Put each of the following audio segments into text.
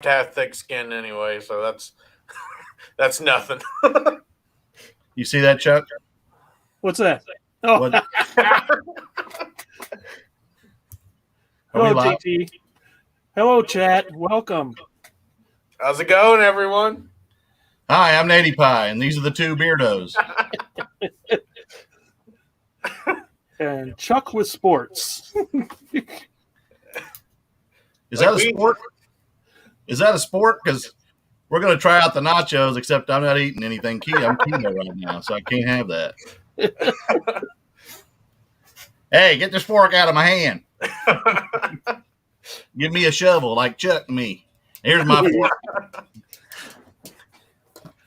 to have thick skin anyway, so that's nothing. You see that, Chuck? What's that? Oh, What? hello, JT. Hello, chat. Welcome. How's it going, everyone? Hi, I'm Natty Pie, and these are the two Beirdos. And Chuck with sports. Is that a sport? Is that a sport? Because we're going to try out the nachos, except I'm not eating anything. I'm keto right now, so I can't have that. Hey, get this fork out of my hand. Give me a shovel like Chuck and me. Here's my fork.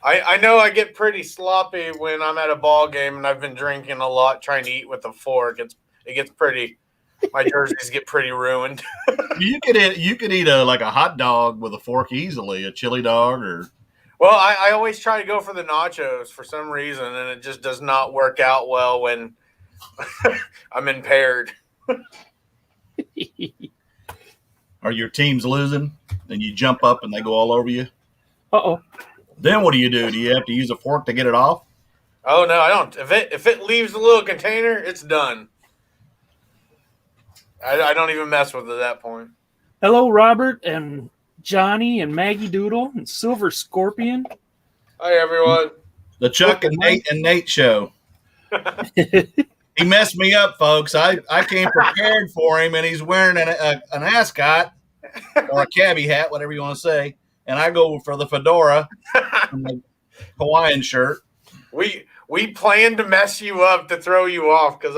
I know I get pretty sloppy when I'm at a ball game and I've been drinking a lot trying to eat with a fork. It gets pretty. My jerseys get pretty ruined. You could eat a hot dog with a fork easily, a chili dog or. Well, I always try to go for the nachos for some reason, and it just does not work out well when I'm impaired. Are your teams losing? And you jump up and they go all over you? Uh-oh. Then what do? Do you have to use a fork to get it off? Oh no, I don't. If it leaves the little container, it's done. I don't even mess with it at that point. Hello, Robert and Johnny and Maggie Doodle and Silver Scorpion. Hi, everyone. The Chuck and Nate show. He messed me up, folks. I came prepared for him, and he's wearing an ascot or a cabbie hat, whatever you want to say. And I go for the fedora and the Hawaiian shirt. We planned to mess you up to throw you off because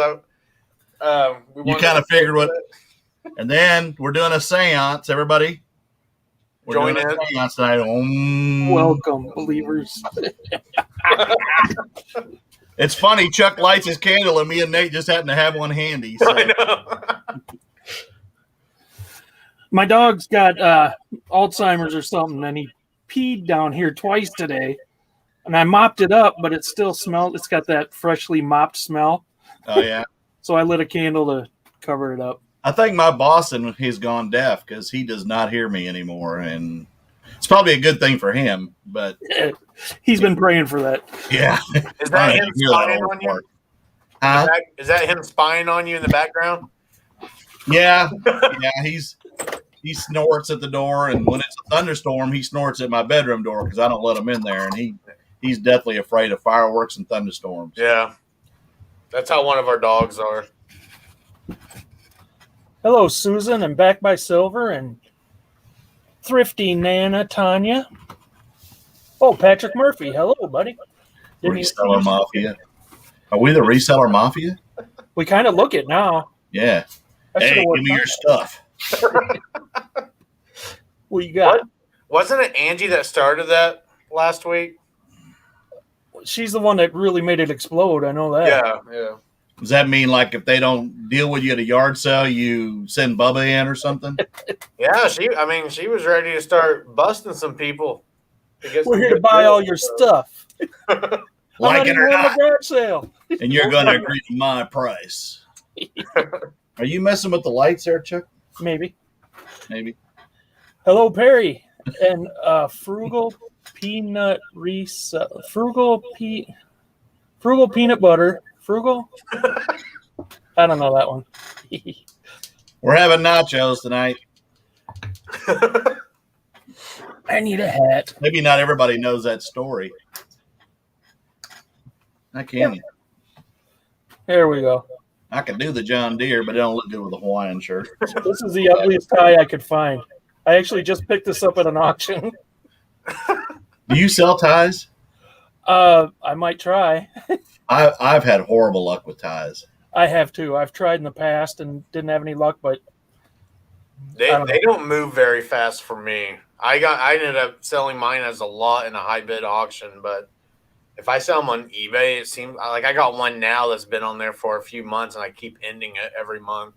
you kind of figured what. And then we're doing a seance, everybody. We're Join doing in. a seance tonight. Welcome, believers. It's funny. Chuck lights his candle, and me and Nate just happen to have one handy. So. I know. My dog's got Alzheimer's or something, and he peed down here twice today. And I mopped it up, but it still smelled. It's got that freshly mopped smell. Oh, yeah. So I lit a candle to cover it up. I think my boss has gone deaf because he does not hear me anymore. And it's probably a good thing for him, but he's been praying for that. Yeah. Is that him spying on you? Huh? Is that him spying on you in the background? Yeah. Yeah. He snorts at the door, and when it's a thunderstorm, he snorts at my bedroom door because I don't let him in there, and he's definitely afraid of fireworks and thunderstorms. Yeah. That's how one of our dogs are. Hello, Susan, and back by Silver, and Thrifty Nana Tanya. Oh, Patrick Murphy. Hello, buddy. Reseller Mafia. Are we the Reseller Mafia? We kind of look it now. Yeah. Hey, give me your stuff. What you got? Wasn't it Angie that started that last week? She's the one that really made it explode. I know that. Yeah. Does that mean like if they don't deal with you at a yard sale, you send Bubba in or something? Yeah, she was ready to start busting some people. We're here to buy all your stuff. Like it or not. Garage sale. And you're going to agree to my price. Are you messing with the lights there, Chuck? Maybe. Hello, Perry, and frugal peanut frugal peanut butter. Frugal? I don't know that one. We're having nachos tonight. I need a hat. Maybe not everybody knows that story. I can't. There we go. I can do the John Deere, but it don't look good with a Hawaiian shirt. This is the ugliest tie I could find. I actually just picked this up at an auction. Do you sell ties? I might try. I've had horrible luck with ties. I have too. I've tried in the past and didn't have any luck, but they don't move very fast for me. I ended up selling mine as a lot in a high bid auction, but if I sell them on eBay, it seems like I got one now that's been on there for a few months, and I keep ending it every month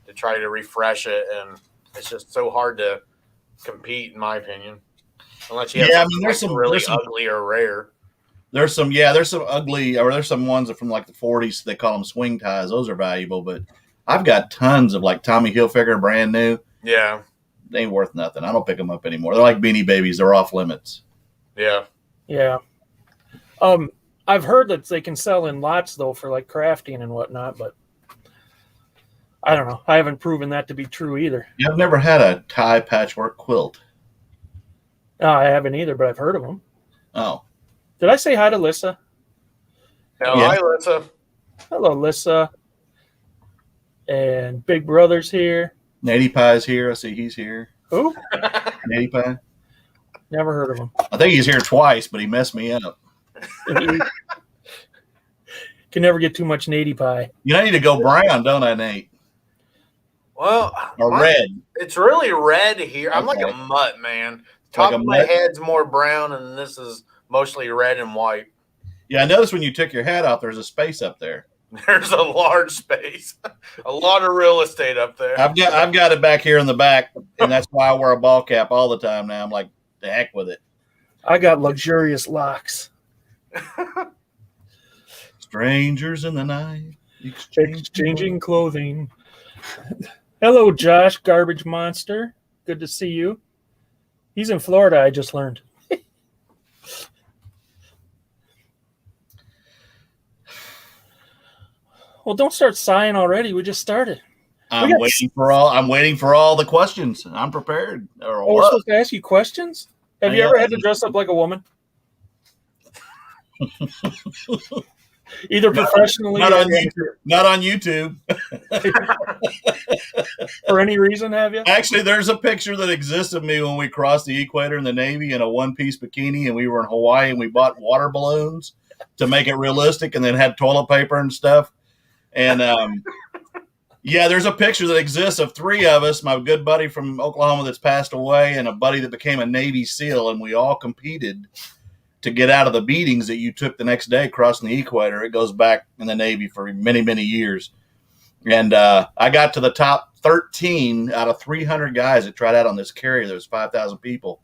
to try to refresh it, and it's just so hard to compete, in my opinion, unless you have there's some really ugly or rare. There's some ugly, or there's some ones from like the 40s. They call them swing ties. Those are valuable, but I've got tons of like Tommy Hilfiger brand new. Yeah. they ain't worth nothing. I don't pick them up anymore. They're like Beanie Babies. They're off limits. Yeah. Yeah. I've heard that they can sell in lots though for like crafting and whatnot, but I don't know. I haven't proven that to be true either. Yeah, I've never had a tie patchwork quilt. No, I haven't either, but I've heard of them. Oh. Did I say hi to Lissa? No, Yeah. hi, Lisa. Hello, Lissa. And Big Brother's here. Natty Pie's here. I see he's here. Who? Natty Pie. Never heard of him. I think he's here twice, but he messed me up. Can never get too much natty pie. You know, I need to go brown, don't I, Nate? Well, Or red. It's really red here. I'm like Okay. a mutt, man. Top Like a of my mutt? head's more brown, and this is mostly red and white. Yeah, I noticed when you took your hat off, there's a space up there. There's a large space, a lot of real estate up there. I've got it back here in the back, and that's why I wear a ball cap all the time now. I'm like, the heck with it. I got luxurious locks. Strangers in the night. Exchanging clothing. Hello, Josh, Garbage Monster. Good to see you. He's in Florida, I just learned. Well, don't start sighing already. We just started. I'm waiting for all the questions. I'm prepared. Or Oh, we're supposed to ask you questions? Have you Yeah. ever had to dress up like a woman? Either professionally Not or, on YouTube. Not on YouTube. for any reason, have you? Actually, there's a picture that exists of me when we crossed the equator in the Navy in a one-piece bikini, and we were in Hawaii, and we bought water balloons to make it realistic, and then had toilet paper and stuff. And yeah, there's a picture that exists of three of us, my good buddy from Oklahoma that's passed away, and a buddy that became a Navy SEAL, and we all competed to get out of the beatings that you took the next day crossing the equator. It goes back in the Navy for many, many years. And I got to the top 13 out of 300 guys that tried out on this carrier. There was 5,000 people.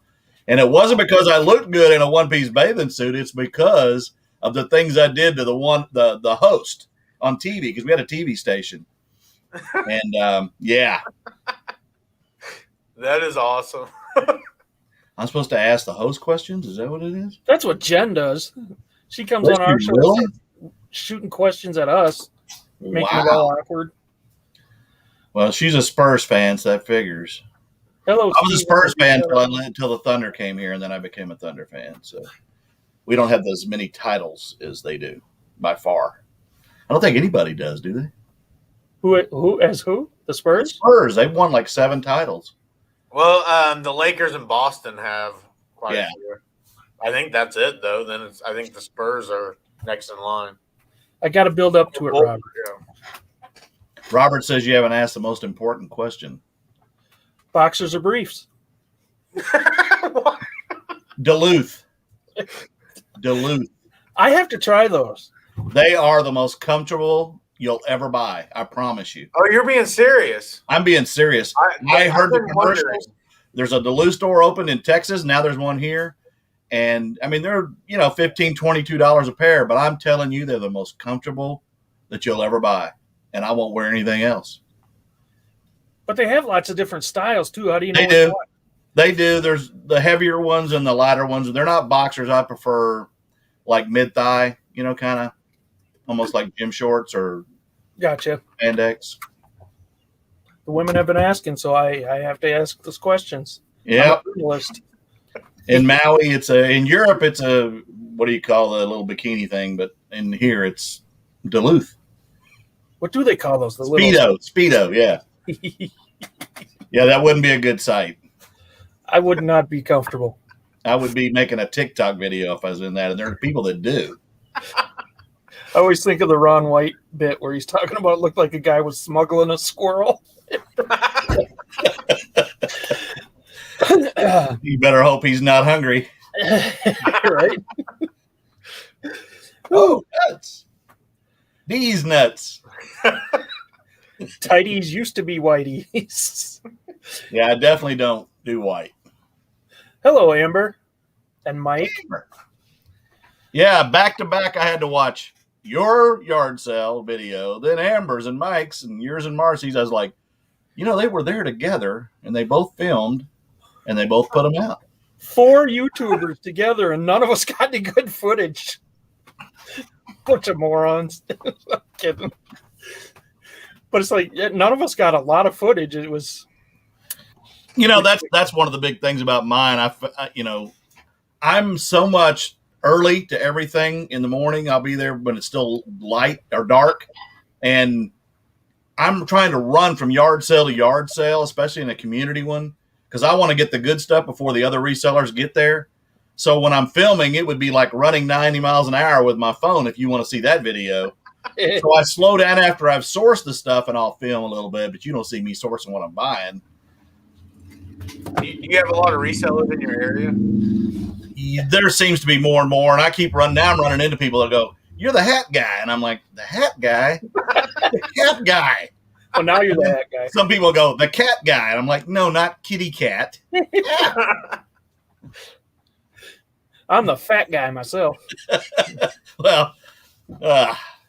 And it wasn't because I looked good in a one-piece bathing suit. It's because of the things I did to the host on TV, because we had a TV station. And yeah. That is awesome. I'm supposed to ask the host questions? Is that what it is? That's what Jen does. She comes on our show Really? shooting questions at us, making it Wow. all awkward. Well, she's a Spurs fan, so that figures. Hello, I was a Steve. Spurs fan until the Thunder came here, and then I became a Thunder fan. So we don't have as many titles as they do, by far. I don't think anybody does, do they? Who? The The Spurs? Spurs, they've won like 7 titles. Well, the Lakers in Boston have quite Yeah. a few. I think that's it, though. Then I think the Spurs are next in line. I got to build up to it, Robert. Robert says you haven't asked the most important question. Boxers or briefs? Duluth. I have to try those. They are the most comfortable you'll ever buy. I promise you. Oh, you're being serious. I'm being serious. I heard the commercials. There's a Duluth store opened in Texas. Now there's one here. And I mean, they're, $15, $22 a pair, but I'm telling you, they're the most comfortable that you'll ever buy. And I won't wear anything else. But they have lots of different styles, too. How do you know? They do. They do. There's the heavier ones and the lighter ones. They're not boxers. I prefer like mid-thigh, kind of almost like gym shorts or Gotcha. spandex. The women have been asking, so I have to ask those questions. Yeah. List. In Maui, in Europe, it's a, what do you call the little bikini thing? But in here, it's Duluth. What do they call those? The Speedo, yeah. Yeah, that wouldn't be a good sight. I would not be comfortable. I would be making a TikTok video if I was in that, and there are people that do. I always think of the Ron White bit where he's talking about it looked like a guy was smuggling a squirrel. You better hope he's not hungry. Right? Oh, nuts. These nuts. Tidies used to be whiteies. Yeah, I definitely don't do white. Hello, Amber and Mike. Yeah, back to back, I had to watch your yard sale video, then Amber's and Mike's and yours and Marcy's. I was like, they were there together, and they both filmed, and they both put them out. 4 YouTubers together, and none of us got any good footage. Bunch of morons. I'm kidding. But it's like none of us got a lot of footage. It was, that's one of the big things about mine. I'm so much early to everything in the morning. I'll be there when it's still light or dark, and I'm trying to run from yard sale to yard sale, especially in a community one, because I want to get the good stuff before the other resellers get there. So when I'm filming, it would be like running 90 miles an hour with my phone if you want to see that video. So I slow down after I've sourced the stuff, and I'll film a little bit, but you don't see me sourcing what I'm buying. Do you have a lot of resellers in your area? There seems to be more and more, and I keep running into people that go, "You're the hat guy," and I'm like, "The hat guy, the cat guy." Well, now you're the hat guy. Some people go, "The cat guy," and I'm like, "No, not kitty cat." I'm the fat guy myself. Well,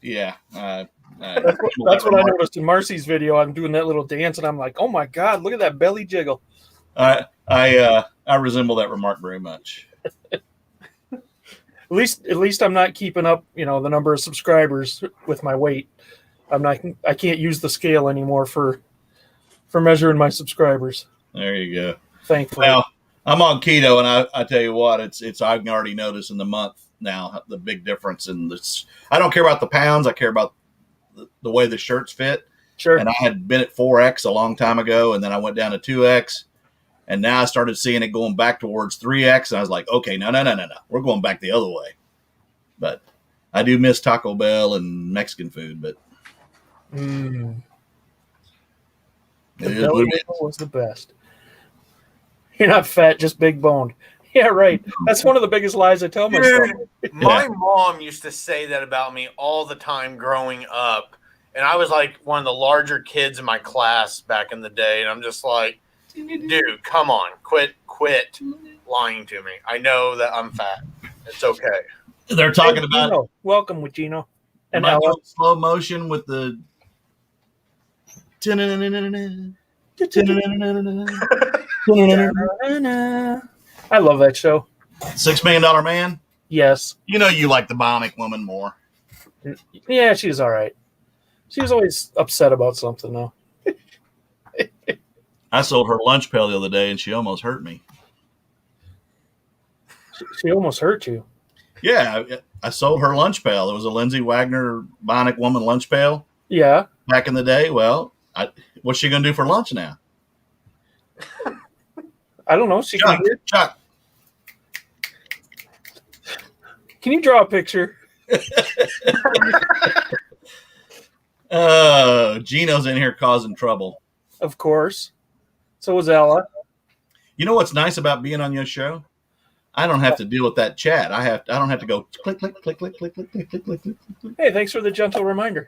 yeah. That's what I noticed in Marcy's video. I'm doing that little dance, and I'm like, "Oh my God, look at that belly jiggle." I resemble that remark very much. At least I'm not keeping up, the number of subscribers with my weight. I can't use the scale anymore for measuring my subscribers. There you go. Thankfully. Well, I'm on keto, and I tell you what, it's I can already notice in the month now the big difference in this. I don't care about the pounds. I care about the way the shirts fit. Sure. And I had been at 4X a long time ago, and then I went down to 2X, and now I started seeing it going back towards 3X, and I was like, okay, no. We're going back the other way. But I do miss Taco Bell and Mexican food, but the belly jiggle was the best. You're not fat, just big boned. Yeah, right. That's one of the biggest lies I tell myself. My mom used to say that about me all the time growing up. And I was like one of the larger kids in my class back in the day. And I'm just like, dude, come on, quit lying to me. I know that I'm fat. It's okay. They're talking about Gino. Welcome with Gino. And slow motion with the I love that show. $6 Million Man. Yes. You like the Bionic Woman more. Yeah, she's all right. She was always upset about something, though. I sold her lunch pail the other day, and she almost hurt me. She almost hurt you. Yeah, I sold her lunch pail. It was a Lindsay Wagner Bionic Woman lunch pail. Yeah. Back in the day. Well, what's she going to do for lunch now? I don't know. Chuck. Can you draw a picture? Gino's in here causing trouble. Of course. So was Ella. You know what's nice about being on your show? I don't have to deal with that chat. I don't have to go click, click, click, click, click, click, click, click, click, click. Hey, thanks for the gentle reminder.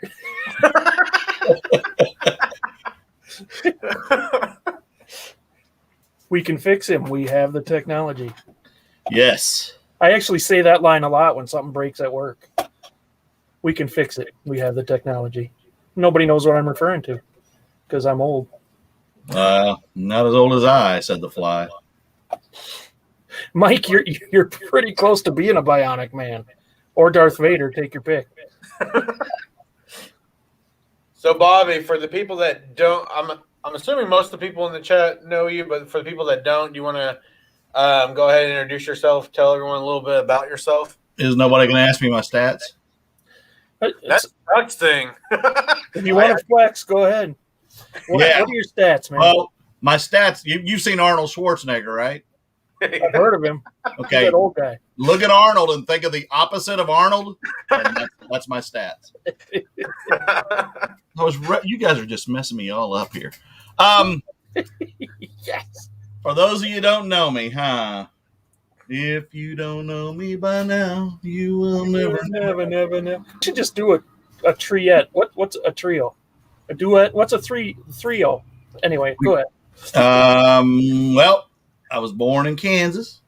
We can fix him. We have the technology. Yes. I actually say that line a lot when something breaks at work. We can fix it. We have the technology. Nobody knows what I'm referring to because I'm old. Not as old as I, said the fly. Mike, you're pretty close to being a bionic man. Or Darth Vader. Take your pick. So, Bobby, for the people that don't, I'm assuming most of the people in the chat know you, but for the people that don't, do you want to go ahead and introduce yourself, tell everyone a little bit about yourself? Is nobody going to ask me my stats? That's the next thing. If you want to flex, go ahead. What are your stats, man? Well, my stats, you've seen Arnold Schwarzenegger, right? I've heard of him. Okay. He's that old guy. Look at Arnold and think of the opposite of Arnold. And that's my stats. You guys are just messing me all up here. Yes. For those of you who don't know me, if you don't know me by now, you will never. You should just do a triette. What's a trio? A duet? What's a trio? Anyway, go ahead. Well, I was born in Kansas,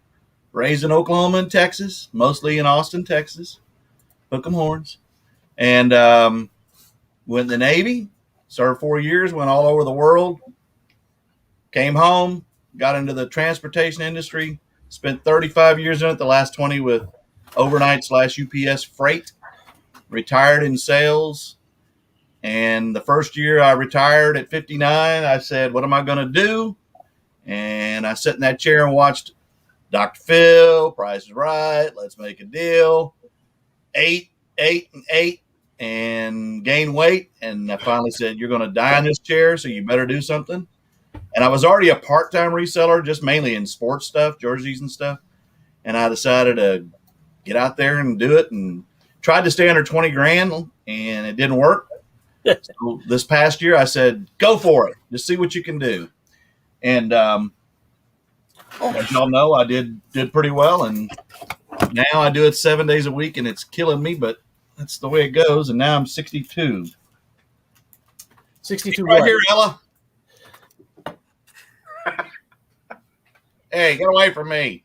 raised in Oklahoma and Texas, mostly in Austin, Texas. Hook 'em horns. And went in the Navy, served 4 years, went all over the world, came home, got into the transportation industry, spent 35 years in it, the last 20 with overnight/UPS freight, retired in sales. And the first year I retired at 59, I said, what am I going to do? And I sat in that chair and watched Dr. Phil, Price is Right, Let's Make a Deal, ate, and gained weight. And I finally said, you're going to die in this chair, so you better do something. And I was already a part-time reseller, just mainly in sports stuff, jerseys and stuff. And I decided to get out there and do it, and tried to stay under 20 grand, and it didn't work. So this past year, I said, go for it. Just see what you can do. And as y'all know, I did pretty well. And now I do it 7 days a week, and it's killing me, but that's the way it goes. And now I'm 62. 62 right what? here, Ella. Hey, get away from me.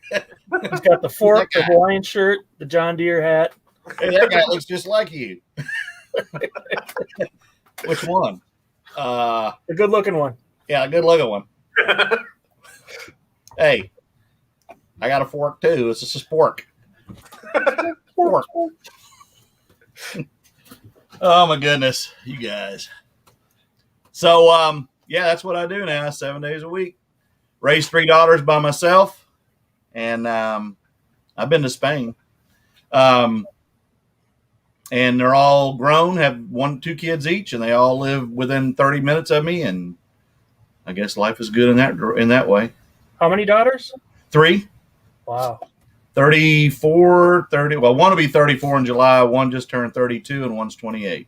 He's got the fork, the Hawaiian shirt, the John Deere hat. Hey, that guy looks just like you. Which one? The good-looking one. Yeah, a good-looking one. Hey, I got a fork too. It's just a spork. Fork. Oh my goodness, you guys. So, yeah, that's what I do now. 7 days a week. Raised 3 daughters by myself, and I've been to Spain. And they're all grown, have 2 kids each, and they all live within 30 minutes of me. And I guess life is good in that way. How many daughters? 3. Wow. 34, 30. Well, one will be 34 in July. One just turned 32, and one's 28.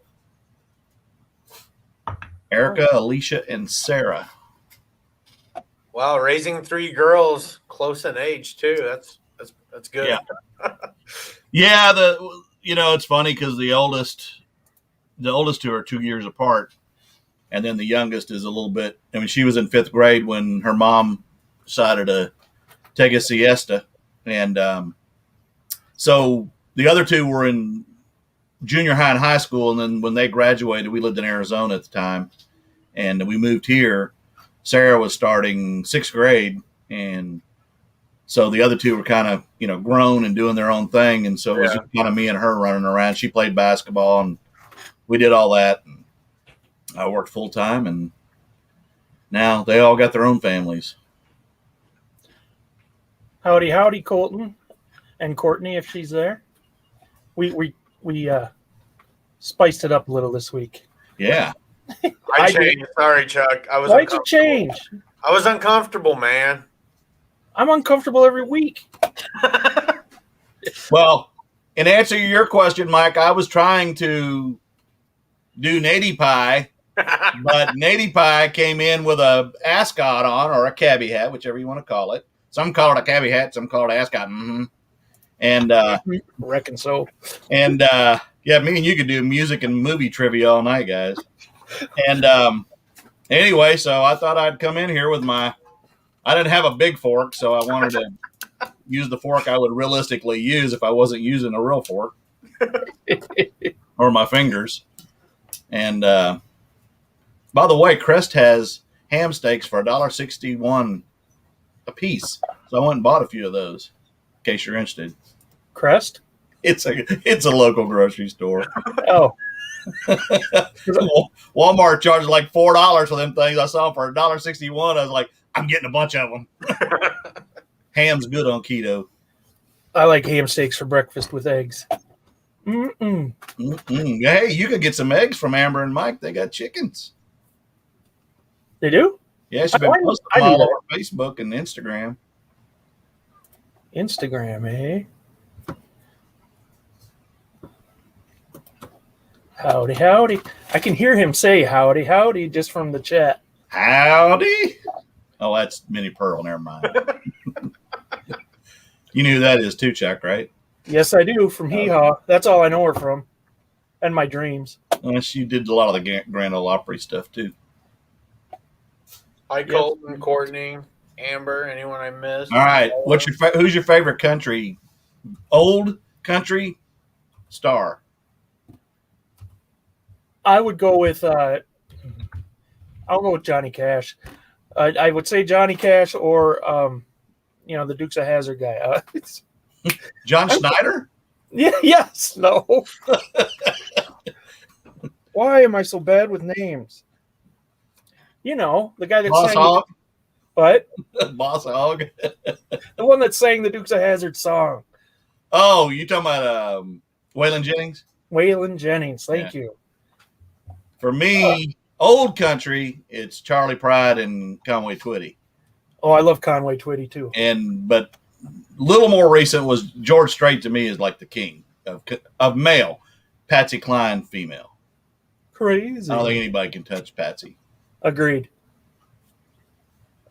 Erica, Alicia, and Sarah. Wow, raising 3 girls close in age too. That's good. Yeah. Yeah. It's funny because the oldest 2 are 2 years apart, and then the youngest is a little bit. I mean, she was in 5th grade when her mom decided to take a siesta, and so the other 2 were in junior high and high school, and then when they graduated, we lived in Arizona at the time, and we moved here. Sarah was starting 6th grade, and so the other 2 were kind of, grown and doing their own thing. And so it was just kind of me and her running around. She played basketball, and we did all that. And I worked full time, and now they all got their own families. Howdy, Colton and Courtney, if she's there. We spiced it up a little this week. Yeah. I changed. Sorry, Chuck. Why'd you change? I was uncomfortable, man. I'm uncomfortable every week. Well, in answer to your question, Mike, I was trying to do Nady Pie, but Nady Pie came in with a ascot on, or a cabbie hat, whichever you want to call it. Some call it a cabbie hat, some call it ascot. Mm-hmm. And reckon so. And yeah, me and you could do music and movie trivia all night, guys. And anyway, so I thought I'd come in here with I didn't have a big fork, so I wanted to use the fork I would realistically use if I wasn't using a real fork or my fingers. And by the way, Crest has ham steaks for $1.61 a piece. So I went and bought a few of those in case you're interested. Crest? It's a local grocery store. Oh. Walmart charges like $4 for them things. I saw them for $1.61. I was like, I'm getting a bunch of them. Ham's good on keto. I like ham steaks for breakfast with eggs. Mm-mm. Mm-mm. Hey, you could get some eggs from Amber and Mike. They got chickens. They do? Yeah, she's been posting them all over Facebook and Instagram. Instagram, eh? Howdy. I can hear him say howdy just from the chat. Howdy. Oh, that's Minnie Pearl. Never mind. You knew who that is too, Chuck, right? Yes, I do. From Hee Haw. That's all I know her from. And my dreams. She did a lot of the Grand Ole Opry stuff too. Hi, Colton, Courtney, Amber. Anyone I missed? All right. Who's your favorite country? Old country star. I would go with I'll go with Johnny Cash. I would say Johnny Cash or the Dukes of Hazzard guy. John Schneider? Yeah. Yes. No. Why am I so bad with names? The guy that Boss sang. Hog? What? Boss Hog? The one that sang the Dukes of Hazzard song. Oh, you talking about Waylon Jennings? Waylon Jennings. Thank you. For me, old country, it's Charlie Pride and Conway Twitty. Oh, I love Conway Twitty too. But a little more recent was George Strait. To me is like the king of male. Patsy Cline, female. Crazy. I don't think anybody can touch Patsy. Agreed.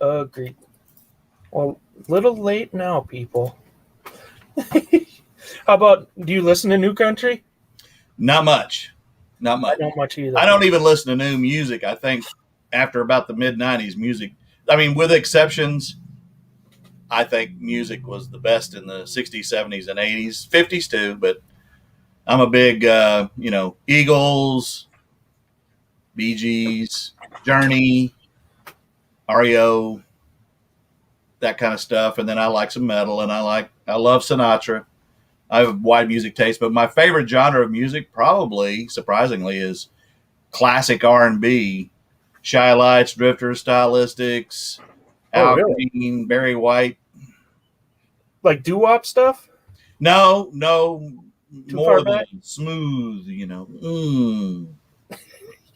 Well, little late now, people. How about, do you listen to new country? Not much. Not much. I don't much either. I don't even listen to new music. I think after about the mid-'90s music, I mean, with exceptions, I think music was the best in the 60s, 70s, and 80s, 50s too, but I'm a big, Eagles, Bee Gees, Journey, REO, that kind of stuff. And then I like some metal, and I love Sinatra. I have a wide music taste, but my favorite genre of music, probably surprisingly, is classic R&B. Shy Lights, Drifters, Stylistics, Al Green, Barry White. Like doo-wop stuff? No, Too more far back? than smooth,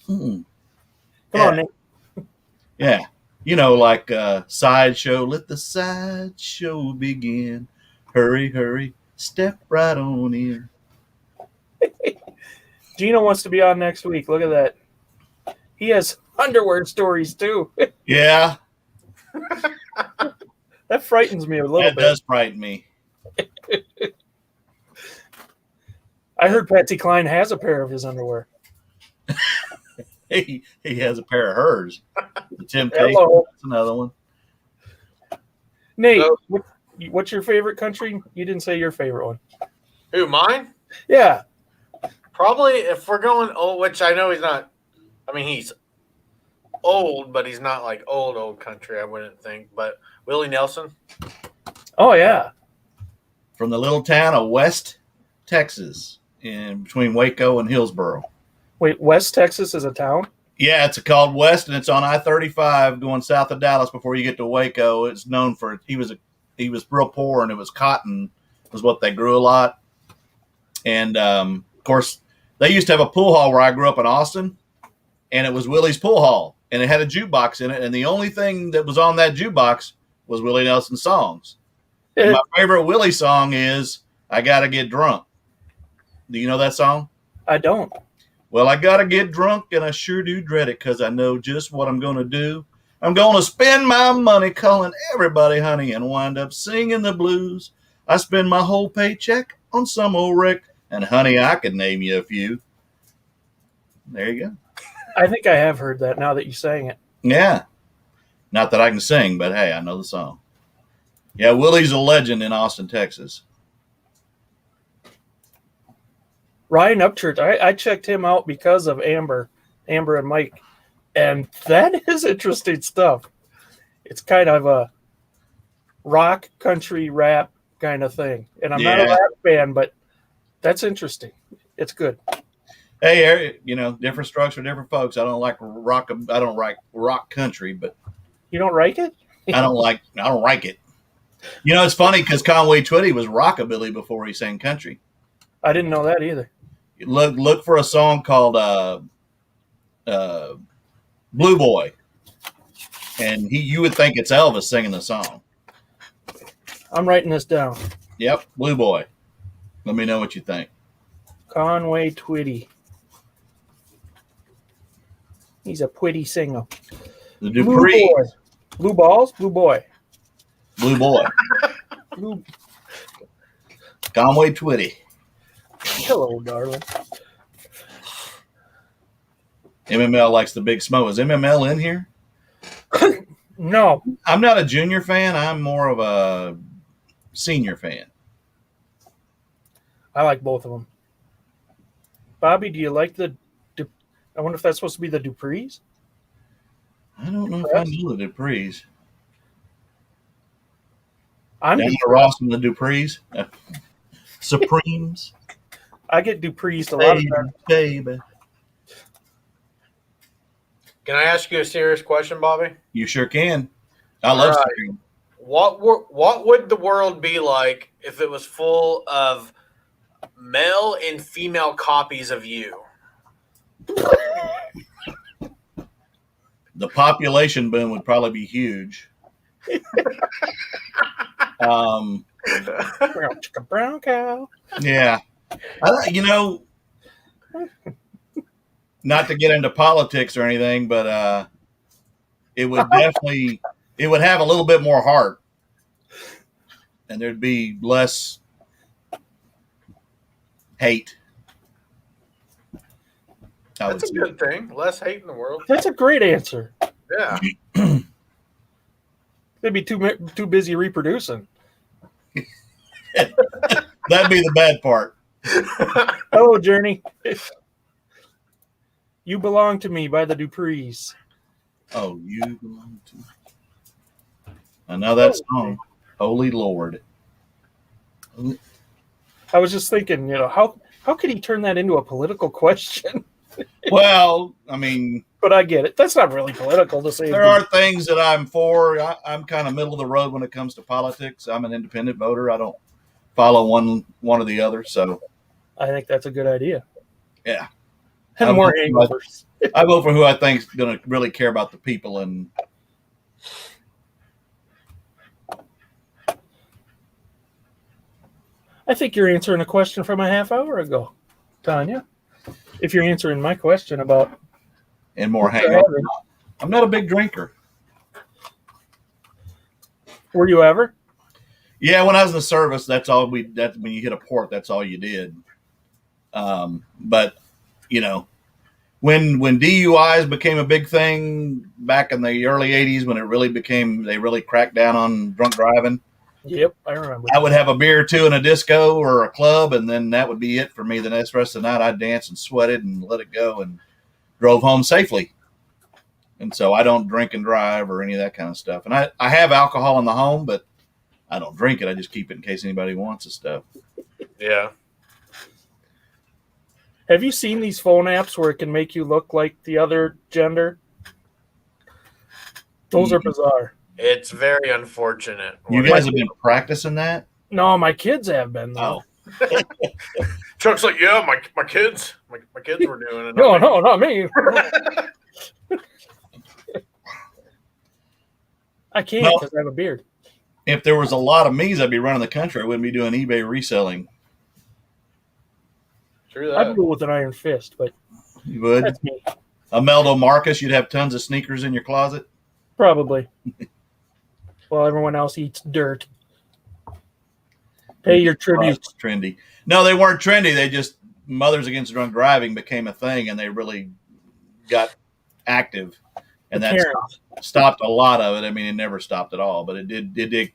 Come on, Nick. Yeah. Like Sideshow. Let the sideshow begin. Hurry, hurry. Step right on in. Gino wants to be on next week. Look at that. He has underwear stories too. Yeah. That frightens me a little bit. That does frighten me. I heard Patsy Cline has a pair of his underwear. He has a pair of hers. The Temptation. Hello. That's another one. Nate, what's your favorite country? You didn't say your favorite one. Who, mine? Yeah. Probably if we're going old, which I know he's not. I mean, he's old, but he's not like old country, I wouldn't think. But Willie Nelson. Oh, yeah. From the little town of West Texas, in between Waco and Hillsboro. Wait, West Texas is a town? Yeah, it's called West, and it's on I-35 going south of Dallas before you get to Waco. It's known for he was real poor, and it was cotton was what they grew a lot. And of course, they used to have a pool hall where I grew up in Austin, and it was Willie's Pool Hall, and it had a jukebox in it, and the only thing that was on that jukebox was Willie Nelson's songs. And my favorite Willie song is "I Gotta Get Drunk." Do you know that song? I don't. Well, I gotta get drunk, and I sure do dread it, because I know just what I'm gonna do. I'm gonna spend my money calling everybody honey and wind up singing the blues. I spend my whole paycheck on some old wreck, and honey, I could name you a few. There you go. I think I have heard that now that you sang it. Yeah. Not that I can sing, but hey, I know the song. Yeah, Willie's a legend in Austin, Texas. Ryan Upchurch, I checked him out because of Amber and Mike, and that is interesting stuff. It's kind of a rock, country, rap kind of thing, and I'm not a rap fan, but that's interesting. It's good. Hey, different strokes for different folks. I don't like rock. I don't like rock country, but you don't like it. I don't like it. It's funny because Conway Twitty was rockabilly before he sang country. I didn't know that either. Look for a song called Blue Boy, and you would think it's Elvis singing the song. I'm writing this down. Yep, Blue Boy. Let me know what you think. Conway Twitty. He's a pretty singer. The Dupree. Blue Boy. Blue Balls? Blue Boy. Blue Boy. Conway Twitty. Hello, darling. MML likes the Big Smoke. Is MML in here? No. I'm not a junior fan. I'm more of a senior fan. I like both of them. Bobby, do you like I wonder if that's supposed to be the Duprees? I don't know if I knew the Duprees. I'm Diana Ross and the Duprees. Supremes. I get Duprees a lot of times. Baby. Can I ask you a serious question, Bobby? You sure can. I love Right. Supreme. What would the world be like if it was full of male and female copies of you? The population boom would probably be huge. Brown cow. Yeah. Not to get into politics or anything, but it would have a little bit more heart, and there'd be less hate. That's a good thing. Less hate in the world. That's a great answer. Yeah. They'd be too busy reproducing. That'd be the bad part. Hello, Journey. You Belong to Me by the Duprees. Oh, you belong to. I know that song. Holy Lord. I was just thinking, how could he turn that into a political question? Well, I mean, but I get it. That's not really political to say. There are things that I'm for. I'm kind of middle of the road when it comes to politics. I'm an independent voter. I don't follow one or the other. So I think that's a good idea. Yeah. And more hangovers. I vote for who I think is going to really care about the people. And I think you're answering a question from a half hour ago, Tanya. If you're answering my question about and more hangover. I'm not a big drinker. Were you ever? Yeah, when I was in the service, that's when you hit a port, that's all you did. But when DUIs became a big thing back in the early 80s, when they really cracked down on drunk driving. Yep, I remember. I would have a beer or two in a disco or a club, and then that would be it for me. The rest of the night, I'd dance and sweated and let it go and drove home safely. And so I don't drink and drive or any of that kind of stuff. And I have alcohol in the home, but I don't drink it. I just keep it in case anybody wants the stuff. Yeah. Have you seen these phone apps where it can make you look like the other gender? Those are bizarre. It's very unfortunate. You guys have been practicing that? No, my kids have been, though. Oh. Chuck's like, yeah, my kids were doing it. No, not me. I can't because I have a beard. If there was a lot of me's, I'd be running the country. I wouldn't be doing eBay reselling. True that. I'd rule with an iron fist, but you would. That's me. Imeldo Marcus, you'd have tons of sneakers in your closet. Probably. Well, everyone else eats dirt. Pay your tribute. Trendy. No, they weren't trendy. They just Mothers Against Drunk Driving became a thing, and they really got active, and that stopped a lot of it. I mean, it never stopped at all, but it did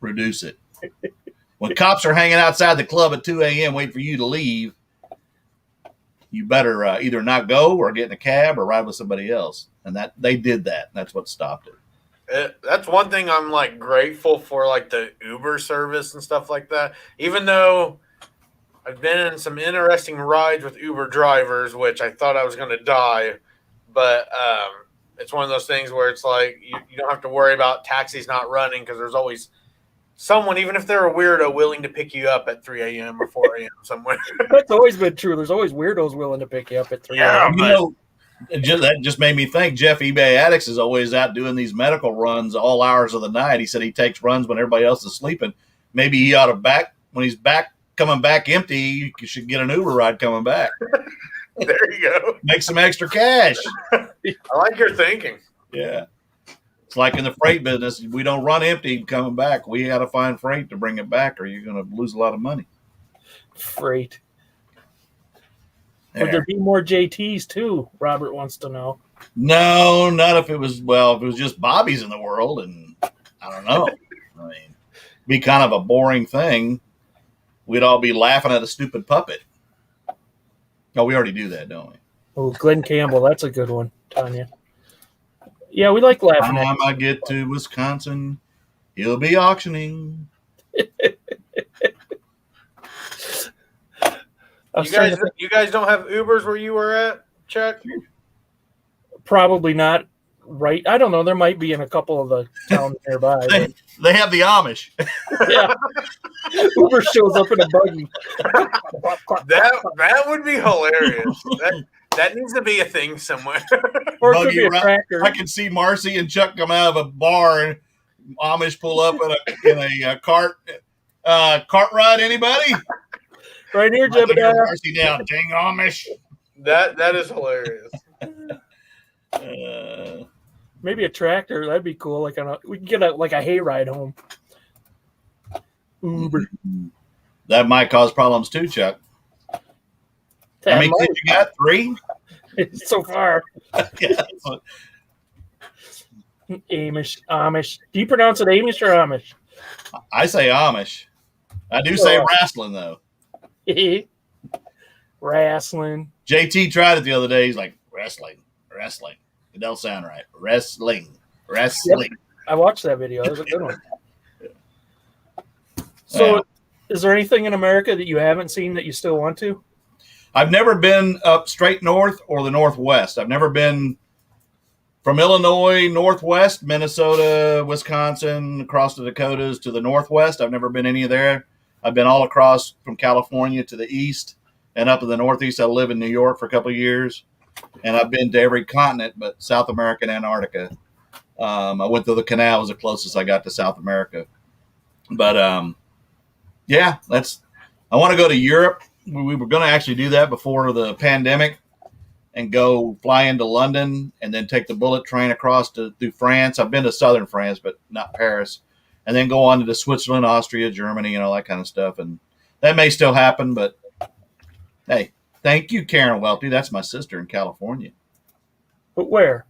reduce it. When cops are hanging outside the club at 2 a.m. waiting for you to leave, you better either not go or get in a cab or ride with somebody else. And that they did that. That's what stopped it. That's one thing I'm like grateful for, like the Uber service and stuff like that. Even though I've been in some interesting rides with Uber drivers, which I thought I was going to die, but it's one of those things where it's like you don't have to worry about taxis not running because there's always someone, even if they're a weirdo, willing to pick you up at 3 a.m. or 4 a.m. somewhere. That's always been true. There's always weirdos willing to pick you up at 3 a.m. That just made me think Jeff eBay Addicts is always out doing these medical runs all hours of the night. He said he takes runs when everybody else is sleeping. Maybe he ought to when he's coming back empty, you should get an Uber ride coming back. There you go. Make some extra cash. I like your thinking. Yeah. It's like in the freight business. We don't run empty coming back. We got to find freight to bring it back or you're going to lose a lot of money. Freight. Would there be more JTs too? Robert wants to know. No, not if it was just Bobbies in the world, and I don't know. I mean, it'd be kind of a boring thing. We'd all be laughing at a stupid puppet. Oh, we already do that, don't we? Oh, Glenn Campbell, that's a good one, Tanya. Yeah, we like laughing at Time I get to Wisconsin, he'll be auctioning. You guys don't have Ubers where you were at, Chuck? Probably not right. I don't know. There might be in a couple of the towns nearby. They have the Amish. Yeah. Uber shows up in a buggy. That would be hilarious. That needs to be a thing somewhere. Or it could be a tractor. I can see Marcy and Chuck come out of a bar and Amish pull up in a cart ride. Anybody? Right here, Jebediah. Marcy now, dang Amish. That is hilarious. Maybe a tractor. That'd be cool. We can get a hay ride home. Uber. That might cause problems too, Chuck. How many kids you got? 3? So far. Yeah. Amish. Do you pronounce it Amish or Amish? I say Amish. I do say wrestling though. Wrestling. JT tried it the other day. He's like, wrestling. It don't sound right. Wrestling. Yep. I watched that video. That was a good one. So, is there anything in America that you haven't seen that you still want to? I've never been up straight north or the northwest. I've never been from Illinois, northwest, Minnesota, Wisconsin, across the Dakotas to the northwest. I've never been any of there. I've been all across from California to the east and up in the northeast. I live in New York for a couple of years, and I've been to every continent but South America and Antarctica. I went through the canal, was the closest I got to South America. But yeah, I want to go to Europe. We were going to actually do that before the pandemic and go fly into London and then take the bullet train across through France. I've been to southern France, but not Paris. And then go on to Switzerland, Austria, Germany, and all that kind of stuff. And that may still happen, but hey, thank you, Karen Welty. That's my sister in California. But where?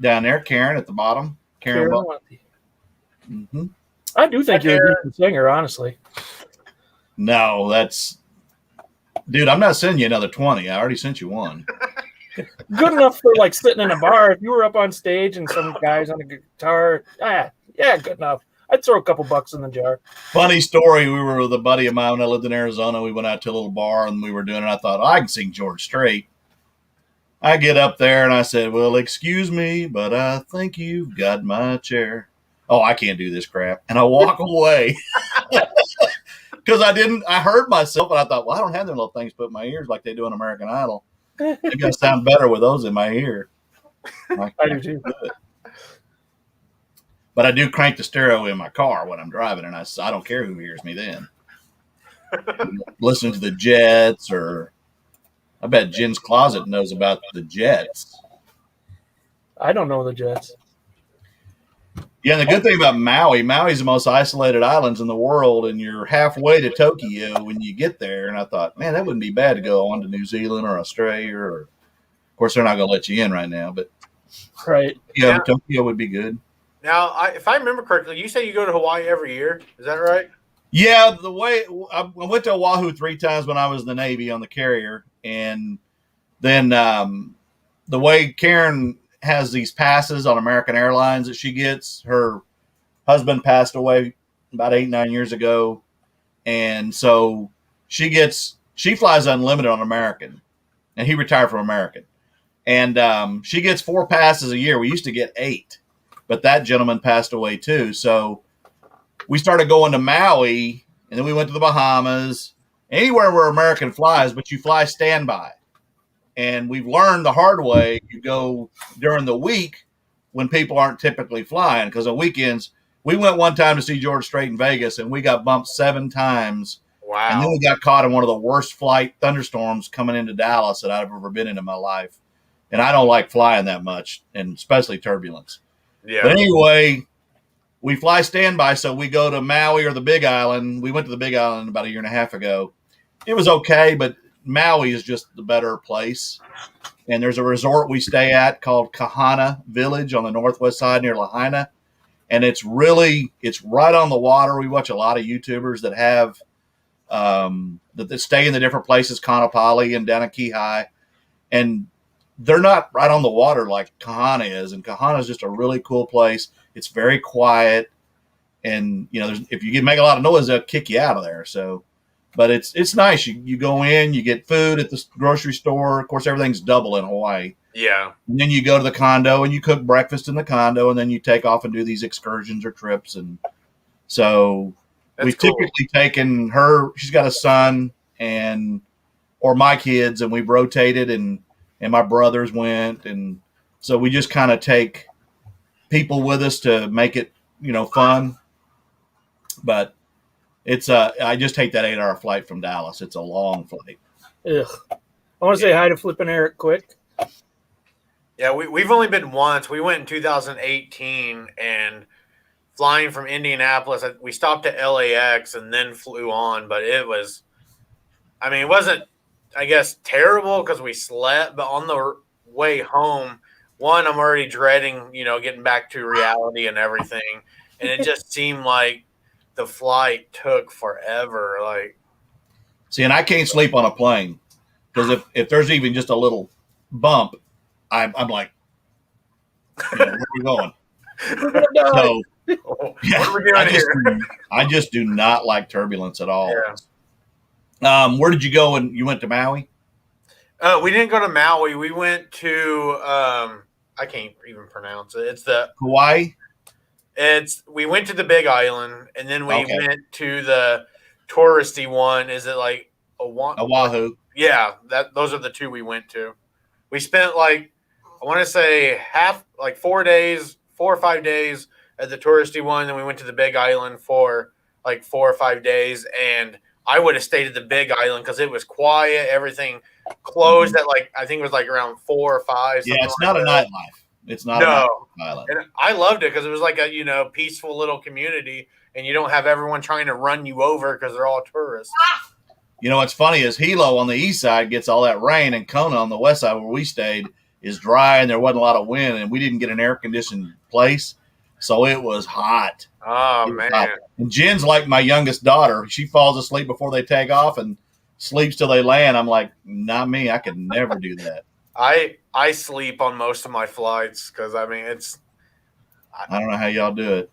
Down there, Karen at the bottom. Karen Welty. Mm-hmm. I do think you're a decent singer, honestly. No, dude, I'm not sending you another 20. I already sent you one. Good enough for sitting in a bar. If you were up on stage and some guys on a guitar, yeah, good enough. I'd throw a couple bucks in the jar. Funny story. We were with a buddy of mine when I lived in Arizona. We went out to a little bar and we were doing it. I thought, I can sing George Strait. I get up there and I said, well, excuse me, but I think you've got my chair. Oh, I can't do this crap. And I walk away. Because I heard myself and I thought, well, I don't have them little things put in my ears like they do in American Idol. They got to sound better with those in my ear. I do too. But I do crank the stereo in my car when I'm driving, and I don't care who hears me then. Listening to the Jets, or I bet Jen's Closet knows about the Jets. I don't know the Jets. Yeah, and the good thing about Maui's the most isolated islands in the world, and you're halfway to Tokyo when you get there. And I thought, man, that wouldn't be bad to go on to New Zealand or Australia. Of course, they're not going to let you in right now, but right. Yeah, Tokyo would be good. Now, if I remember correctly, you say you go to Hawaii every year. Is that right? Yeah, I went to Oahu 3 times when I was in the Navy on the carrier, and then the way Karen has these passes on American Airlines that she gets. Her husband passed away about 8-9 years ago, and so she flies unlimited on American, and he retired from American, and she gets 4 passes a year. We used to get 8. But that gentleman passed away too. So we started going to Maui, and then we went to the Bahamas, anywhere where American flies, but you fly standby. And we've learned the hard way. You go during the week when people aren't typically flying, because on weekends, we went one time to see George Strait in Vegas, and we got bumped 7 times. Wow. And then we got caught in one of the worst flight thunderstorms coming into Dallas that I've ever been in my life. And I don't like flying that much, and especially turbulence. Yeah. But anyway, we fly standby, so we go to Maui or the Big Island. We went to the Big Island about 1.5 years ago. It was okay, but Maui is just the better place. And there's a resort we stay at called Kahana Village on the northwest side near Lahaina. And it's right on the water. We watch a lot of YouTubers that have that stay in the different places, Kaanapali and down in Kihei. And they're not right on the water like Kahana is, and Kahana is just a really cool place. It's very quiet, and if you make a lot of noise, they'll kick you out of there. So, but it's nice. You go in, you get food at the grocery store. Of course, everything's double in Hawaii. Yeah. And then you go to the condo and you cook breakfast in the condo, and then you take off and do these excursions or trips. And so we've typically taken her. She's got a son or my kids, and we've rotated, and my brothers went, and so we just kind of take people with us to make it fun. But it's I just hate that 8-hour flight from Dallas. It's a long flight. Ugh. I want to say hi to Flippin' Eric quick. Yeah, we've only been once. We went in 2018, and flying from Indianapolis, we stopped at LAX and then flew on. But it wasn't, I guess, terrible because we slept. But on the way home, I'm already dreading, getting back to reality and everything. And it just seemed like the flight took forever. See, and I can't sleep on a plane because if there's even just a little bump, I'm like, where are we going? So, what are we doing here? I just do not like turbulence at all. Yeah. Where did you go when you went to Maui? We didn't go to Maui. We went to I can't even pronounce it. It's the Hawaii. We went to the Big Island, and then we went to the touristy one. Is it like Oahu? Yeah, those are the two we went to. We spent I want to say 4 or 5 days at the touristy one. Then we went to the Big Island for 4 or 5 days. And I would have stayed at the Big Island because it was quiet. Everything closed at I think it was around 4 or 5. Yeah, it's not a nightlife. It's not a nightlife island. And I loved it because it was like a peaceful little community, and you don't have everyone trying to run you over because they're all tourists. What's funny is Hilo on the east side gets all that rain, and Kona on the west side where we stayed is dry, and there wasn't a lot of wind, and we didn't get an air-conditioned place, so it was hot. Oh, man. Hot. And Jen's like my youngest daughter. She falls asleep before they take off and sleeps till they land. I'm like, not me. I could never do that. I sleep on most of my flights because, I don't know how y'all do it.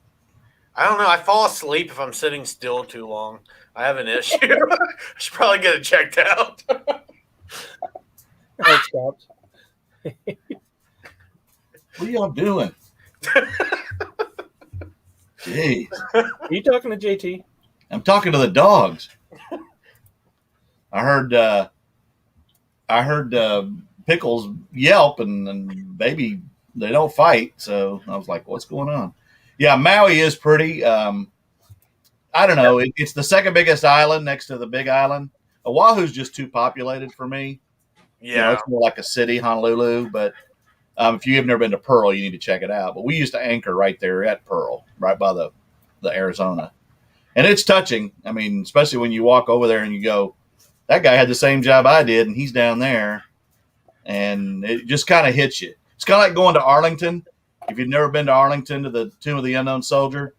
I don't know. I fall asleep if I'm sitting still too long. I have an issue. I should probably get it checked out. I stopped. What are y'all doing? Jeez. Are you talking to JT? I'm talking to the dogs. I heard Pickles yelp, and baby, they don't fight. So I was like, what's going on? Yeah, Maui is pretty. I don't know. It's the second biggest island next to the Big Island. Oahu's just too populated for me. Yeah. It's more like a city, Honolulu. But if you have never been to Pearl, you need to check it out. But we used to anchor right there at Pearl, right by the Arizona. And it's touching. Especially when you walk over there and you go, that guy had the same job I did, and he's down there. And it just kind of hits you. It's kind of like going to Arlington. If you've never been to Arlington to the Tomb of the Unknown Soldier,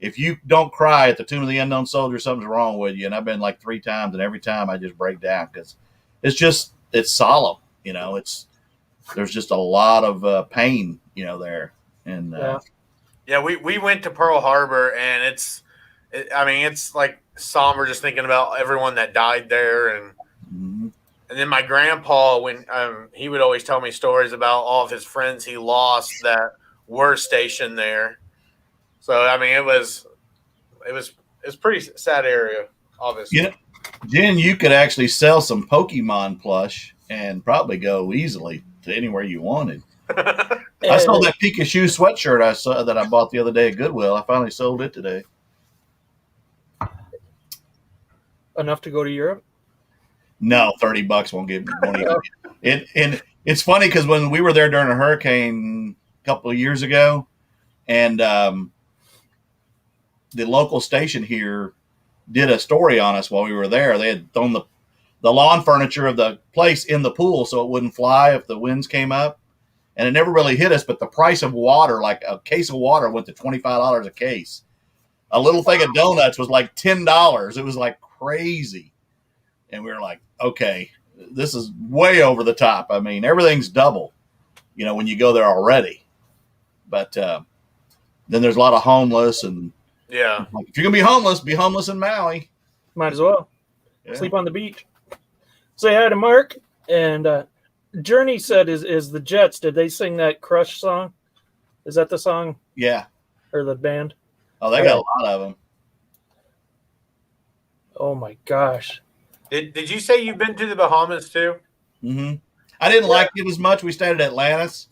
if you don't cry at the Tomb of the Unknown Soldier, something's wrong with you. And I've been 3 times, and every time I just break down because it's solemn. There's just a lot of pain, there. And we went to Pearl Harbor, and it's somber just thinking about everyone that died there. And then my grandpa, when he would always tell me stories about all of his friends he lost that were stationed there. So it was pretty sad area, obviously. Jen, you could actually sell some Pokemon plush and probably go easily to anywhere you wanted. I sold that Pikachu sweatshirt that I bought the other day at Goodwill. I finally sold it today. Enough to go to Europe? No, $30 won't get money. And it's funny because when we were there during a hurricane a couple of years ago, and the local station here did a story on us while we were there. They had thrown the lawn furniture of the place in the pool so it wouldn't fly if the winds came up. And it never really hit us, but the price of water, like a case of water, went to $25 a case. A little thing of donuts was $10. It was crazy. And we were like, okay, this is way over the top. I mean, everything's double, when you go there already. But then there's a lot of homeless, and Yeah. if you're gonna be homeless in Maui. Might as well Yeah. sleep on the beach. Say hi to Mark. And Journey said, "Is the Jets? Did they sing that Crush song? Is that the song? Yeah. Or the band? Oh, they got a lot of them. Oh my gosh! Did you say you've been to the Bahamas too? Mm-hmm. I didn't like it as much. We stayed at Atlantis,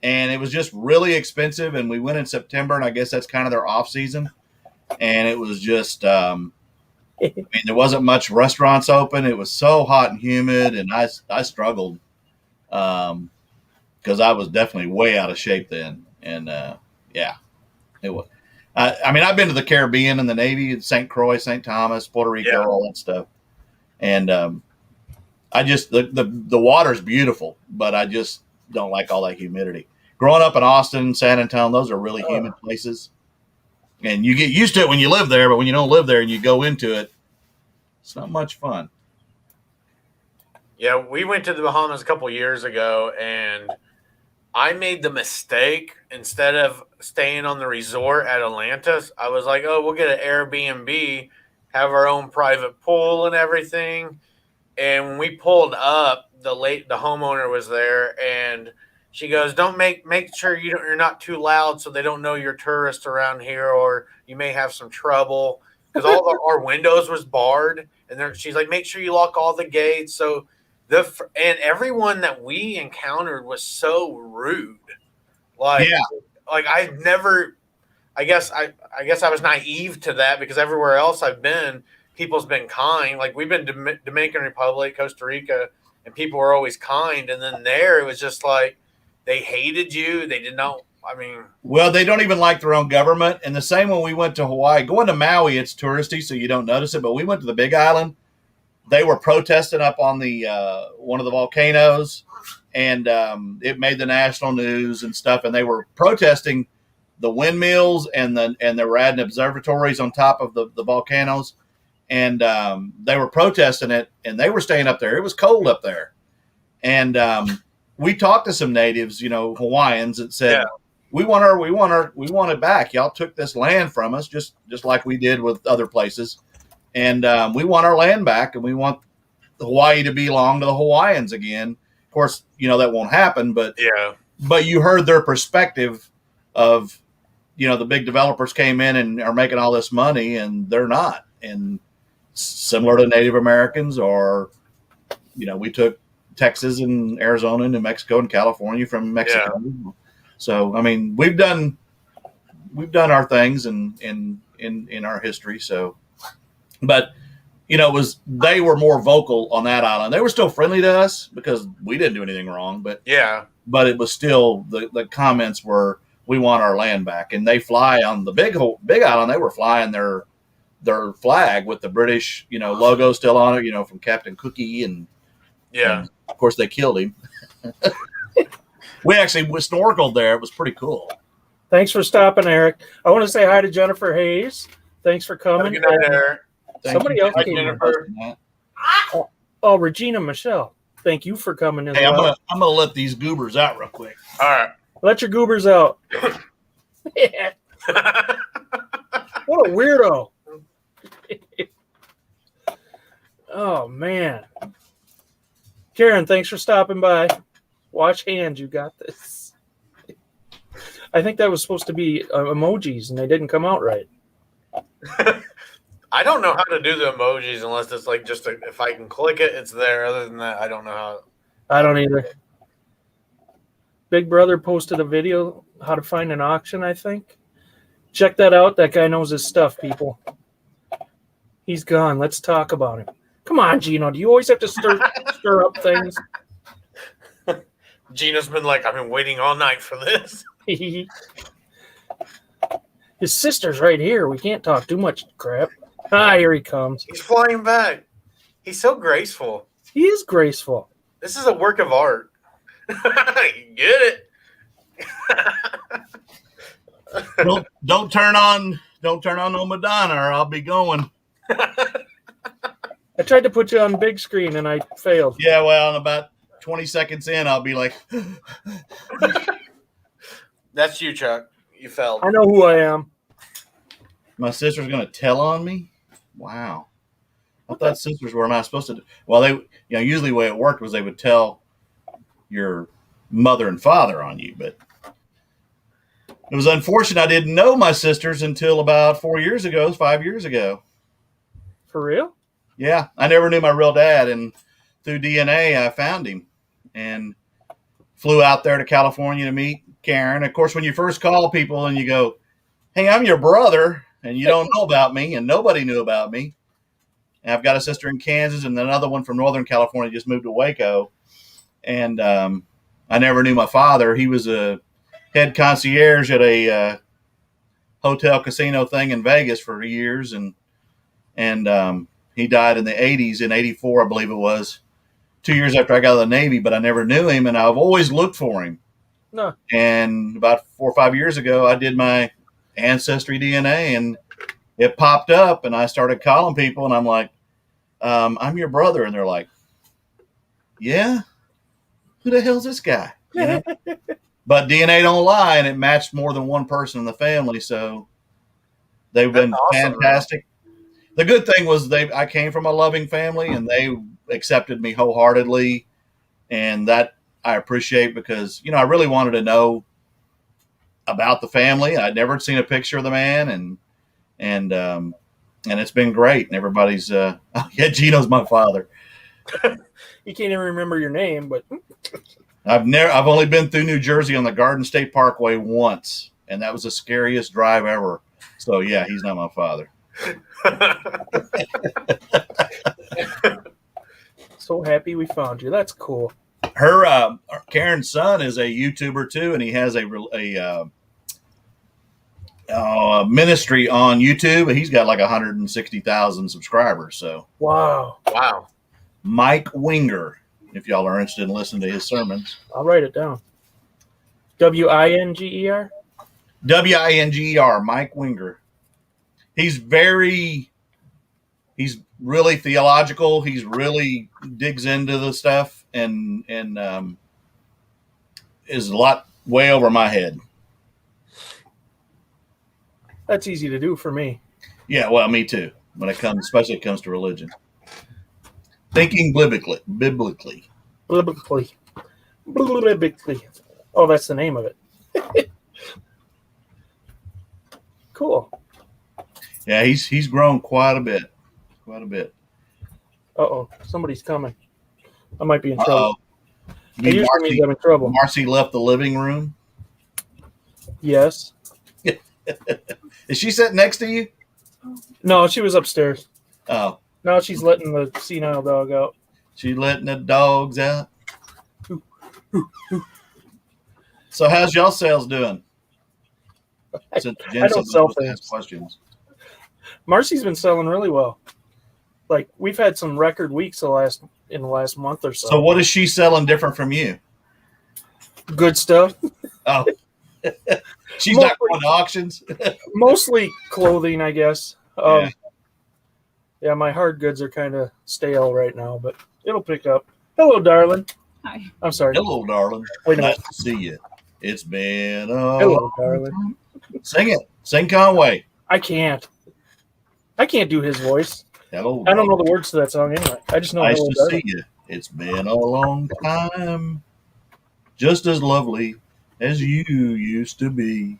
and it was just really expensive. And we went in September, and I guess that's kind of their off season. And it was just, I mean, there wasn't much restaurants open. It was so hot and humid, and I struggled because I was definitely way out of shape then. And yeah, it was. I mean, I've been to the Caribbean and the Navy, St. Croix, St. Thomas, Puerto Rico, all that stuff. And I just the water's beautiful, but I just don't like all that humidity. Growing up in Austin, San Antonio, those are really humid places. And you get used to it when you live there, but when you don't live there and you go into it, it's not much fun. Yeah, we went to the Bahamas a couple years ago, and I made the mistake, instead of staying on the resort at Atlantis, I was like, oh, we'll get an Airbnb, have our own private pool and everything. And when we pulled up, the homeowner was there, and she goes, "Don't make sure you're not too loud, so they don't know you're tourists around here, or you may have some trouble." Because all our windows was barred, and she's like, "Make sure you lock all the gates." So and everyone that we encountered was so rude. Like I've never. I guess I was naive to that, because everywhere else I've been, people's been kind. Like, we've been Dominican Republic, Costa Rica, and people were always kind. And then there, it was just like they hated you. They did not. I mean, well, they don't even like their own government. And the same when we went to Hawaii. Going to Maui, it's touristy, so you don't notice it. But we went to the Big Island. They were protesting up on the one of the volcanoes, and it made the national news and stuff. And they were protesting the windmills, and they were adding observatories on top of the volcanoes. And they were protesting it, and they were staying up there. It was cold up there. And we talked to some natives, Hawaiians, that said, we want it back. Y'all took this land from us, just like we did with other places. And we want our land back, and we want Hawaii to belong to the Hawaiians again. Of course, that won't happen, but you heard their perspective of, the big developers came in and are making all this money, and they're not. And similar to Native Americans, or, we took Texas and Arizona and New Mexico and California from Mexico. Yeah. So, I mean, we've done our things in our history. So, but, they were more vocal on that island. They were still friendly to us because we didn't do anything wrong, but it was still, the comments were, we want our land back. And they fly on the big island. They were flying their flag with the British, logo still on it, from Captain Cookie. And of course they killed him. We actually snorkeled there. It was pretty cool. Thanks for stopping, Eric. I want to say hi to Jennifer Hayes. Thanks for coming. Good night, Eric. Somebody else came in. Oh, Regina Michelle. Thank you for coming in. Hey, I'm gonna let these goobers out real quick. All right. Let your goobers out. Yeah. What a weirdo. Oh, man. Karen, thanks for stopping by. Wash hands. You got this. I think that was supposed to be emojis, and they didn't come out right. I don't know how to do the emojis unless it's like if I can click it, it's there. Other than that, I don't know how. I don't either. Big Brother posted a video how to find an auction, I think. Check that out. That guy knows his stuff, people. He's gone. Let's talk about him. Come on, Gino. Do you always have to stir up things? Gino's been like, I've been waiting all night for this. His sister's right here. We can't talk too much crap. Ah, here he comes. He's flying back. He's so graceful. He is graceful. This is a work of art. You get it? Don't turn on no Madonna, or I'll be going. I tried to put you on big screen and I failed. Yeah, well, in about 20 seconds in, I'll be like, That's you, Chuck. You failed. I know who I am. my sister's going to tell on me? Wow. I thought sisters were not supposed to. Well, usually the way it worked was they would tell your mother and father on you, but it was unfortunate I didn't know my sisters until about 5 years ago. For real? Yeah, I never knew my real dad, and through DNA, I found him and flew out there to California to meet Karen. Of course, when you first call people and you go, "Hey, I'm your brother," and you don't know about me, and nobody knew about me. And I've got a sister in Kansas and another one from Northern California, just moved to Waco, and I never knew my father. He was a head concierge at a hotel casino thing in Vegas for years, and he died in the 80s, in 84, I believe it was, 2 years after I got out of the Navy, but I never knew him, and I've always looked for him. No. And about 4 or 5 years ago, I did my ancestry DNA, and it popped up, and I started calling people, and I'm like, I'm your brother. And they're like, yeah? Who the hell's this guy? You know? But DNA don't lie, and it matched more than one person in the family, so they've been fantastic. The good thing was I came from a loving family, and they accepted me wholeheartedly, and that I appreciate because, I really wanted to know about the family. I'd never seen a picture of the man, and it's been great. And everybody's, Gino's my father. You can't even remember your name, but I've only been through New Jersey on the Garden State Parkway once, and that was the scariest drive ever. So yeah, he's not my father. So happy we found you. That's cool. Karen's son is a YouTuber too, and he has a ministry on YouTube. He's got like 160,000 subscribers. So wow. Mike Winger, if y'all are interested in listening to his sermons. I'll write it down. Winger? Winger, Mike Winger. He's really theological. He's really digs into the stuff and is a lot way over my head. That's easy to do for me. Yeah, well, me too. Especially when it comes to religion. Thinking biblically. Oh, that's the name of it. Cool. Yeah, he's grown quite a bit. Uh-oh, somebody's coming. I might be in trouble. It usually means I'm in trouble. Marcy left the living room. Yes. Is she sitting next to you? No, she was upstairs. Oh. No, she's letting the senile dog out. She's letting the dogs out. So how's y'all sales doing? Since I don't sell things. Questions. Marcy's been selling really well. Like, we've had some record weeks in the last month or so. So what is she selling different from you? Good stuff. Oh. She's not going to auctions? Mostly clothing, I guess. Yeah, my hard goods are kind of stale right now, but it'll pick up. Hello, darling. Hi. I'm sorry. Hello, darling. Wait a nice minute. to see you. It's been Hello, darling. Sing it. Sing Conway. I can't do his voice. Hello. I don't know the words to that song anyway. I just know nice hello, to darling. see you. It's been a long time. Just as lovely as you used to be.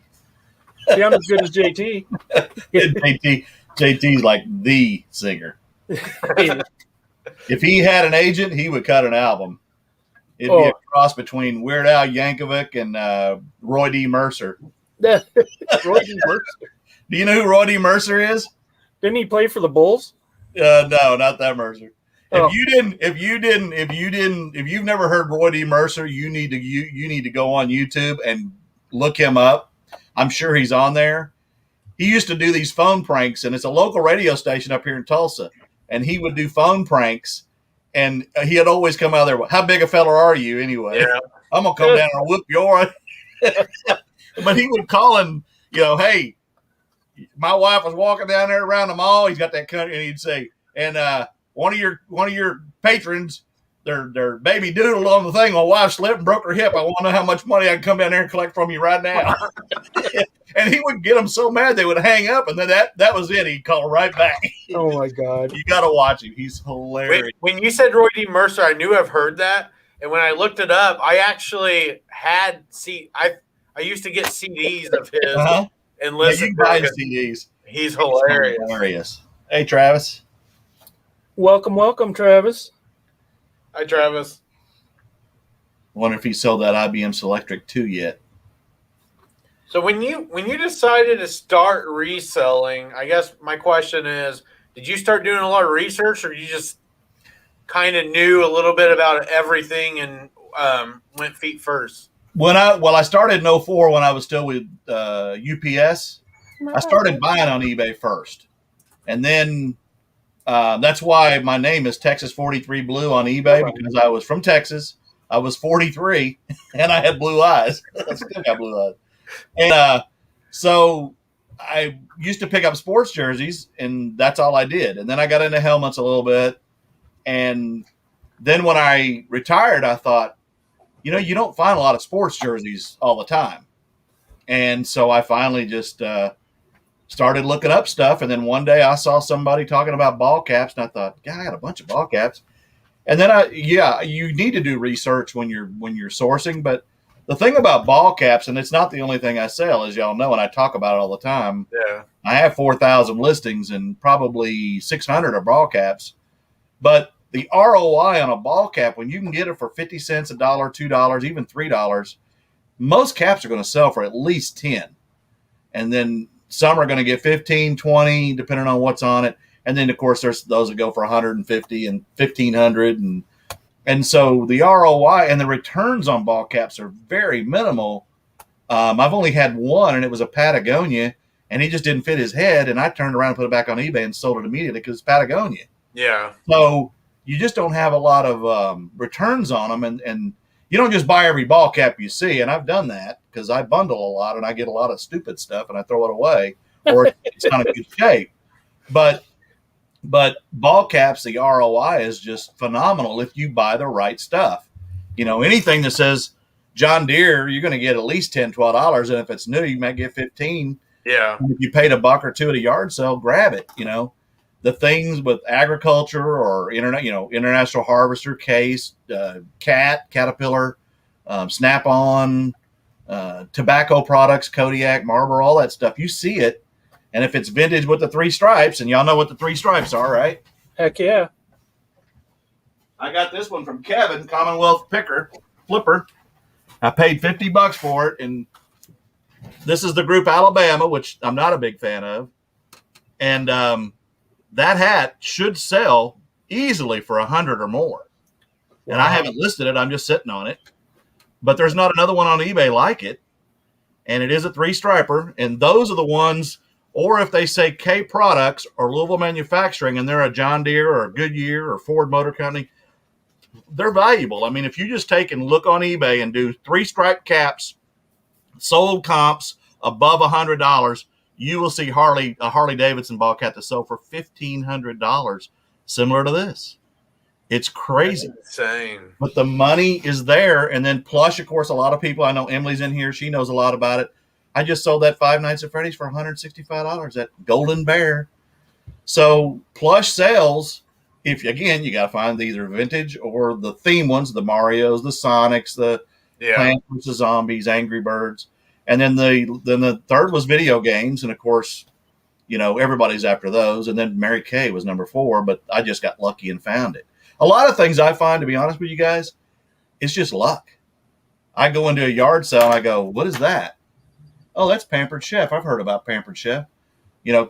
See, I'm as good as JT. JT's like the singer. If he had an agent, he would cut an album. It'd be a cross between Weird Al Yankovic and Roy D. Mercer. Roy D. Mercer. Do you know who Roy D. Mercer is? Didn't he play for the Bulls? No, not that Mercer. Oh. If you've never heard Roy D. Mercer, you need to go on YouTube and look him up. I'm sure he's on there. He used to do these phone pranks, and it's a local radio station up here in Tulsa. And he would do phone pranks, and he had always come out there. How big a fella are you anyway? Yeah. I'm gonna come down and whoop your. But he would call and hey, my wife was walking down there around the mall. He's got that country, and he'd say, and one of your patrons, their baby doodled on the thing. My wife slipped and broke her hip. I want to know how much money I can come down there and collect from you right now. And he would get them so mad they would hang up, and then that was it. He'd call right back. Oh my God! You got to watch him. He's hilarious. When you said Roy D. Mercer, I knew I've heard that, and when I looked it up, I actually had I used to get CDs of his and listen. You can buy his CDs. He's hilarious. Hilarious. Hey, Travis. Welcome, Travis. Hi, Travis. Wonder if he sold that IBM Selectric 2 yet. So when you decided to start reselling, I guess my question is, did you start doing a lot of research, or you just kind of knew a little bit about everything and went feet first? I started in 04 when I was still with UPS. I started buying on eBay first, and then that's why my name is Texas 43 Blue on eBay, because I was from Texas. I was 43, and I had blue eyes. I still got blue eyes. And so I used to pick up sports jerseys, and that's all I did. And then I got into helmets a little bit. And then when I retired, I thought, you don't find a lot of sports jerseys all the time. And so I finally just started looking up stuff. And then one day I saw somebody talking about ball caps, and I thought, God, I got a bunch of ball caps. And then you need to do research when you're sourcing, but the thing about ball caps, and it's not the only thing I sell, as y'all know, and I talk about it all the time. Yeah. I have 4,000 listings and probably 600 are ball caps. But the ROI on a ball cap, when you can get it for 50 cents, $1, $2, even $3, most caps are going to sell for at least 10. And then some are going to get 15, 20, depending on what's on it. And then, of course, there's those that go for 150 and 1,500 and so the ROI and the returns on ball caps are very minimal. I've only had one, and it was a Patagonia, and he just didn't fit his head. And I turned around and put it back on eBay and sold it immediately because it's Patagonia. Yeah. So you just don't have a lot of returns on them. And you don't just buy every ball cap you see. And I've done that because I bundle a lot, and I get a lot of stupid stuff, and I throw it away, or it's not in good shape. But ball caps, the ROI is just phenomenal if you buy the right stuff. Anything that says John Deere, you're going to get at least $10, $12. And if it's new, you might get 15. Yeah. And if you paid $1 or $2 at a yard sale, grab it. The things with agriculture or International Harvester, Case, Caterpillar, Snap-on, tobacco products, Kodiak, Marlboro, all that stuff. You see it. And if it's vintage with the 3 stripes, and y'all know what the 3 stripes are, right? Heck yeah. I got this one from Kevin, Commonwealth Flipper. I paid $50 for it, and this is the group Alabama, which I'm not a big fan of. And that hat should sell easily for 100 or more. Wow. And I haven't listed it. I'm just sitting on it. But there's not another one on eBay like it. And it is a 3-striper, and those are the ones. Or if they say K Products or Louisville Manufacturing and they're a John Deere or a Goodyear or Ford Motor Company, they're valuable. I mean, if you just take and look on eBay and do 3-stripe caps, sold comps above $100, you will see a Harley Davidson ball cap that sold for $1,500, similar to this. It's crazy. That's insane. But the money is there. And then plus, of course, a lot of people, I know Emily's in here. She knows a lot about it. I just sold that 5 Nights at Freddy's for $165 at Golden Bear. So plush sales, you got to find either vintage or the theme ones, the Marios, the Sonics, the Plants vs. Zombies, Angry Birds. And then the third was video games. And of course, everybody's after those. And then Mary Kay was number 4, but I just got lucky and found it. A lot of things I find, to be honest with you guys, it's just luck. I go into a yard sale and I go, what is that? Oh, that's Pampered Chef. I've heard about Pampered Chef.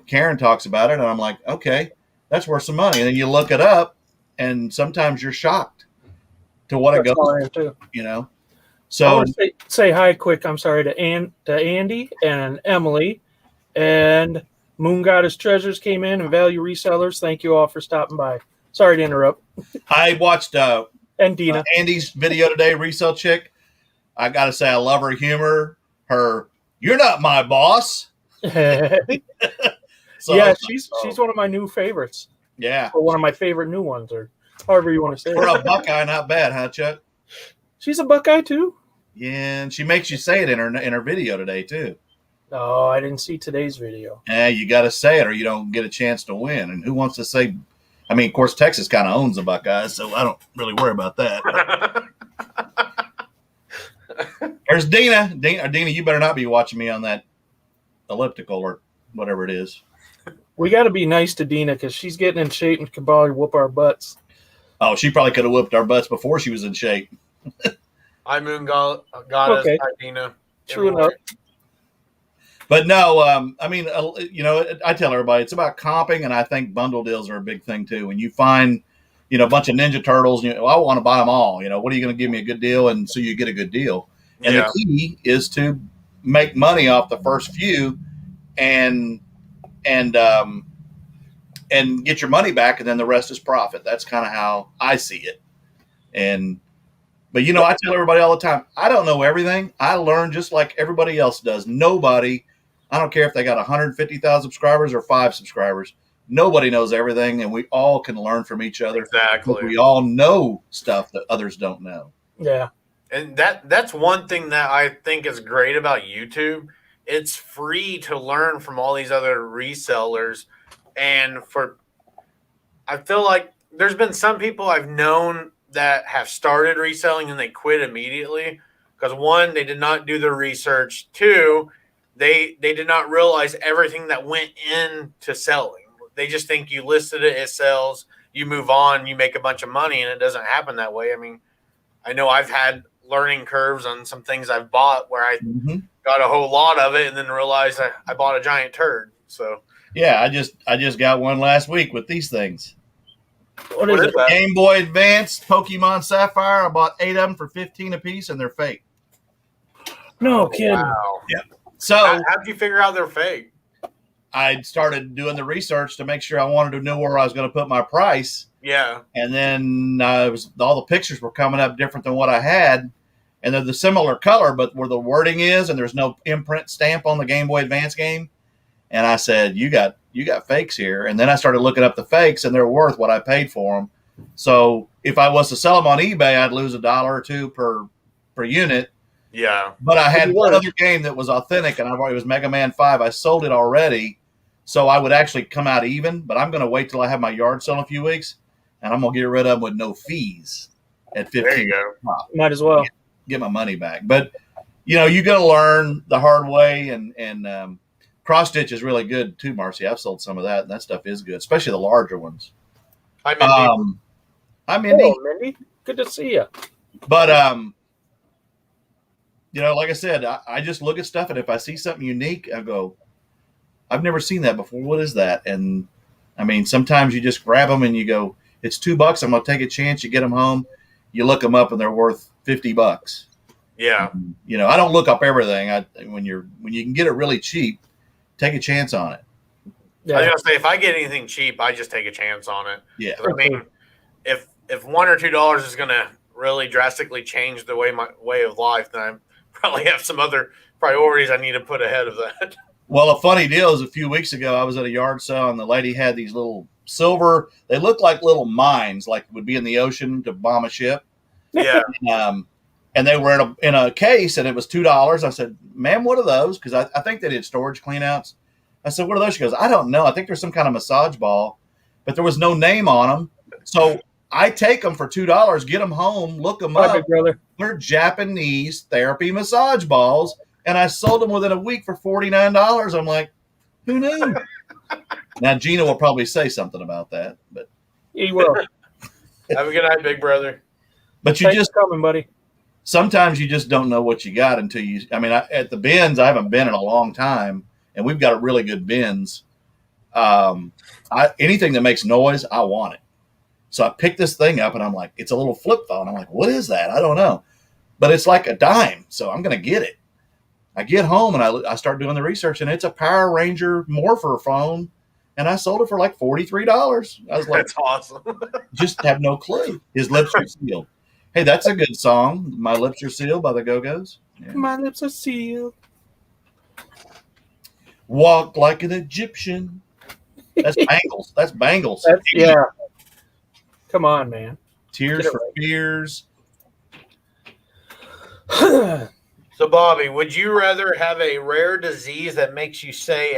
Karen talks about it, and I'm like, okay, that's worth some money. And then you look it up, and sometimes you're shocked to what it goes too. So I want to say hi quick. I'm sorry to Andy and Emily, and Moon Goddess Treasures came in, and Value Resellers. Thank you all for stopping by. Sorry to interrupt. I watched and Dina Andy's video today, Resell Chick. I got to say, I love her humor. You're not my boss. So, yeah, she's one of my new favorites. Yeah. Or one of my favorite new ones, or however you want to say For it. a Buckeye, not bad, huh, Chuck? She's a Buckeye too? Yeah, and she makes you say it in her video today too. Oh, I didn't see today's video. Yeah, you got to say it or you don't get a chance to win. And who wants to say? I mean, of course, Texas kind of owns the Buckeyes, so I don't really worry about that. There's Dina. Dina, you better not be watching me on that elliptical or whatever it is. We got to be nice to Dina because she's getting in shape and can probably whoop our butts. Oh, she probably could have whooped our butts before she was in shape. Hi, Moon Goddess. Okay. Hi, Dina. True enough. But no, I mean, I tell everybody it's about comping, and I think bundle deals are a big thing too. When you find, a bunch of Ninja Turtles, I want to buy them all. What are you going to give me a good deal? And so you get a good deal. And the key is to make money off the first few, and get your money back, and then the rest is profit. That's kind of how I see it. But I tell everybody all the time, I don't know everything. I learn just like everybody else does. Nobody, I don't care if they got 150,000 subscribers or 5 subscribers. Nobody knows everything, and we all can learn from each other. Exactly. We all know stuff that others don't know. Yeah. And that's one thing that I think is great about YouTube. It's free to learn from all these other resellers. And I feel like there's been some people I've known that have started reselling and they quit immediately because 1, they did not do their research. 2, they did not realize everything that went into selling. They just think you listed it, it sells, you move on, you make a bunch of money, and it doesn't happen that way. I mean, I know I've had learning curves on some things I've bought where I got a whole lot of it and then realized I bought a giant turd. So yeah, I just got one last week with these things. What is it? Game Boy Advance, Pokemon Sapphire. I bought 8 of them for $15 a piece, and they're fake. No kidding. Wow. Yeah. So how'd you figure out they're fake? I started doing the research to make sure I wanted to know where I was going to put my price. Yeah. And then all the pictures were coming up different than what I had. And they're the similar color, but where the wording is, and there's no imprint stamp on the Game Boy Advance game. And I said, you got fakes here. And then I started looking up the fakes, and they're worth what I paid for them. So if I was to sell them on eBay, I'd lose $1 or $2 per unit. Yeah. But I had one other game that was authentic, and it was Mega Man 5. I sold it already, so I would actually come out even. But I'm going to wait till I have my yard sale in a few weeks, and I'm going to get rid of them with no fees at 15. There you go. Might as well get my money back. But you got to learn the hard way, and cross stitch is really good too, Marcy. I've sold some of that, and that stuff is good, especially the larger ones. Hi, Mindy. Hi, Mindy. Hello, Mindy. Good to see you. But like I said, I just look at stuff, and if I see something unique, I go, I've never seen that before. What is that? And I mean, sometimes you just grab them and you go, it's $2. I'm going to take a chance. You get them home, you look them up, and they're worth $50. Yeah. I don't look up everything. When you can get it really cheap, take a chance on it. Yeah. I was gonna say, if I get anything cheap, I just take a chance on it. Yeah. I mean, if $1 or $2 is gonna really drastically change my way of life, then I probably have some other priorities I need to put ahead of that. Well, a funny deal is a few weeks ago, I was at a yard sale, and the lady had these little silver. They look like little mines, like would be in the ocean to bomb a ship. Yeah. And they were in a case, and it was $2. I said, ma'am, what are those? Because I think they did storage cleanouts. I said, what are those? She goes, I don't know. I think there's some kind of massage ball, but there was no name on them. So I take them for $2, get them home, look them up. Big brother. They're Japanese therapy massage balls, and I sold them within a week for $49. I'm like, who knew? Now, Gina will probably say something about that, but He will. Have a good night, big brother. But you Thanks just for coming, buddy. sometimes you just don't know what you got until you. I mean, at the bins, I haven't been in a long time, and we've got really good bins. Anything that makes noise, I want it. So I picked this thing up, and I'm like, it's a little flip phone. I'm like, what is that? I don't know, but it's like a dime, so I'm gonna get it. I get home and I start doing the research, and it's a Power Ranger morpher phone, and I sold it for like $43. I was like, That's awesome. just have no clue. His lips are sealed. Hey, that's a good song. My Lips Are Sealed by the Go-Go's. Yeah. My lips are sealed. Walk like an Egyptian. That's Bengals. That's Bengals. Yeah. Come on, man. Tears for Fears. So, Bobby, would you rather have a rare disease that makes you say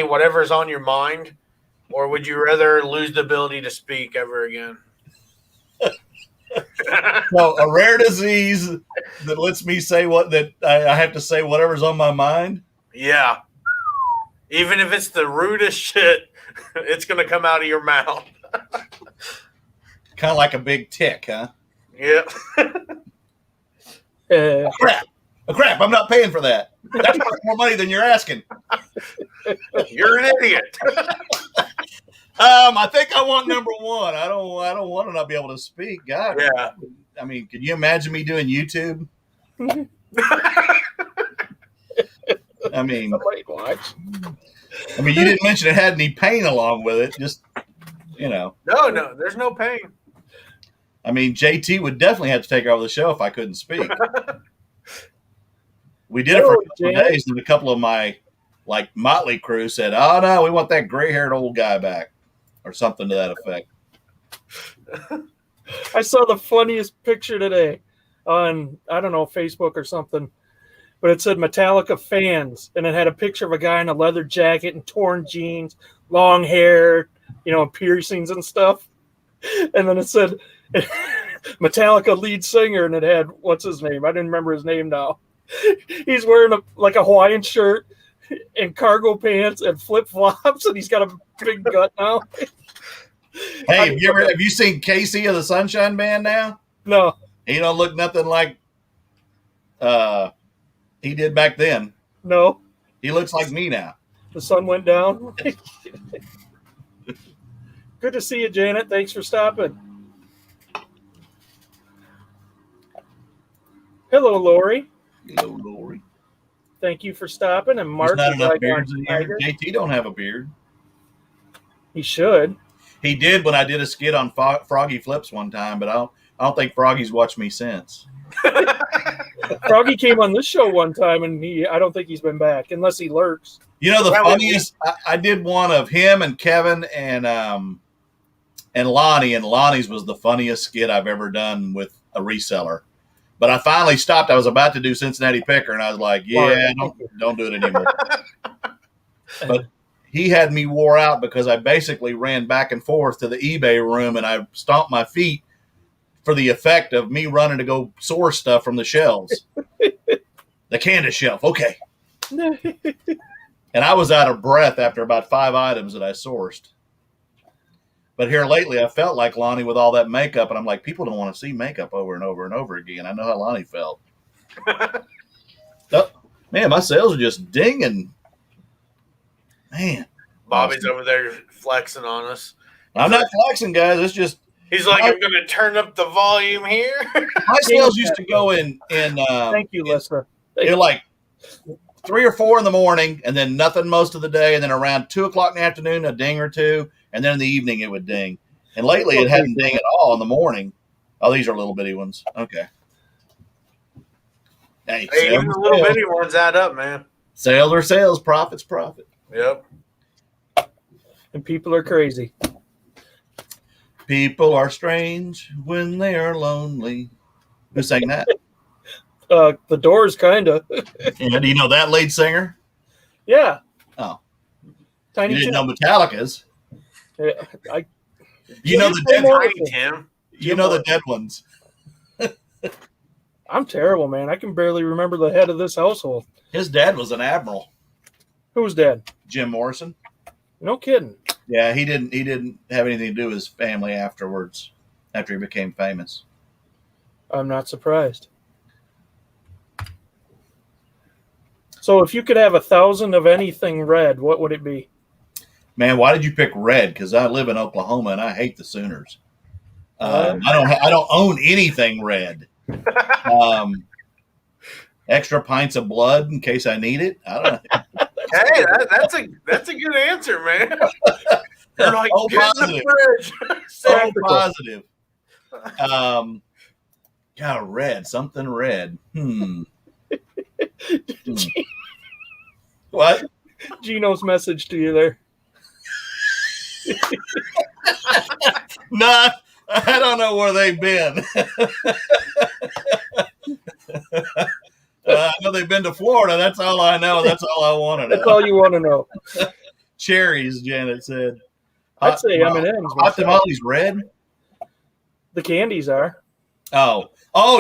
whatever's on your mind, or would you rather lose the ability to speak ever again? No, a rare disease that lets me say I have to say whatever's on my mind. Yeah. Even if it's the rudest shit, it's going to come out of your mouth. Kind of like a big tick, huh? Yeah. Crap, I'm not paying for that. That's worth more money than you're asking. You're an idiot. I think I want number one. I don't want to not be able to speak. God. Yeah. I mean, can you imagine me doing YouTube? I mean, watch. you didn't mention it had any pain along with it. Just, No, there's no pain. I mean, JT would definitely have to take over the show if I couldn't speak. We did it for a couple of days, and a couple of my Motley crew said, "Oh no, we want that gray-haired old guy back," or something to that effect. I saw the funniest picture today on, I don't know, Facebook or something, but it said Metallica fans, and it had a picture of a guy in a leather jacket and torn jeans, long hair, piercings and stuff. And then it said Metallica lead singer, and it had, what's his name? I didn't remember his name now. He's wearing a Hawaiian shirt and cargo pants and flip-flops, and he's got a big gut now. Hey, have you seen Casey of the Sunshine Band now? No. He don't look nothing like he did back then. No. He looks like me now. The sun went down. Good to see you, Janet. Thanks for stopping. Hello, Lori. Hello, Lori. Thank you for stopping. And Mark, there's not enough beards in here. JT don't have a beard. He should. He did when I did a skit on Froggy Flips one time, but I don't think Froggy's watched me since. Froggy came on this show one time, and I don't think he's been back unless he lurks. The funniest, I did one of him and Kevin and Lonnie, and Lonnie's was the funniest skit I've ever done with a reseller. But I finally stopped. I was about to do Cincinnati Picker, and I was like, yeah, don't do it anymore. But he had me wore out because I basically ran back and forth to the eBay room, and I stomped my feet for the effect of me running to go source stuff from the shelves. The Candace shelf, okay. And I was out of breath after about 5 items that I sourced. But here lately, I felt like Lonnie with all that makeup, and I'm like, people don't want to see makeup over and over and over again. I know how Lonnie felt. Oh, man, my sales are just dinging. Man. Bobby's over there flexing on us. I'm not flexing, guys. It's just. He's like, I'm going to turn up the volume here. My sales used to go in. Thank you, Lester. They're like 3 or 4 in the morning, and then nothing most of the day, and then around 2 o'clock in the afternoon, a ding or two, and then in the evening it would ding. And lately it hadn't ding at all in the morning. Oh, these are little bitty ones. Okay. Hey, even the little bitty ones add up, man. Sales are sales, profit's profit. Yep. And people are crazy. People are strange when they are lonely. Who sang that? The Doors, kind of. Yeah, do you know that lead singer? Yeah. Oh. Tiny you didn't Tim. know Metallica's. Yeah, you know the dead Tiny Tim. You know the dead ones. I'm terrible, man. I can barely remember the head of this household. His dad was an admiral. Who's dead? Jim Morrison. No kidding. Yeah, he didn't have anything to do with his family afterwards, after he became famous. I'm not surprised. So if you could have 1,000 of anything red, what would it be? Man, why did you pick red? Because I live in Oklahoma and I hate the Sooners. I don't own anything red. Extra pints of blood in case I need it. I don't know. Hey, that's a good answer, man. They're like, Oh, get in the fridge. So positive. God, red, something red. What? Gino's message to you there. Nah, I don't know where they've been. I know they've been to Florida. That's all I know. That's all I want to know. That's all you want to know. Cherries, Janet said. I'd say M&M's. Hot tamales red? The candies are. Oh,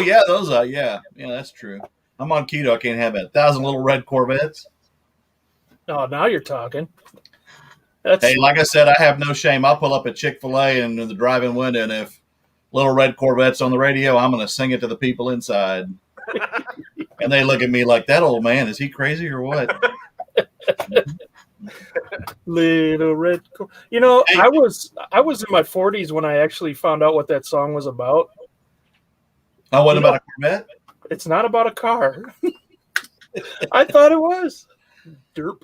yeah, those are. Yeah, that's true. I'm on keto. I can't have that. 1,000 little red Corvettes. Oh, now you're talking. Hey, like I said, I have no shame. I'll pull up at Chick-fil-A and in the drive-in window, and if Little Red Corvette's on the radio, I'm going to sing it to the people inside. And they look at me like, that old man, is he crazy or what? Little Red Corvette. You know, hey. I was in my 40s when I actually found out what that song was about. Oh, what about a Corvette? It's not about a car. I thought it was. Derp.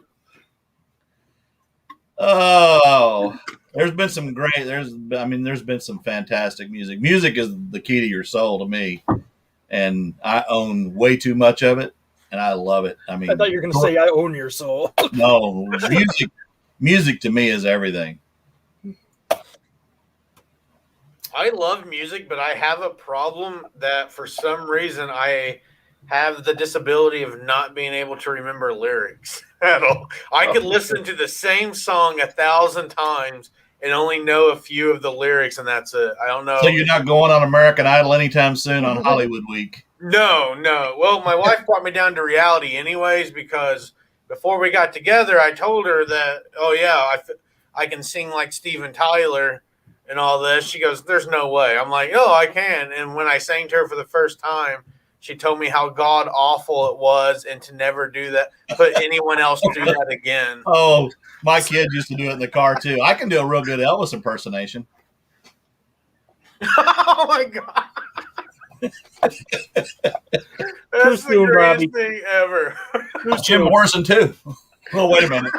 Oh, there's been some there's been some fantastic music. Music is the key to your soul to me, and I own way too much of it, and I love it. I mean, I thought you were going to say I own your soul. No, music to me is everything. I love music, but I have a problem that for some reason I have the disability of not being able to remember lyrics at all. I could listen to the same song 1,000 times and only know a few of the lyrics, and that's it. I don't know. So you're not going on American Idol anytime soon on Hollywood Week? No. Well, my wife brought me down to reality anyways, because before we got together, I told her that, I can sing like Steven Tyler and all this. She goes, there's no way. I'm like, I can. And when I sang to her for the first time, she told me how god awful it was and to never do that, put anyone else through that again. Oh, my kid used to do it in the car too. I can do a real good Elvis impersonation. Oh my God. That's the greatest thing ever. Jim Morrison too. Oh, wait a minute.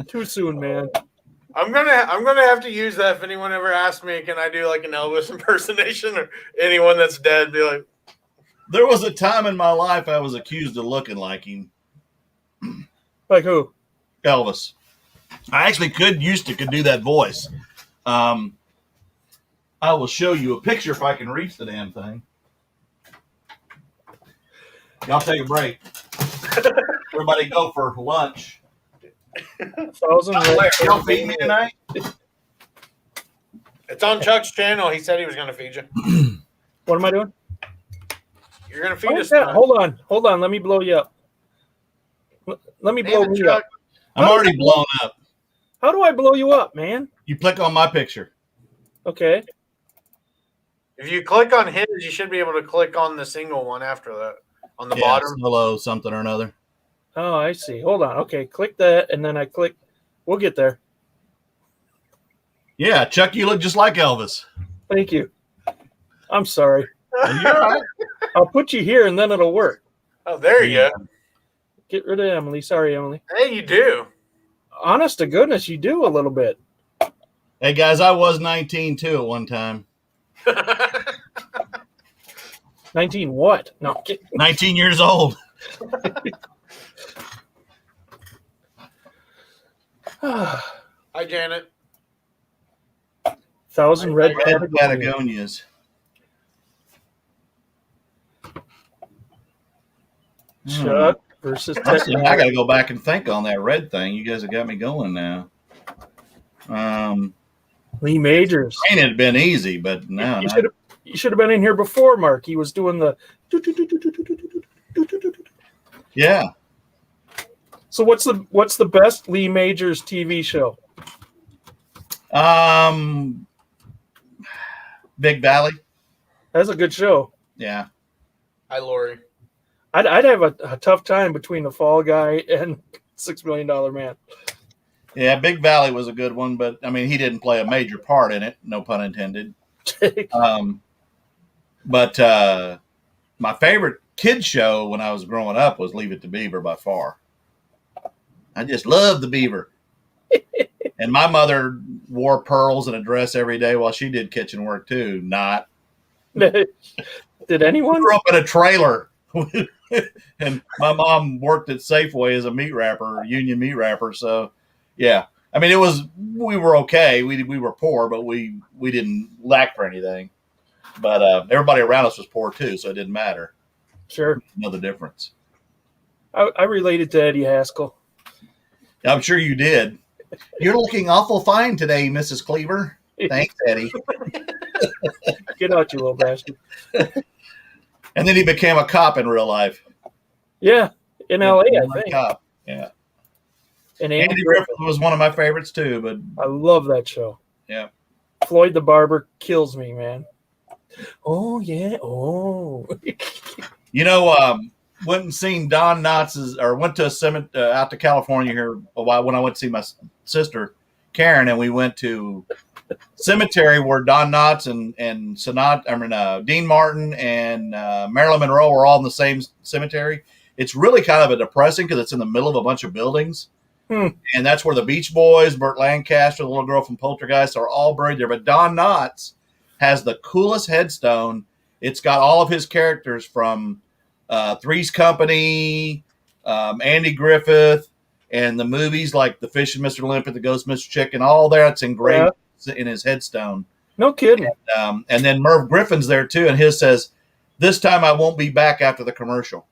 Too soon, man. I'm gonna have to use that if anyone ever asks me, can I do like an Elvis impersonation, or anyone that's dead, be like. There was a time in my life I was accused of looking like him. Like who? Elvis. I actually could do that voice. I will show you a picture if I can reach the damn thing. Y'all take a break. Everybody go for lunch. Y'all feed me tonight? It's on Chuck's channel. He said he was going to feed you. What am I doing? You're going to feed us. Hold on. Let me blow you up. Let me blow you up. I'm already blown up. How do I blow you up, man? You click on my picture. Okay. If you click on his, you should be able to click on the single one after that. On the bottom. Hello, something or another. Oh, I see. Hold on. Okay, click that, and then I click. We'll get there. Yeah, Chuck, you look just like Elvis. Thank you. I'm sorry. You're all right. I'll put you here, and then it'll work. Oh, there you go. Get rid of Emily. Sorry, Emily. Hey, you do. Honest to goodness, you do a little bit. Hey, guys, I was 19, too, at one time. 19 what? No. 19 years old. Hi, Janet. 1,000 red Patagonias. Chuck versus Texas. I got to go back and think on that red thing. You guys have got me going now. Lee Majors. It had been easy, but now you should have been in here before, Mark. He was doing the. Yeah. So what's the best Lee Majors TV show? Big Valley. That's a good show. Yeah. Hi, Lori. I'd have a tough time between the Fall Guy and $6 Million Man. Yeah, Big Valley was a good one, but I mean, he didn't play a major part in it. No pun intended. But my favorite kid show when I was growing up was Leave It to Beaver by far. I just loved the beaver. And my mother wore pearls and a dress every day while she did kitchen work too. Not. Did anyone? Grew up in a trailer. And my mom worked at Safeway as a meat wrapper, union meat wrapper. So, yeah, I mean, we were okay. We were poor, but we didn't lack for anything. But everybody around us was poor too, so it didn't matter. Sure. Know the difference. I related to Eddie Haskell. I'm sure you did. You're looking awful fine today, Mrs. Cleaver. Thanks, Eddie. Get out, you little bastard. And then he became a cop in real life. Yeah, in LA, I think. Cop. Yeah. And Andy Griffith was one of my favorites too. But I love that show. Yeah. Floyd the Barber kills me, man. Oh yeah. Oh. You know, went and seen Don Knotts' or went to a cemetery out to California here a while when I went to see my sister Karen, and we went to cemetery where Don Knotts and Dean Martin and Marilyn Monroe were all in the same cemetery. It's really kind of a depressing because it's in the middle of a bunch of buildings. And that's where the Beach Boys, Burt Lancaster, the little girl from Poltergeist are all buried there. But Don Knotts has the coolest headstone. It's got all of his characters from Three's Company, Andy Griffith, and the movies like The Fish and Mr. Limpet, The Ghost Mr. Chicken, all that's engraved in his headstone. No kidding. And then Merv Griffin's there too, and his says, "This time I won't be back after the commercial."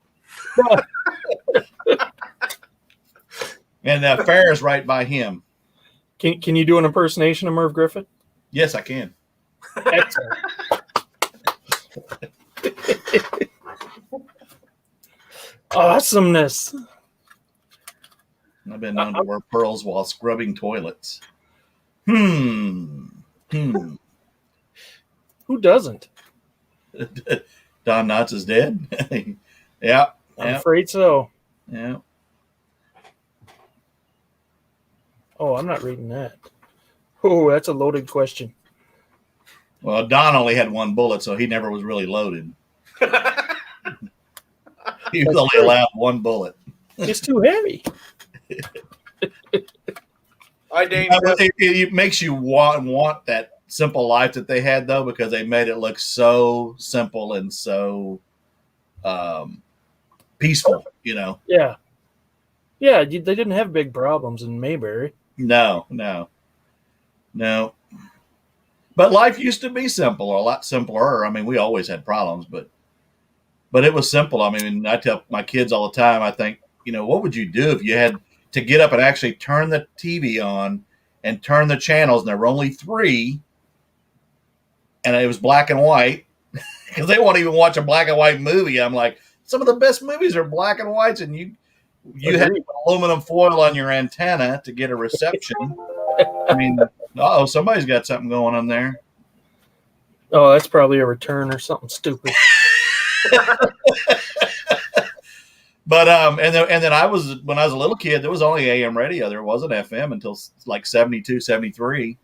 And Fair's right by him. Can you do an impersonation of Merv Griffin? Yes, I can. Excellent. Awesomeness. I've been known to wear pearls while scrubbing toilets. Who doesn't? Don Knotts is dead. Yeah. I'm afraid so. Yeah. Oh, I'm not reading that. Oh, that's a loaded question. Well, Don only had one bullet, so he never was really loaded. He was only allowed one bullet. It's too heavy. It makes you want that simple life that they had, though, because they made it look so simple and so peaceful, you know. Yeah. Yeah, they didn't have big problems in Mayberry. No. But life used to be simple, or a lot simpler. I mean, we always had problems, but it was simple. I mean, I tell my kids all the time, I think, you know, what would you do if you had to get up and actually turn the TV on and turn the channels, and there were only 3, and it was black and white, because they won't even watch a black and white movie. I'm like, some of the best movies are black and whites, and you had aluminum foil on your antenna to get a reception. I mean, somebody's got something going on there. Oh, that's probably a return or something stupid. But and then when I was a little kid, there was only AM radio. There wasn't FM until like 72, 73.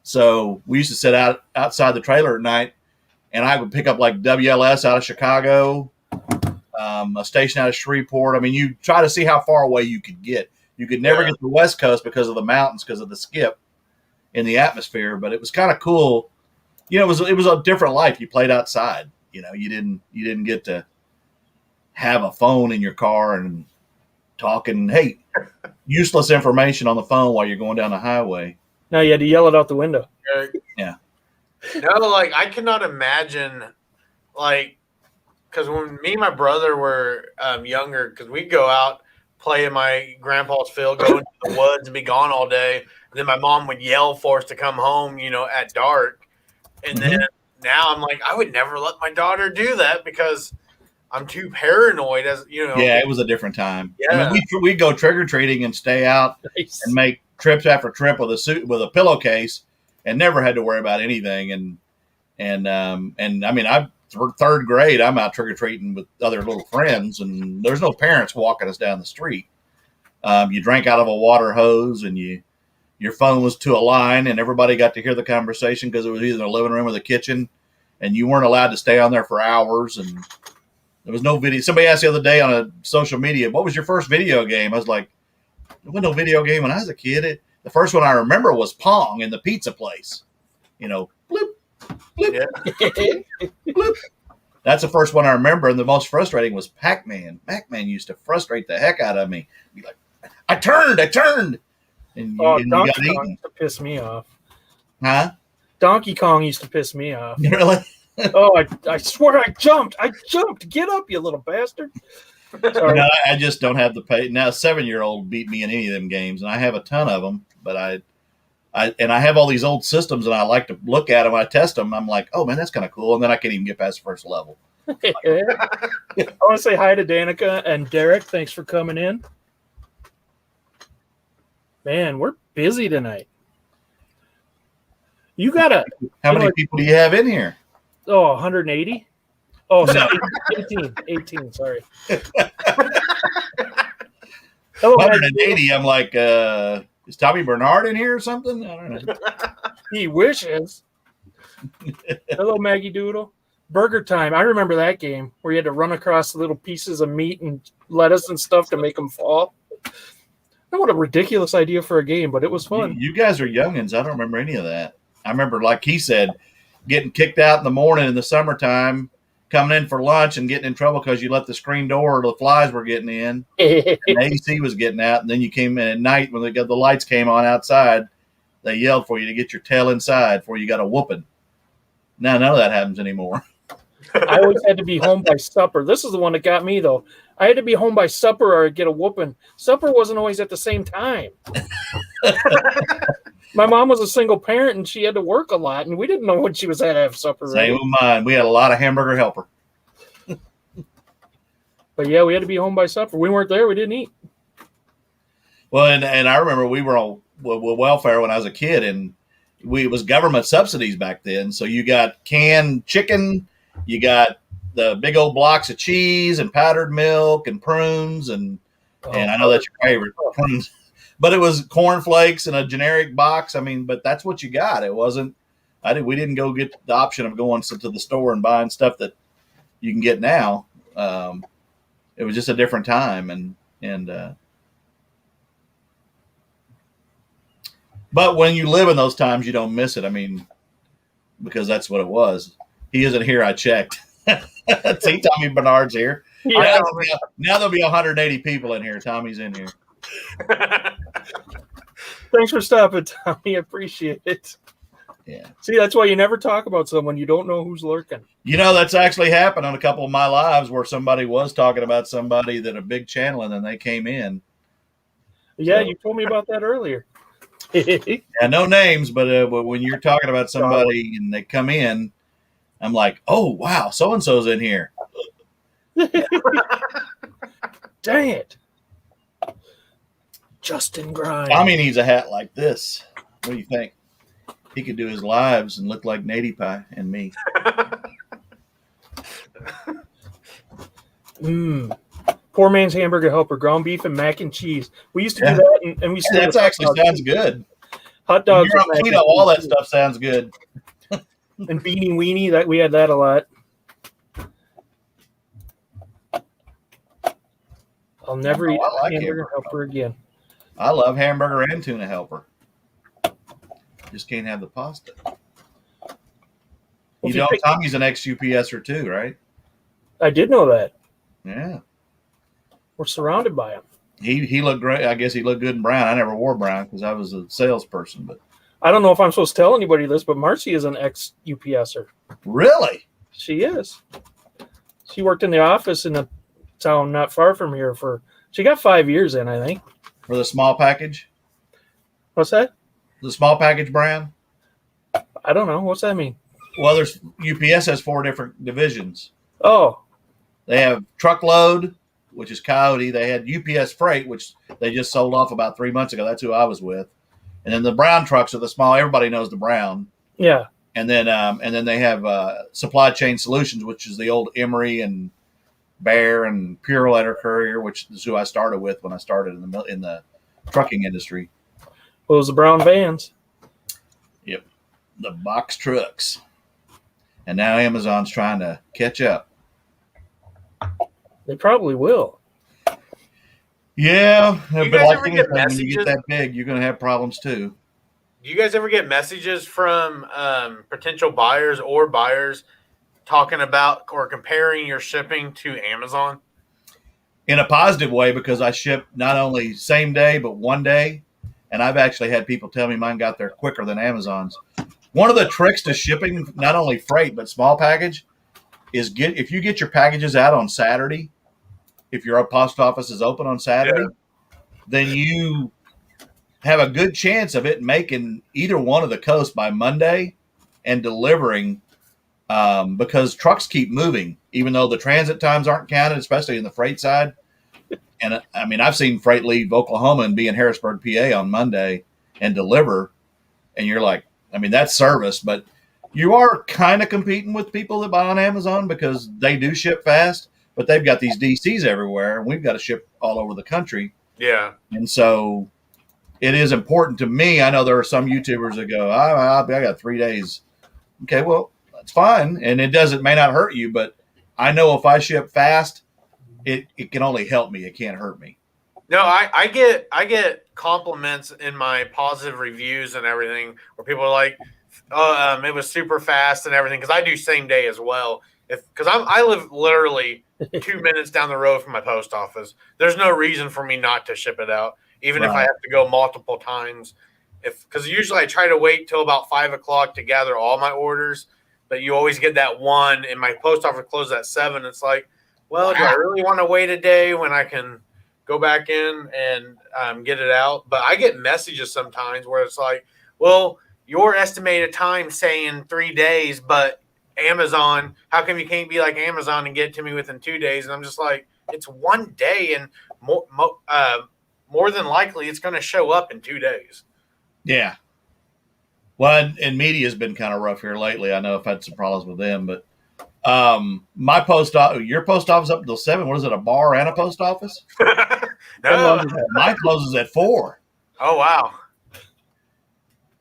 So we used to sit outside the trailer at night, and I would pick up like WLS out of Chicago, a station out of Shreveport. I mean, you try to see how far away you could get. You could never get to the West Coast because of the mountains, because of the skip in the atmosphere. But it was kind of cool. You know, it was a different life. You played outside. You know, you didn't get to have a phone in your car and talking, hey, useless information on the phone while you're going down the highway. No, you had to yell it out the window. Yeah. No, like I cannot imagine, like, because when me and my brother were younger, because we'd go out, play in my grandpa's field, go into the woods and be gone all day. And then my mom would yell for us to come home, you know, at dark. And then now I'm like, I would never let my daughter do that because I'm too paranoid, as you know. Yeah, it was a different time. Yeah. I mean, we'd go trick or treating and stay out and make trips after trip with a pillowcase, and never had to worry about anything. And I mean, third grade, I'm out trick or treating with other little friends, and there's no parents walking us down the street. You drank out of a water hose, and your phone was to a line, and everybody got to hear the conversation because it was either in the living room or the kitchen, and you weren't allowed to stay on there for hours. And there was no video. Somebody asked the other day on a social media, what was your first video game? I was like, there was no video game when I was a kid. The first one I remember was Pong in the pizza place. You know, bloop, bloop, bloop. That's the first one I remember, and the most frustrating was Pac-Man. Pac-Man used to frustrate the heck out of me. Be like, I turned, and you got Donkey Kong eaten. used to piss me off. Huh? Donkey Kong used to piss me off. Really? Oh, I swear I jumped. Get up, you little bastard. Sorry. No, I just don't have the pay. Now, a 7-year-old beat me in any of them games, and I have a ton of them, but I have all these old systems, and I like to look at them. I test them. I'm like, oh man, that's kind of cool, and then I can't even get past the first level. I want to say hi to Danica and Derek. Thanks for coming in. Man, we're busy tonight. You gotta. How many people do you have in here? Oh, 180. Oh, sorry, 18. Sorry. Hello, 180. I'm like, is Tommy Bernard in here or something? I don't know. He wishes. Hello, Maggie Doodle. Burger Time. I remember that game where you had to run across little pieces of meat and lettuce and stuff to make them fall. What a ridiculous idea for a game, but it was fun. You guys are youngins. I don't remember any of that. I remember, like he said, getting kicked out in the morning in the summertime, coming in for lunch and getting in trouble because you left the screen door or the flies were getting in and the AC was getting out. And then you came in at night when the lights came on outside. They yelled for you to get your tail inside before you got a whooping. Now none of that happens anymore. I always had to be home by supper. This is the one that got me, though. I had to be home by supper or I'd get a whooping. Supper wasn't always at the same time. My mom was a single parent, and she had to work a lot, and we didn't know when she was at to have supper. Same with mine. We had a lot of hamburger helper. But, yeah, we had to be home by supper. We weren't there. We didn't eat. Well, and I remember we were on welfare when I was a kid, and it was government subsidies back then. So you got canned chicken, you got the big old blocks of cheese and powdered milk and prunes, and I know that's your favorite, prunes. But it was cornflakes in a generic box. I mean, but that's what you got. It wasn't. We didn't go get the option of going to the store and buying stuff that you can get now. It was just a different time, but when you live in those times, you don't miss it. I mean, because that's what it was. He isn't here. I checked. See, Tommy Bernard's here. Yeah. Now there'll be 180 people in here. Tommy's in here. Thanks for stopping, Tommy. Appreciate it. Yeah. See, that's why you never talk about someone. You don't know who's lurking. You know, that's actually happened on a couple of my lives where somebody was talking about somebody that a big channel and then they came in. Yeah, so. You told me about that earlier. Yeah, no names, but when you're talking about somebody and they come in, I'm like, oh, wow, so-and-so's in here. Dang it. Justin Grimes. Tommy needs a hat like this. What do you think? He could do his lives and look like Nady Pie and me. Poor man's hamburger helper, ground beef and mac and cheese. We used to do that, and we still. That actually sounds good. Hot dogs. You're on keto, all that stuff sounds good. And beanie weenie, that we had that a lot. I'll never eat hamburger helper again. I love hamburger and tuna helper. Just can't have the pasta. Well, Tommy's an ex-UPSer too, right? I did know that. Yeah. We're surrounded by him. He looked great. I guess he looked good in brown. I never wore brown because I was a salesperson. But I don't know if I'm supposed to tell anybody this, but Marcy is an ex-UPSer. Really? She is. She worked in the office in a town not far from here she got 5 years in, I think. For the small package? What's that? The small package brand? I don't know. What's that mean? Well, UPS has 4 different divisions. Oh. They have truckload, which is Coyote. They had UPS Freight, which they just sold off about 3 months ago. That's who I was with. And then the brown trucks are the small. Everybody knows the brown. Yeah. And then they have Supply Chain Solutions, which is the old Emery and Bear and Pure Letter Courier, which is who I started with when I started in the trucking industry. Well, it was the brown vans. Yep. The box trucks. And now Amazon's trying to catch up. They probably will. Yeah. You guys ever get messages? When you get that big, you're going to have problems too. Do you guys ever get messages from potential buyers or buyers talking about or comparing your shipping to Amazon? In a positive way, because I ship not only same day but one day, and I've actually had people tell me mine got there quicker than Amazon's. One of the tricks to shipping not only freight but small package is if you get your packages out on Saturday, if your post office is open on Saturday, then you have a good chance of it making either one of the coasts by Monday and delivering, because trucks keep moving, even though the transit times aren't counted, especially in the freight side. And I mean, I've seen freight leave Oklahoma and be in Harrisburg, PA on Monday and deliver. And you're like, I mean, that's service, but you are kind of competing with people that buy on Amazon because they do ship fast, but they've got these DCs everywhere and we've got to ship all over the country. Yeah. And so it is important to me. I know there are some YouTubers that go, I got 3 days. Okay, well, that's fine. And it may not hurt you, but I know if I ship fast, it can only help me. It can't hurt me. No, I get compliments in my positive reviews and everything where people are like, "Oh, it was super fast and everything." Because I do same day as well. Because I live literally 2 minutes down the road from my post office. There's no reason for me not to ship it out, even if I have to go multiple times. Because usually I try to wait till about 5 o'clock to gather all my orders, but you always get that one, and my post office closes at 7. It's like, well, do I really want to wait a day when I can go back in and get it out? But I get messages sometimes where it's like, well, your estimated time saying 3 days, but Amazon, how come you can't be like Amazon and get it to me within 2 days? And I'm just like, it's 1 day, and more than likely it's going to show up in 2 days. Yeah. Well, and media has been kind of rough here lately. I know I've had some problems with them, but your post office up until 7. What is it, a bar and a post office? No. Mine closes at 4. Oh, wow.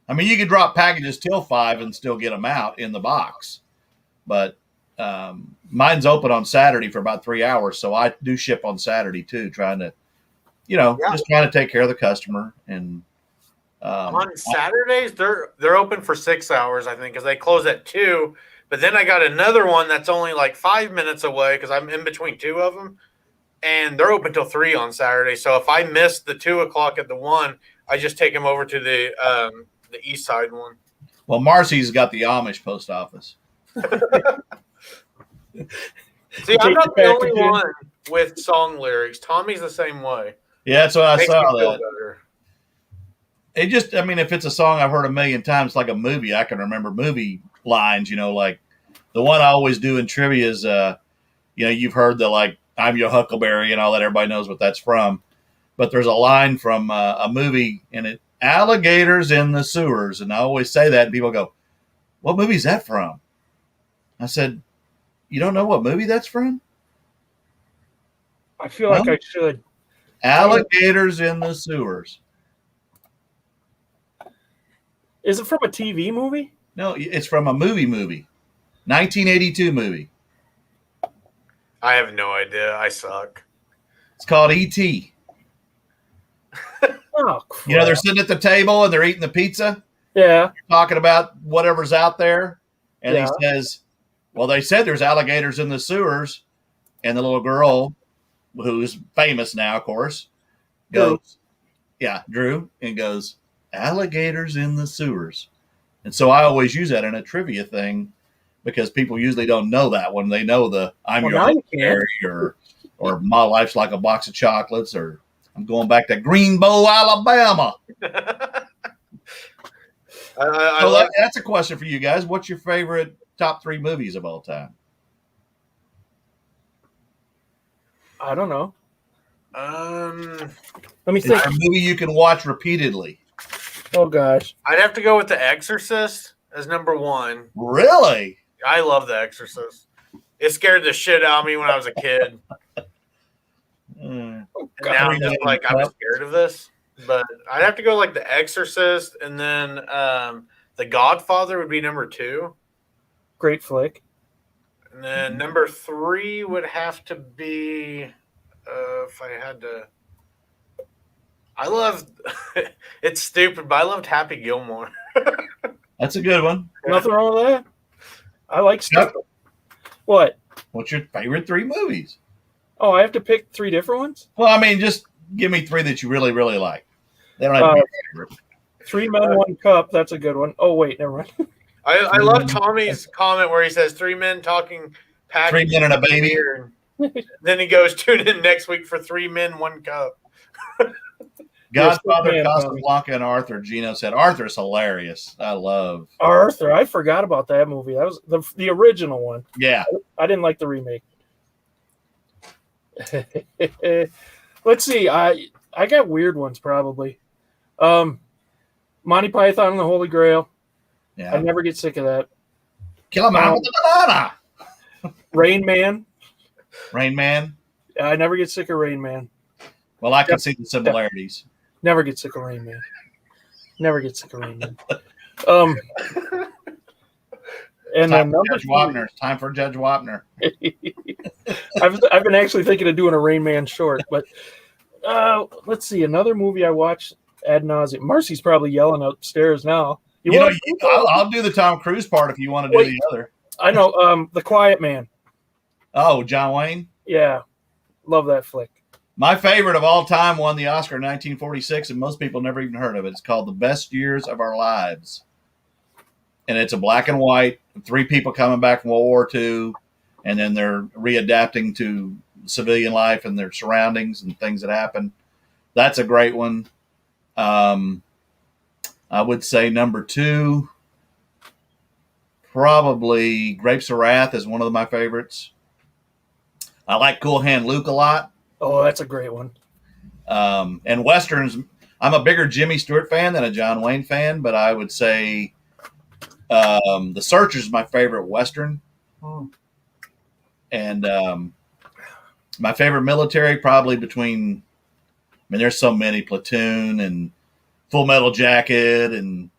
I mean, you could drop packages till 5 and still get them out in the box, but mine's open on Saturday for about 3 hours, so I do ship on Saturday too, trying to, just trying to take care of the customer. And on Saturdays they're open for 6 hours, I think, because they close at 2. But then I got another one that's only like 5 minutes away because I'm in between two of them, and they're open till 3 on Saturday. So if I miss the 2 o'clock at the one, I just take them over to the east side one. Well, Marcy's got the Amish post office. See, I'm not the only one with song lyrics. Tommy's the same way. Yeah, that's what I saw. That better. It just, I mean, if it's a song I've heard a million times, like a movie, I can remember movie lines. Like the one I always do in trivia is, you've heard the like "I'm your Huckleberry" and all that. Everybody knows what that's from. But there's a line from a movie, and it alligators in the sewers, and I always say that, and people go, "What movie is that from?" I said, "You don't know what movie that's from?" I feel like I should. Alligators in the sewers. Is it from a TV movie? No, it's from a movie. 1982 movie. I have no idea. I suck. It's called E.T. Oh, crap. They're sitting at the table and they're eating the pizza. Yeah. Talking about whatever's out there. And he says, well, they said there's alligators in the sewers. And the little girl, who's famous now, of course, goes, Drew, and goes, alligators in the sewers. And so I always use that in a trivia thing because people usually don't know that one. They know the "I'm your Huckleberry" or "My life's like a box of chocolates" or "I'm going back to Greenbow, Alabama." That's a question for you guys. What's your favorite top 3 movies of all time? I don't know. Let me think. A movie you can watch repeatedly. Oh gosh, I'd have to go with The Exorcist as number 1. Really? I love The Exorcist. It scared the shit out of me when I was a kid. And now I'm just like, I'm scared of this. But I'd have to go like The Exorcist, and then The Godfather would be number 2. Great flick. And then number 3 would have to be, if I had to. I loved, it's stupid, but I loved Happy Gilmore. That's a good one. Nothing wrong with that. I like stuff. What? What's your favorite 3 movies? Oh, I have to pick 3 different ones? Well, I mean, just give me 3 that you really, really like. They don't have to be favorite. 3 Men, 1 Cup. That's a good one. Oh, wait, never mind. I love Tommy's comment where he says 3 men talking 3 Men and a Baby. Then he goes, tune in next week for 3 Men, 1 Cup. Godfather, Casablanca, and Arthur. Gino said Arthur's hilarious. I love Arthur. I forgot about that movie. That was the original one. Yeah, I didn't like the remake. Let's see. I got weird ones probably. Monty Python and the Holy Grail. yeah. I never get sick of that. Kill a man with a banana. Rain Man. Rain Man. I never get sick of Rain Man. Well, I can see the similarities. Never get sick of Rain Man. Never get sick of Rain Man. And then Judge Wapner. It's time for Judge Wapner. I've been actually thinking of doing a Rain Man short, but let's see, another movie I watched ad nauseum. Marcy's probably yelling upstairs now. I'll do the Tom Cruise part if you want to do the other. I know. The Quiet Man. Oh, John Wayne. Yeah, love that flick. My favorite of all time won the Oscar in 1946, and most people never even heard of it. It's called The Best Years of Our Lives. And it's a black and white, 3 people coming back from World War II, and then they're readapting to civilian life and their surroundings and things that happen. That's a great one. I would say number 2, probably Grapes of Wrath is one of my favorites. I like Cool Hand Luke a lot. Oh, that's a great one. And Westerns, I'm a bigger Jimmy Stewart fan than a John Wayne fan, but I would say The Searchers is my favorite Western. And my favorite military, probably between, there's so many, Platoon and Full Metal Jacket and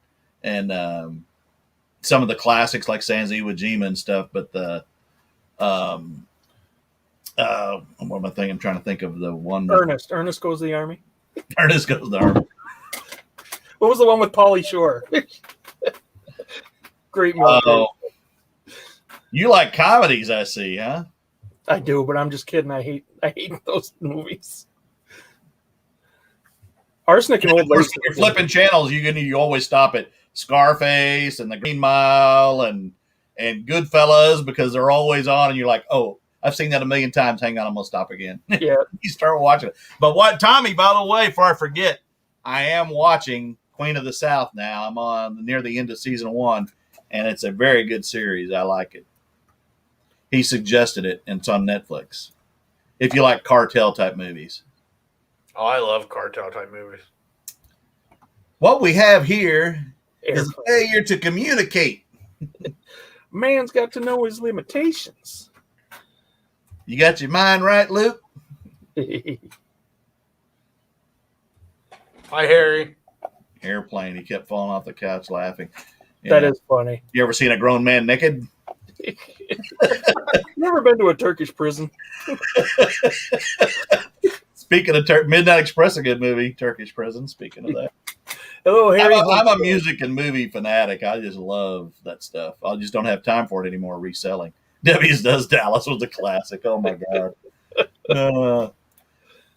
some of the classics like Sans Iwo Jima and stuff, but what am I thinking? I'm trying to think of the one. Ernest Goes to the Army. Ernest Goes to the Army. What was the one with Pauly Shore? Great movie. Oh, you like comedies, I see, huh? I do, but I'm just kidding. I hate those movies. Arsenic and Old Lace. You're flipping channels. You always stop at Scarface and The Green Mile and Goodfellas because they're always on, and you're like, oh, I've seen that a million times. Hang on, I'm gonna stop again. Yeah. You start watching it. But what, Tommy? By the way, before I forget, I am watching Queen of the South now. I'm on near the end of season 1, and it's a very good series. I like it. He suggested it, and it's on Netflix. If you like cartel type movies. Oh, I love cartel type movies. What we have here is failure to communicate. Man's got to know his limitations. You got your mind right, Luke? Hi, Harry. Airplane. He kept falling off the couch laughing. That is funny. You ever seen a grown man naked? Never been to a Turkish prison. Speaking of Midnight Express, a good movie. Turkish prison. Speaking of that. Hello, Harry. I'm a music and movie fanatic. I just love that stuff. I just don't have time for it anymore, reselling. Debbie's Does Dallas was a classic. Oh, my God.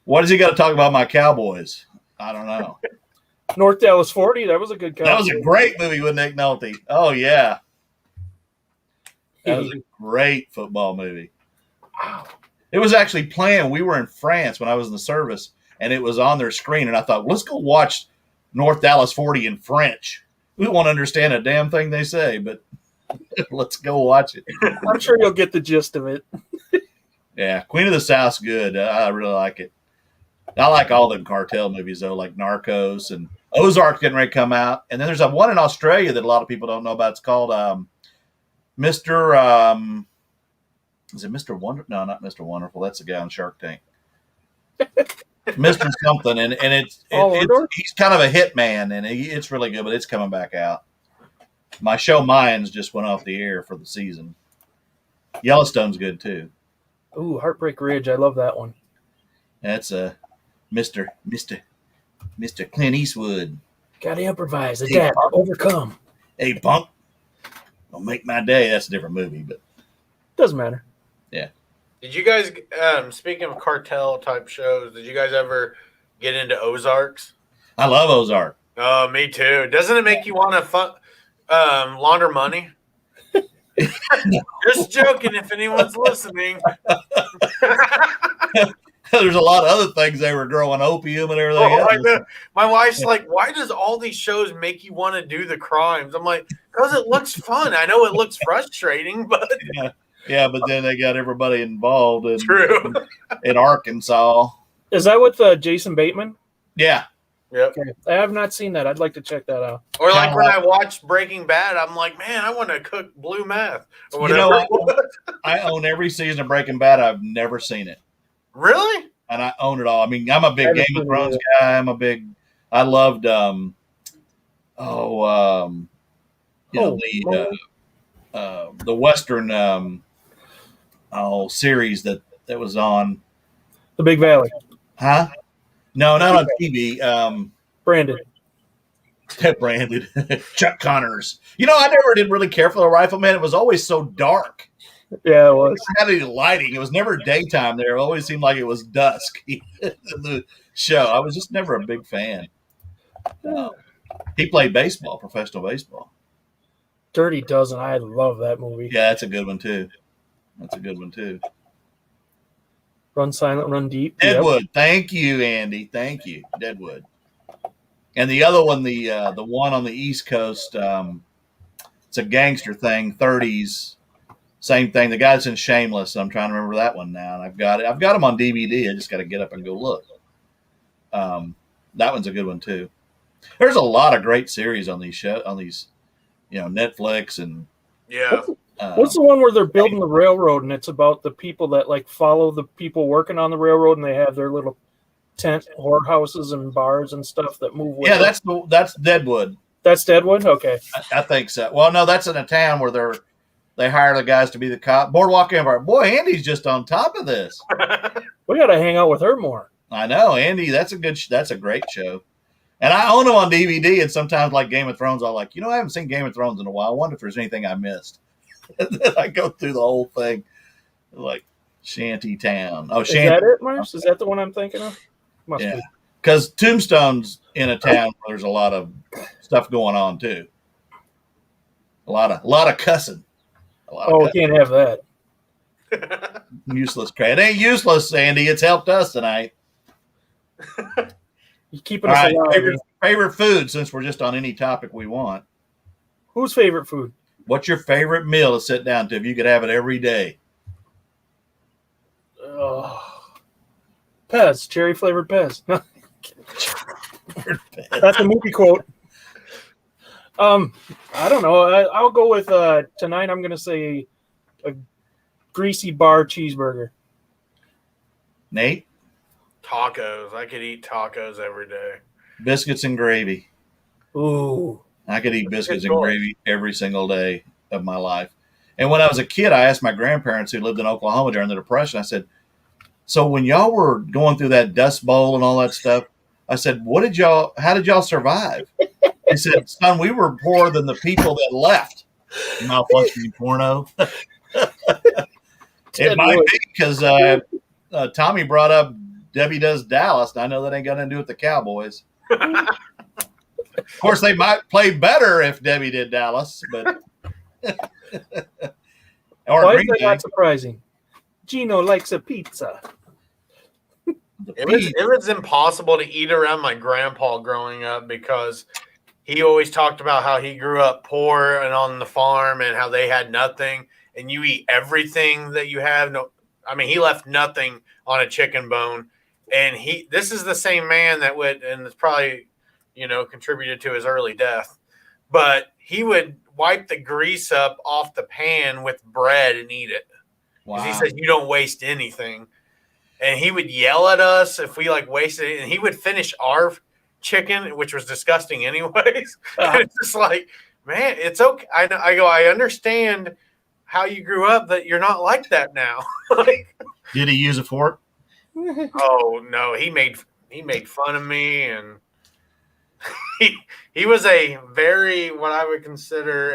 What is he got to talk about my Cowboys? I don't know. North Dallas 40, that was a good That was a great movie with Nick Nolte. Oh, yeah. That was a great football movie. Wow. It was actually playing. We were in France when I was in the service, and it was on their screen, and I thought, let's go watch North Dallas 40 in French. We won't understand a damn thing they say, but let's go watch it. I'm sure you'll get the gist of it. Yeah, Queen of the South's good. I really like it. I like all the cartel movies, though, like Narcos and Ozark getting ready to come out. And then there's one in Australia that a lot of people don't know about. It's called Mr. Is it Mr. Wonder? No, not Mr. Wonderful. That's the guy on Shark Tank. Mr. something, and he's kind of a hitman, and it's really good, but it's coming back out. My show Mayans just went off the air for the season. Yellowstone's good too. Ooh, Heartbreak Ridge. I love that one. That's Mr. Clint Eastwood. Got to improvise, adapt, overcome. Hey, punk. Don't make my day. That's a different movie, but Doesn't matter. Did you guys, speaking of cartel type shows, did you guys ever get into Ozarks? I love Ozark. Oh, me too. Doesn't it make you want to launder money? Just joking. If anyone's listening. There's a lot of other things they were growing, opium and everything Oh, I else. know. My wife's like, why does all these shows make you want to do the crimes? I'm like, because it looks fun. I know it looks frustrating, but Yeah, but then they got everybody involved true. in Arkansas. Is that with Jason Bateman? Yeah. Yep. Okay. I have not seen that. I'd like to check that out. Or like when I watched Breaking Bad, I'm like, man, I want to cook blue meth or whatever. You know, I own every season of Breaking Bad. I've never seen it. Really? And I own it all. I mean, I'm a big Game of Thrones guy. I loved, the Western, series that was on. The Big Valley. Huh? No, not on TV. Brandon. Branded. Chuck Connors. You know, I never did really care for the Rifleman. It was always so dark. Yeah, it was. It never had any lighting. It was never daytime there. It always seemed like it was dusk in the show. I was just never a big fan. He played baseball, professional baseball. Dirty Dozen. I love that movie. Yeah, that's a good one too. Run Silent, Run Deep. Deadwood. Yep. Thank you, Andy. Thank you. Deadwood. And the other one, the one on the East Coast, it's a gangster thing, 30s. Same thing. The guy's in Shameless. I'm trying to remember that one now. And I've got them on DVD. I just got to get up and go look. That one's a good one too. There's a lot of great series on these Netflix and What's the one where they're building the railroad and it's about the people that like follow the people working on the railroad and they have their little tent whorehouses and bars and stuff that move with them? That's Deadwood. That's Deadwood? Okay. I think so. Well, no, that's in a town where they hire the guys to be the cop. Boardwalk Empire. Boy, Andy's just on top of this. We got to hang out with her more. I know, Andy. That's a great show. And I own them on DVD. And sometimes, like Game of Thrones, I'm like, I haven't seen Game of Thrones in a while. I wonder if there's anything I missed. And then I go through the whole thing, like Shanty Town. Oh, Shanty. Is that it, Mars? Is that the one I'm thinking of? Must be. Because Tombstone's in a town where there's a lot of stuff going on too. A lot of cussing. We can't have that. Useless crap. It ain't useless, Sandy. It's helped us tonight. You keeping us alive. Favorite food, since we're just on any topic we want. Whose favorite food? What's your favorite meal to sit down to if you could have it every day? Pez, cherry flavored Pez. That's a movie quote. I don't know. I'll go with tonight. I'm going to say a greasy bar cheeseburger. Nate? Tacos. I could eat tacos every day. Biscuits and gravy. Ooh. I could eat biscuits and gravy every single day of my life. And when I was a kid, I asked my grandparents who lived in Oklahoma during the Depression, I said, so when y'all were going through that Dust Bowl and all that stuff, I said, how did y'all survive? They said, son, we were poorer than the people that left. Malfunctioning porno. It might be because Tommy brought up Debbie Does Dallas, and I know that ain't got nothing to do with the Cowboys. Of course, they might play better if Debbie did Dallas, but why is that not surprising? Gino likes a pizza. It was impossible to eat around my grandpa growing up because he always talked about how he grew up poor and on the farm and how they had nothing, and you eat everything that you have. He left nothing on a chicken bone, and this is the same man that would, and it's probably, contributed to his early death, but he would wipe the grease up off the pan with bread and eat it. Wow. He says you don't waste anything. And he would yell at us if we wasted it, and he would finish our chicken, which was disgusting anyways. And it's just like, man, it's okay. I understand how you grew up, that you're not like that now. Did he use a fork? Oh no, he made fun of me, and he was a very, what I would consider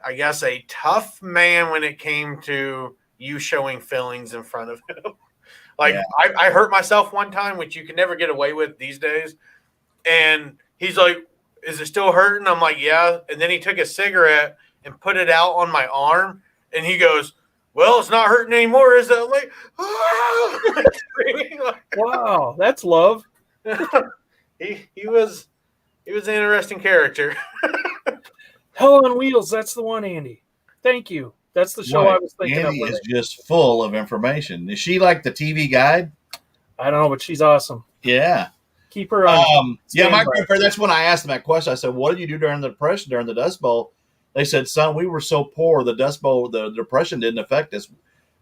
I guess, a tough man when it came to you showing feelings in front of him. Like, Yeah. I hurt myself one time, which you can never get away with these days. And he's like, is it still hurting? I'm like, yeah. And then he took a cigarette and put it out on my arm. And he goes, well, it's not hurting anymore, is it? I'm like, ah! Wow, that's love. he was an interesting character. Hell on Wheels, that's the one, Andy. Thank you. That's the show I was thinking Andy of. is just full of information. Is she like the TV guide? I don't know, but she's awesome. Yeah. Keep her on. Yeah, my grandfather, that's when I asked them that question. I said, what did you do during the Depression, during the Dust Bowl? They said, son, we were so poor, the Dust Bowl, the Depression didn't affect us.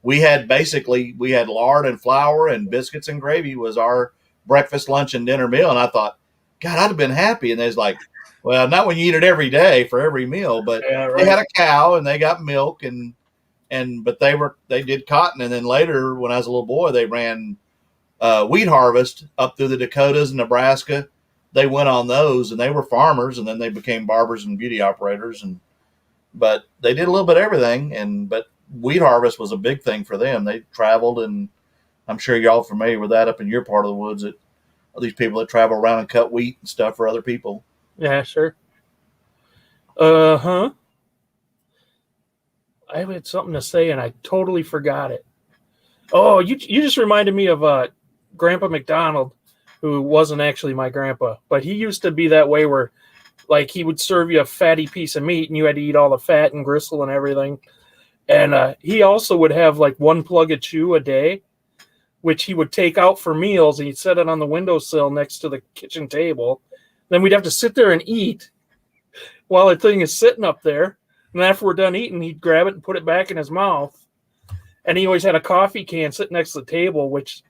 We had lard and flour and biscuits and gravy was our breakfast, lunch, and dinner meal. And I thought, God, I'd have been happy. And they was like, well, not when you eat it every day for every meal, but they had a cow and they got milk but they did cotton. And then later, when I was a little boy, they ran wheat harvest up through the Dakotas and Nebraska. They went on those and they were farmers, and then they became barbers and beauty operators. But they did a little bit of everything. But wheat harvest was a big thing for them. They traveled, and I'm sure y'all familiar with that up in your part of the woods. That these people that travel around and cut wheat and stuff for other people. Yeah, sure. I had something to say and I totally forgot it. Oh, you just reminded me of Grandpa McDonald, who wasn't actually my grandpa, but he used to be that way where, like, he would serve you a fatty piece of meat and you had to eat all the fat and gristle and everything. And he also would have like one plug of chew a day, which he would take out for meals, and he'd set it on the windowsill next to the kitchen table. Then we'd have to sit there and eat while the thing is sitting up there. And after we're done eating, he'd grab it and put it back in his mouth. And he always had a coffee can sitting next to the table, which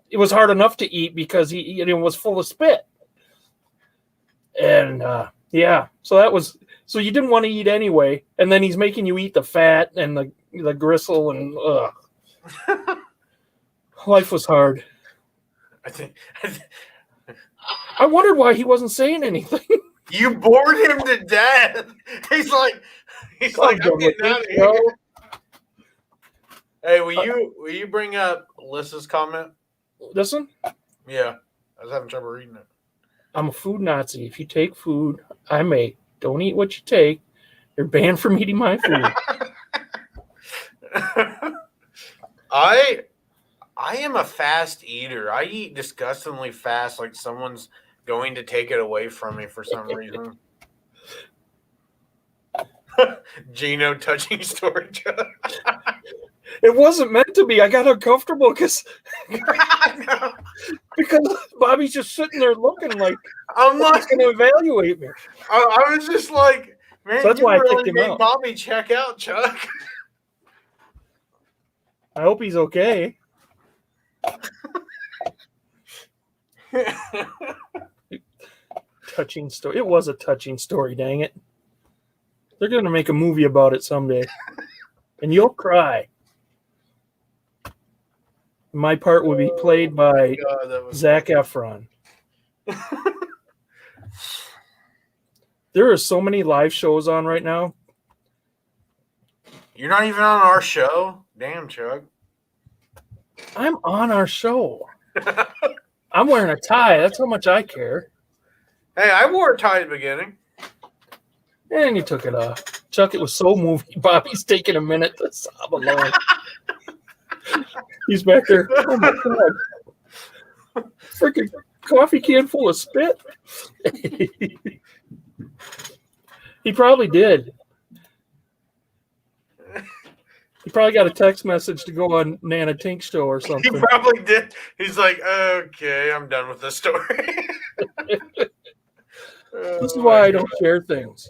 it was hard enough to eat because he was full of spit. And so you didn't want to eat anyway. And then he's making you eat the fat and the gristle and life was hard. I wondered why he wasn't saying anything. You bored him to death. He's like, I'm getting out of here. Hey, will you bring up Alyssa's comment? This one? Yeah, I was having trouble reading it. I'm a food Nazi. If you take food I make, don't eat what you take. You're banned from eating my food. I am a fast eater. I eat disgustingly fast, like someone's going to take it away from me for some reason. Gino touching storage. It wasn't meant to be. I got uncomfortable because Bobby's just sitting there looking like I'm not going to evaluate me. I was just like, man, so that's you why really I kicked him made out. Bobby check out, Chuck. I hope he's okay. Touching story. It was a touching story, dang it. They're going to make a movie about it someday. And you'll cry. My part will be played by Zac Efron. There are so many live shows on right now. You're not even on our show? Damn, Chuck. I'm on our show. I'm wearing a tie. That's how much I care. Hey, I wore a tie at the beginning. And you took it off. Chuck, it was so moving. Bobby's taking a minute to sob alone. He's back there. Oh my God. Freaking coffee can full of spit. He probably did. He probably got a text message to go on Nana Tink's show or something. He probably did. He's like, okay, I'm done with this story. This is why I don't share things.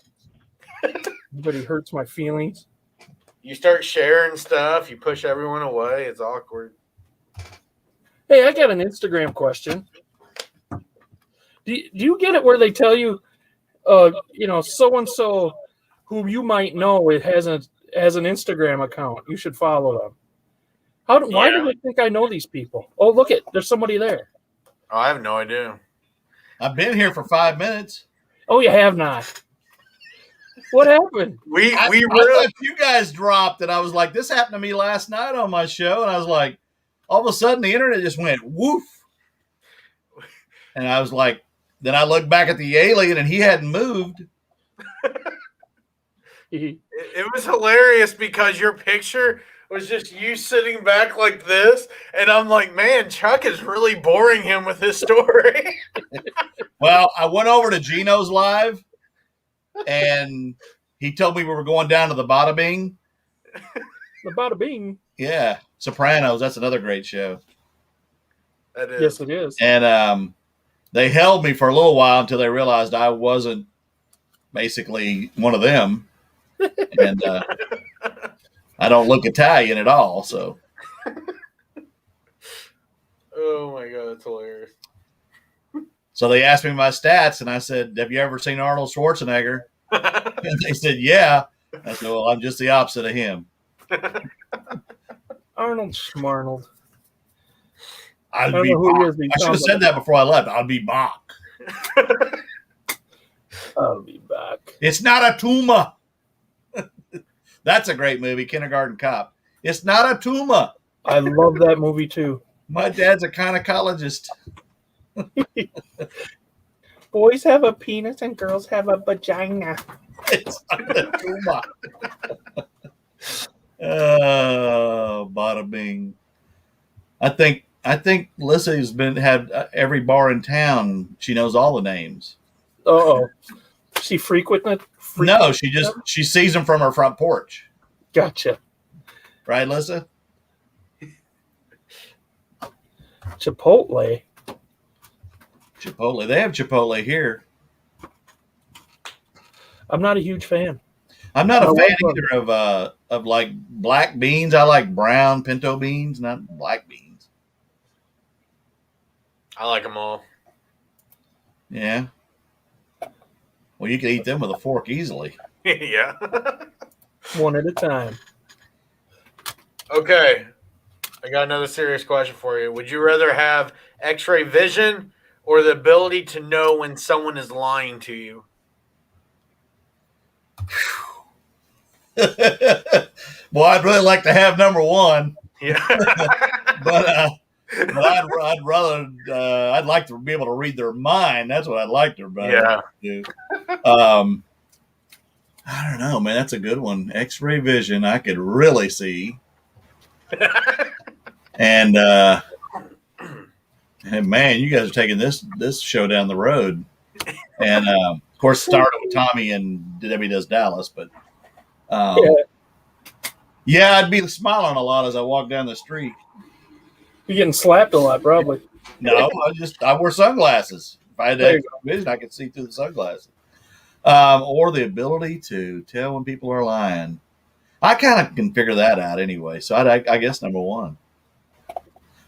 Everybody hurts my feelings. You start sharing stuff, you push everyone away. It's awkward. Hey, I got an Instagram question. Do you get it where they tell you, so-and-so who you might know has an Instagram account. You should follow them. Why do they think I know these people? Oh, look there's somebody there. Oh, I have no idea. I've been here for 5 minutes. Oh, you have not. What happened? I really thought you guys dropped, and I was like, this happened to me last night on my show, and I was like, all of a sudden the internet just went woof, and I was like, then I looked back at the alien, and he hadn't moved. it was hilarious because your picture was just you sitting back like this, and I'm like, man, Chuck is really boring him with his story. Well, I went over to Gino's live, and he told me we were going down to the Bada Bing. The Bada Bing. Yeah, Sopranos. That's another great show. That is. Yes, it is. And they held me for a little while until they realized I wasn't basically one of them. And I don't look Italian at all. So. Oh, my God. That's hilarious. So they asked me my stats, and I said, have you ever seen Arnold Schwarzenegger? And they said, yeah. I said, well, I'm just the opposite of him. Arnold Schmarnold. I should have said that before I left. I'll be back. I'll be back. It's not a tumor. That's a great movie, Kindergarten Cop. It's not a tumor. I love that movie too. My dad's a gynecologist. Boys have a penis and girls have a vagina. It's not a tumor. Oh, bada bing. I think Lissy's had every bar in town. She knows all the names. Oh, she frequent? No, she sees them from her front porch. Gotcha. Right, Lissa? Chipotle. They have Chipotle here. I'm not a huge fan. I'm not a fan either of like black beans. I like brown pinto beans, not black beans. I like them all. Yeah. Well, you could eat them with a fork easily. Yeah. One at a time. Okay. I got another serious question for you. Would you rather have X-ray vision or the ability to know when someone is lying to you? Well, I'd really like to have number one. Yeah. but I'd rather I'd like to be able to read their mind. That's what I'd like to do. I don't know, man. That's a good one. X-ray vision, I could really see. And man, you guys are taking this show down the road. And of course, started with Tommy and Debbie Does Dallas, but yeah, I'd be smiling a lot as I walk down the street. You're getting slapped a lot, probably. No, I wear sunglasses. If I had that vision, I could see through the sunglasses. Or the ability to tell when people are lying. I kind of can figure that out anyway. So I guess number one.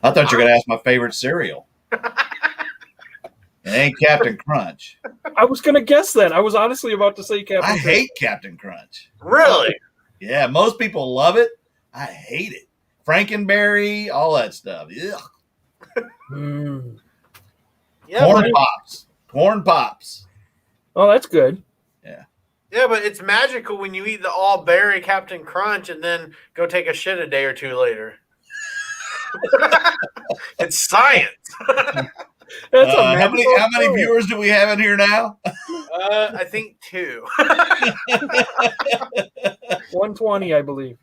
I thought you were going to ask my favorite cereal. It ain't Captain Crunch. I was going to guess that. I was honestly about to say Captain I Crunch. hate Captain Crunch. Really? Yeah, most people love it. I hate it. Frankenberry, all that stuff. Ugh. Mm. Yeah, Corn Pops. Oh, that's good. Yeah, but it's magical when you eat the all-berry Captain Crunch and then go take a shit a day or two later. It's science. That's how many viewers do we have in here now? I think 2. 120, I believe.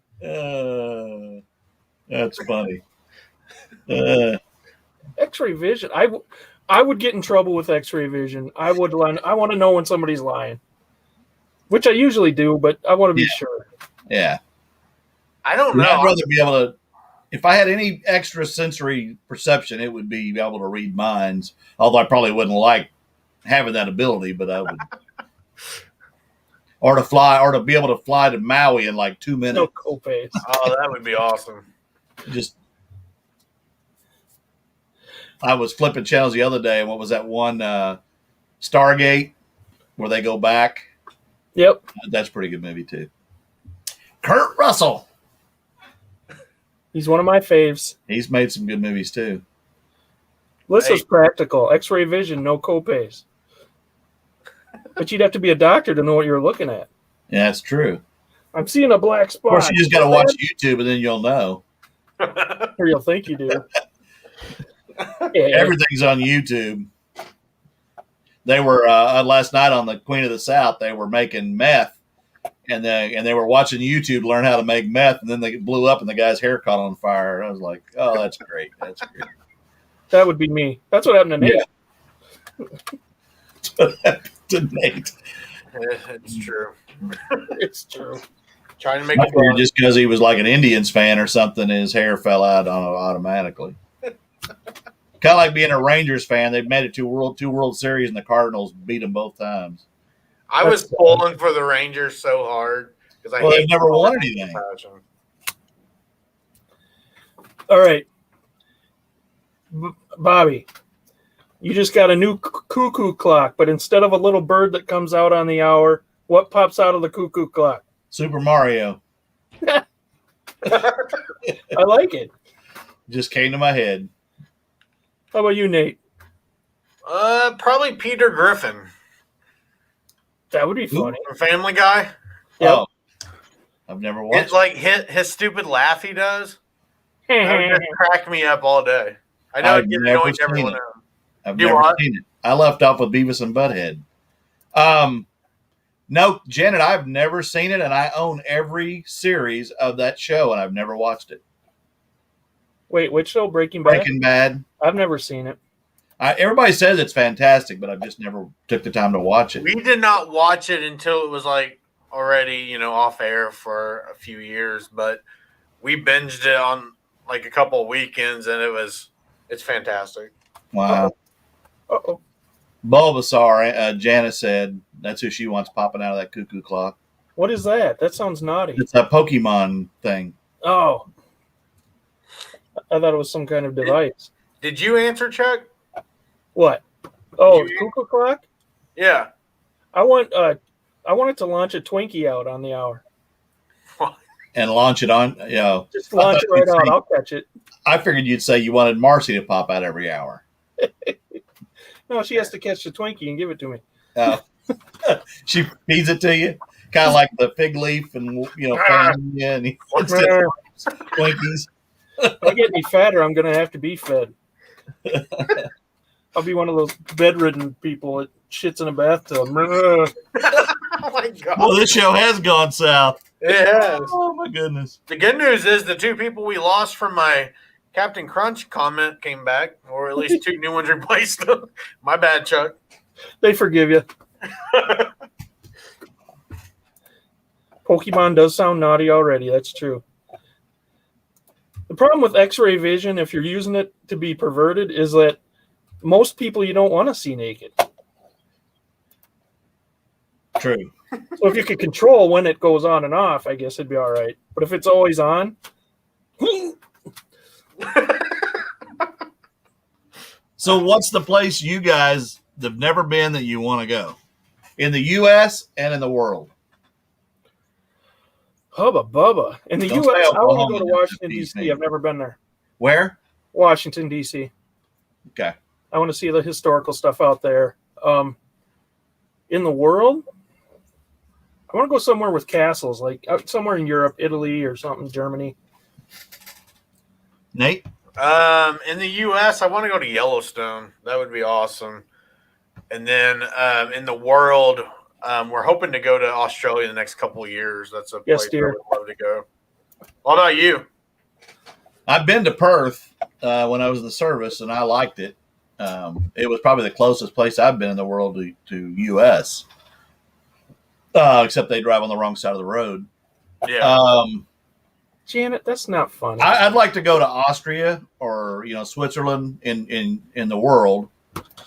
That's funny. X-ray vision. I would get in trouble with X-ray vision. I want to know when somebody's lying, which I usually do, but I want to be sure. Yeah. I don't know. I'd rather be able to. If I had any extra sensory perception, it would be able to read minds. Although I probably wouldn't like having that ability, but I would. Or to be able to fly to Maui in like 2 minutes. No copays. Oh, that would be awesome. I was flipping channels the other day, and what was that one Stargate where they go back? Yep. That's a pretty good movie too. Kurt Russell. He's one of my faves. He's made some good movies too. Lissa's practical. X-ray vision, no copays. But you'd have to be a doctor to know what you're looking at. Yeah, that's true. I'm seeing a black spot. Of course, you just got to watch YouTube, and then you'll know. Or you'll think you do. Yeah. Everything's on YouTube. They were last night on the Queen of the South. They were making meth, and they were watching YouTube learn how to make meth, and then they blew up, and the guy's hair caught on fire. I was like, "Oh, that's great! That's great." That would be me. That's what happened to Nate. Yeah. To Nate. It's true. It's true. Trying to make I it figured just because he was like an Indians fan or something, his hair fell out automatically. Kind of like being a Rangers fan. They've made it to two World Series, and the Cardinals beat them both times. I was pulling for the Rangers so hard because they've never won anything. All right, Bobby, you just got a new cuckoo clock, but instead of a little bird that comes out on the hour, what pops out of the cuckoo clock? Super Mario. I like it. Just came to my head. How about you, Nate? Probably Peter Griffin. That would be funny. From Family Guy. Yep. Oh, I've never watched. It's like his stupid laugh he does. That would just crack me up all day. I know it gets annoying to everyone else. I've never seen it. I left off with Beavis and Butthead. No, Janet, I've never seen it, and I own every series of that show, and I've never watched it. Wait, which show? Breaking Bad? Breaking Bad. I've never seen it. Everybody says it's fantastic, but I've just never took the time to watch it. We did not watch it until it was like already, off air for a few years, but we binged it on like a couple of weekends, and it's fantastic. Wow. Uh-oh. Bulbasaur, Janice said that's who she wants popping out of that cuckoo clock. What is that? That sounds naughty. It's a Pokemon thing. Oh. I thought it was some kind of device. Did you answer, Chuck? What? Oh, cuckoo clock? Yeah. I wanted to launch a Twinkie out on the hour. And launch it on, Just launch it right out. I'll catch it. I figured you'd say you wanted Marcy to pop out every hour. No, she has to catch the Twinkie and give it to me. Oh. She feeds it to you, kind of like the fig leaf, and fanning you, and Twinkies. If I get any fatter, I'm going to have to be fed. I'll be one of those bedridden people that shits in a bathtub. Oh my God. Well, this show has gone south. It has. Oh my goodness. The good news is the two people we lost from my Captain Crunch comment came back, or at least two new ones replaced them. My bad, Chuck. They forgive you. Pokemon does sound naughty already. That's true. The problem with X-ray vision, if you're using it to be perverted, is that most people you don't want to see naked. True. So if you could control when it goes on and off, I guess it'd be all right. But if it's always on, So what's the place you guys have never been that you want to go? In the U.S. and in the world? hubba bubba. In the Don't U.S., say I want to Oklahoma, go to Washington, D.C. I've never been there. Where? Washington, D.C. Okay. I want to see the historical stuff out there. In the world, I want to go somewhere with castles, like somewhere in Europe, Italy or something, Germany. Nate? In the U.S., I want to go to Yellowstone. That would be awesome. And then in the world, we're hoping to go to Australia in the next couple of years. That's a place I would love to go. What about you? I've been to Perth when I was in the service, and I liked it. It was probably the closest place I've been in the world to U.S., except they drive on the wrong side of the road. Yeah. Janet, that's not funny. I'd like to go to Austria or Switzerland in the world,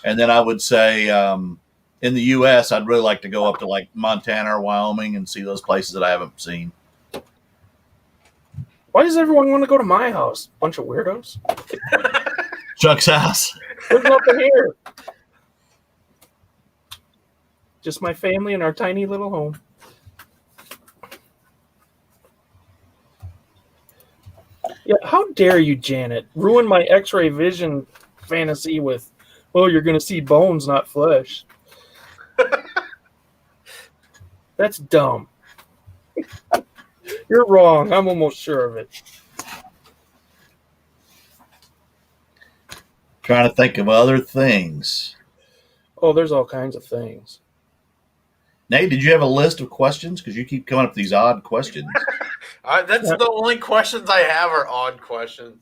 and then I would say in the U.S. I'd really like to go up to like Montana or Wyoming and see those places that I haven't seen. Why does everyone want to go to my house? Bunch of weirdos. Chuck's house. There's nothing here. Just my family and our tiny little home. Yeah, how dare you, Janet, ruin my X-ray vision fantasy with, well, you're going to see bones, not flesh. That's dumb. You're wrong. I'm almost sure of it. Trying to think of other things. Oh, there's all kinds of things. Nate, did you have a list of questions? Because you keep coming up with these odd questions. That's the only questions I have are odd questions.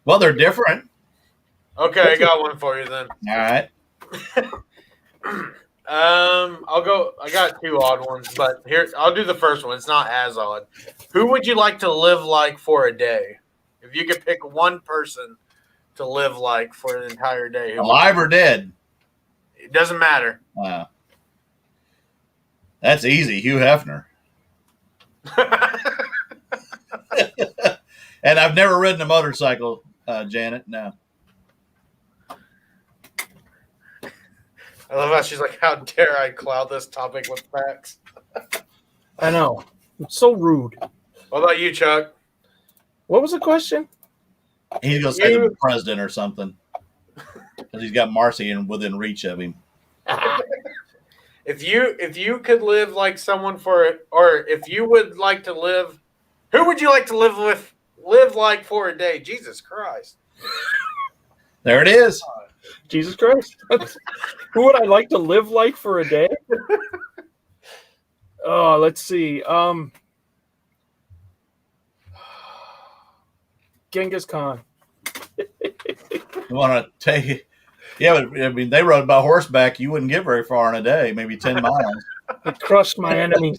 Well, they're different. Okay, I got one for you then. All right. I'll go. I got two odd ones, but here I'll do the first one. It's not as odd. Who would you like to live like for a day? If you could pick one person to live like for an entire day, Alive or dead? It doesn't matter. Wow. That's easy. Hugh Hefner. And I've never ridden a motorcycle, Janet. No. I love how she's like, "How dare I cloud this topic with facts?" I know. It's so rude. What about you, Chuck? What was the question? He's going to say the president or something. Because he's got Marcy within reach of him. If you could live like someone or if you would like to live, who would you like to live like for a day? Jesus Christ. There it is. Jesus Christ. Who would I like to live like for a day? Oh, let's see. Genghis Khan. You want to take it? Yeah, but I mean, they rode by horseback. You wouldn't get very far in a day, maybe 10 miles. I crushed my enemies.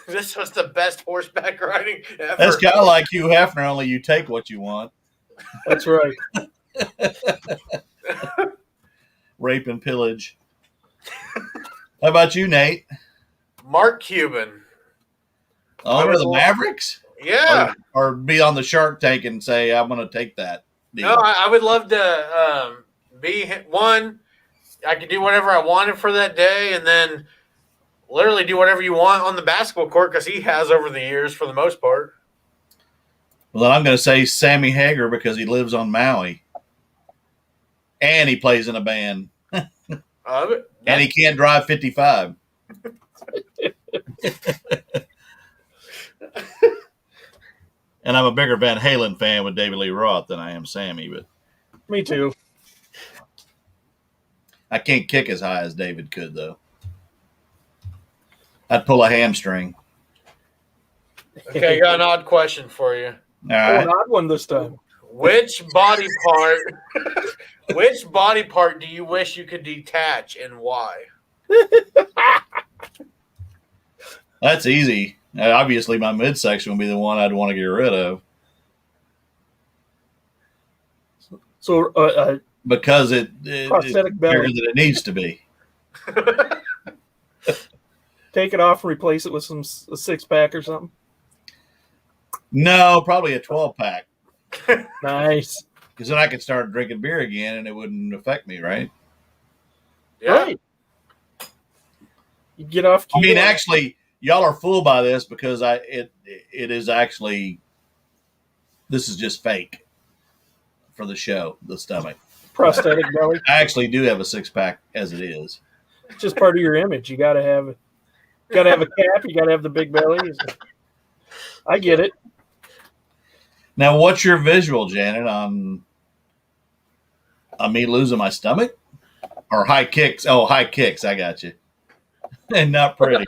This was the best horseback riding ever. That's kind of like Hugh Hefner, only you take what you want. That's right. Rape and pillage. How about you, Nate? Mark Cuban. Owner of the Mavericks? Yeah. Or be on the Shark Tank and say, I'm going to take that deal. No, I would love to be one. I could do whatever I wanted for that day, and then literally do whatever you want on the basketball court because he has over the years for the most part. Well, then I'm going to say Sammy Hagar because he lives on Maui. And he plays in a band. And he can't drive 55. And I'm a bigger Van Halen fan with David Lee Roth than I am Sammy, but Me too. I can't kick as high as David could, though. I'd pull a hamstring. Okay, I got an odd question for you. All right. An odd one this time. Which body part do you wish you could detach and why? That's easy. Obviously, my midsection would be the one I'd want to get rid of. So, Because it's prosthetic belly. bigger than it needs to be. Take it off and replace it with a 6-pack or something. No, probably a 12-pack. Nice. Because then I could start drinking beer again and it wouldn't affect me, right? Yeah. Right. You get off. I mean, actually, y'all are fooled by this because it is actually, this is just fake for the show, the stomach. Prosthetic belly. I actually do have a 6-pack as it is. It's just part of your image. You gotta have it. You gotta have a cap. You gotta have the big belly. I get it. Now, what's your visual, Janet, on me losing my stomach? Or high kicks? Oh, high kicks. I got you. And not pretty.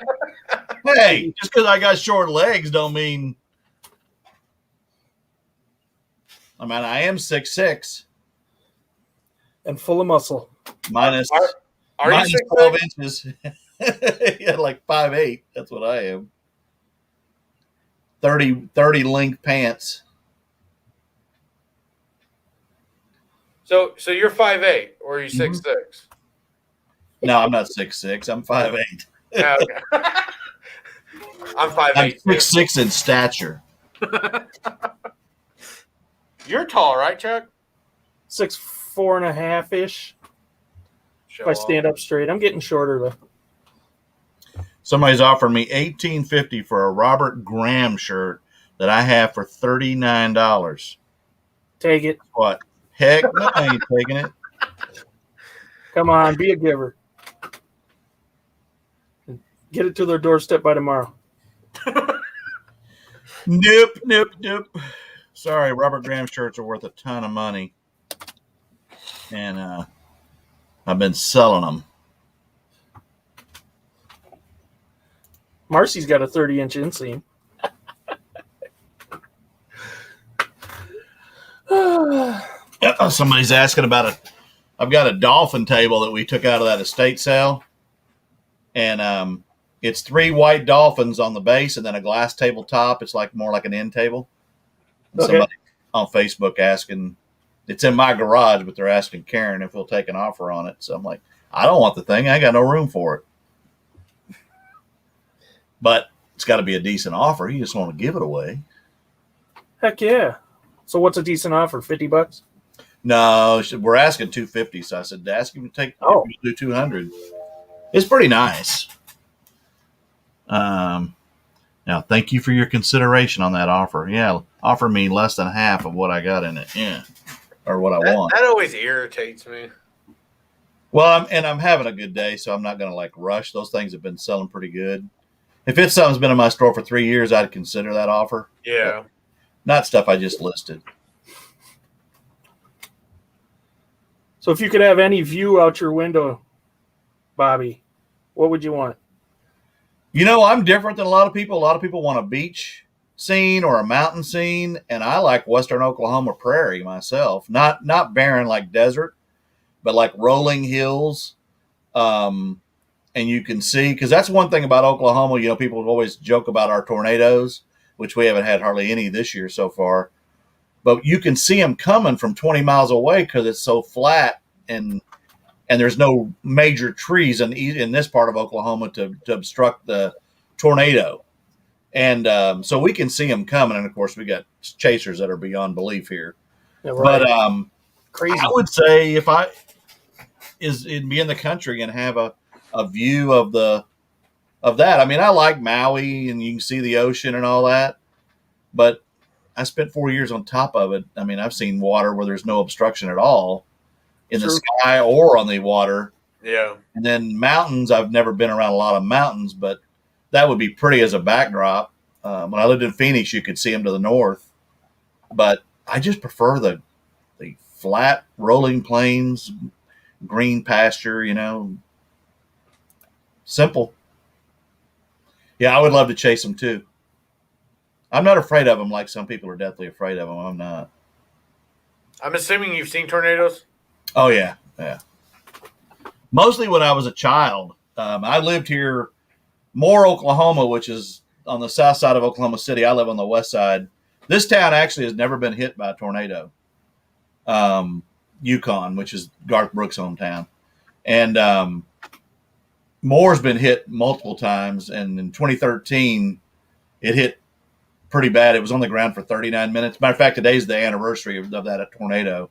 Hey, just because I got short legs don't mean. I mean, I am 6'6". And full of muscle. Minus Are you 12 6'6"? inches. Yeah, like 5'8". That's what I am. 30 length pants. So you're 5'8", or are you 6'6"? No, I'm not 6'6". I'm 5'8". Yeah, okay. I'm 5'8". I'm 6'6" in stature. You're tall, right, Chuck? 6'4.5" ish. Show If I stand up straight, I'm getting shorter though. Somebody's offering me $18.50 for a Robert Graham shirt that I have for $39. Take it. What? Heck, no, I ain't taking it. Come on, be a giver. Get it to their doorstep by tomorrow. Nope. Sorry, Robert Graham shirts are worth a ton of money, and I've been selling them. Marcy's got a 30-inch inseam. Somebody's asking about I've got a dolphin table that we took out of that estate sale, and it's 3 white dolphins on the base and then a glass tabletop. It's like more like an end table. And somebody on Facebook asking, it's in my garage, but they're asking Karen if we'll take an offer on it. So I'm like, I don't want the thing. I ain't got no room for it. But it's got to be a decent offer. You just want to give it away. Heck yeah. So what's a decent offer? $50? No, we're asking $250. So I said, ask him to take. Oh, Do $200. It's pretty nice. Now, thank you for your consideration on that offer. Yeah, offer me less than half of what I got in it. Yeah, or what I want. That always irritates me. Well, I'm having a good day, so I'm not going to like rush. Those things have been selling pretty good. If it's something's been in my store for 3 years, I'd consider that offer. Yeah. Not stuff I just listed. so if you could have any view out your window, Bobby, what would you want? You know, I'm different than a lot of people. A lot of people want a beach scene or a mountain scene, and I like western Oklahoma prairie myself. Not barren like desert, but like rolling hills. And you can see, because that's one thing about Oklahoma, you know, people always joke about our tornadoes, which we haven't had hardly any this year so far. But you can see them coming from 20 miles away because it's so flat and there's no major trees in this part of Oklahoma to obstruct the tornado. And so we can see them coming. And, of course, we got chasers that are beyond belief here. Yeah, right. But crazy. I would say if it'd be in the country and have a view of that. I mean, I like Maui and you can see the ocean and all that, but I spent 4 years on top of it. I mean, I've seen water where there's no obstruction at all in the sky or on the water. Yeah. And then mountains, I've never been around a lot of mountains, but that would be pretty as a backdrop. When I lived in Phoenix, you could see them to the north, but I just prefer the flat rolling plains, green pasture, you know, simple. Yeah, I would love to chase them too. I'm not afraid of them like some people are deathly afraid of them. I'm not. I'm assuming you've seen tornadoes? Oh, yeah. Mostly when I was a child. I lived here, Moore, Oklahoma, which is on the south side of Oklahoma City. I live on the west side. This town actually has never been hit by a tornado. Yukon, which is Garth Brooks' hometown. And Moore's been hit multiple times. And in 2013, it hit pretty bad. It was on the ground for 39 minutes. Matter of fact, today's the anniversary of that tornado,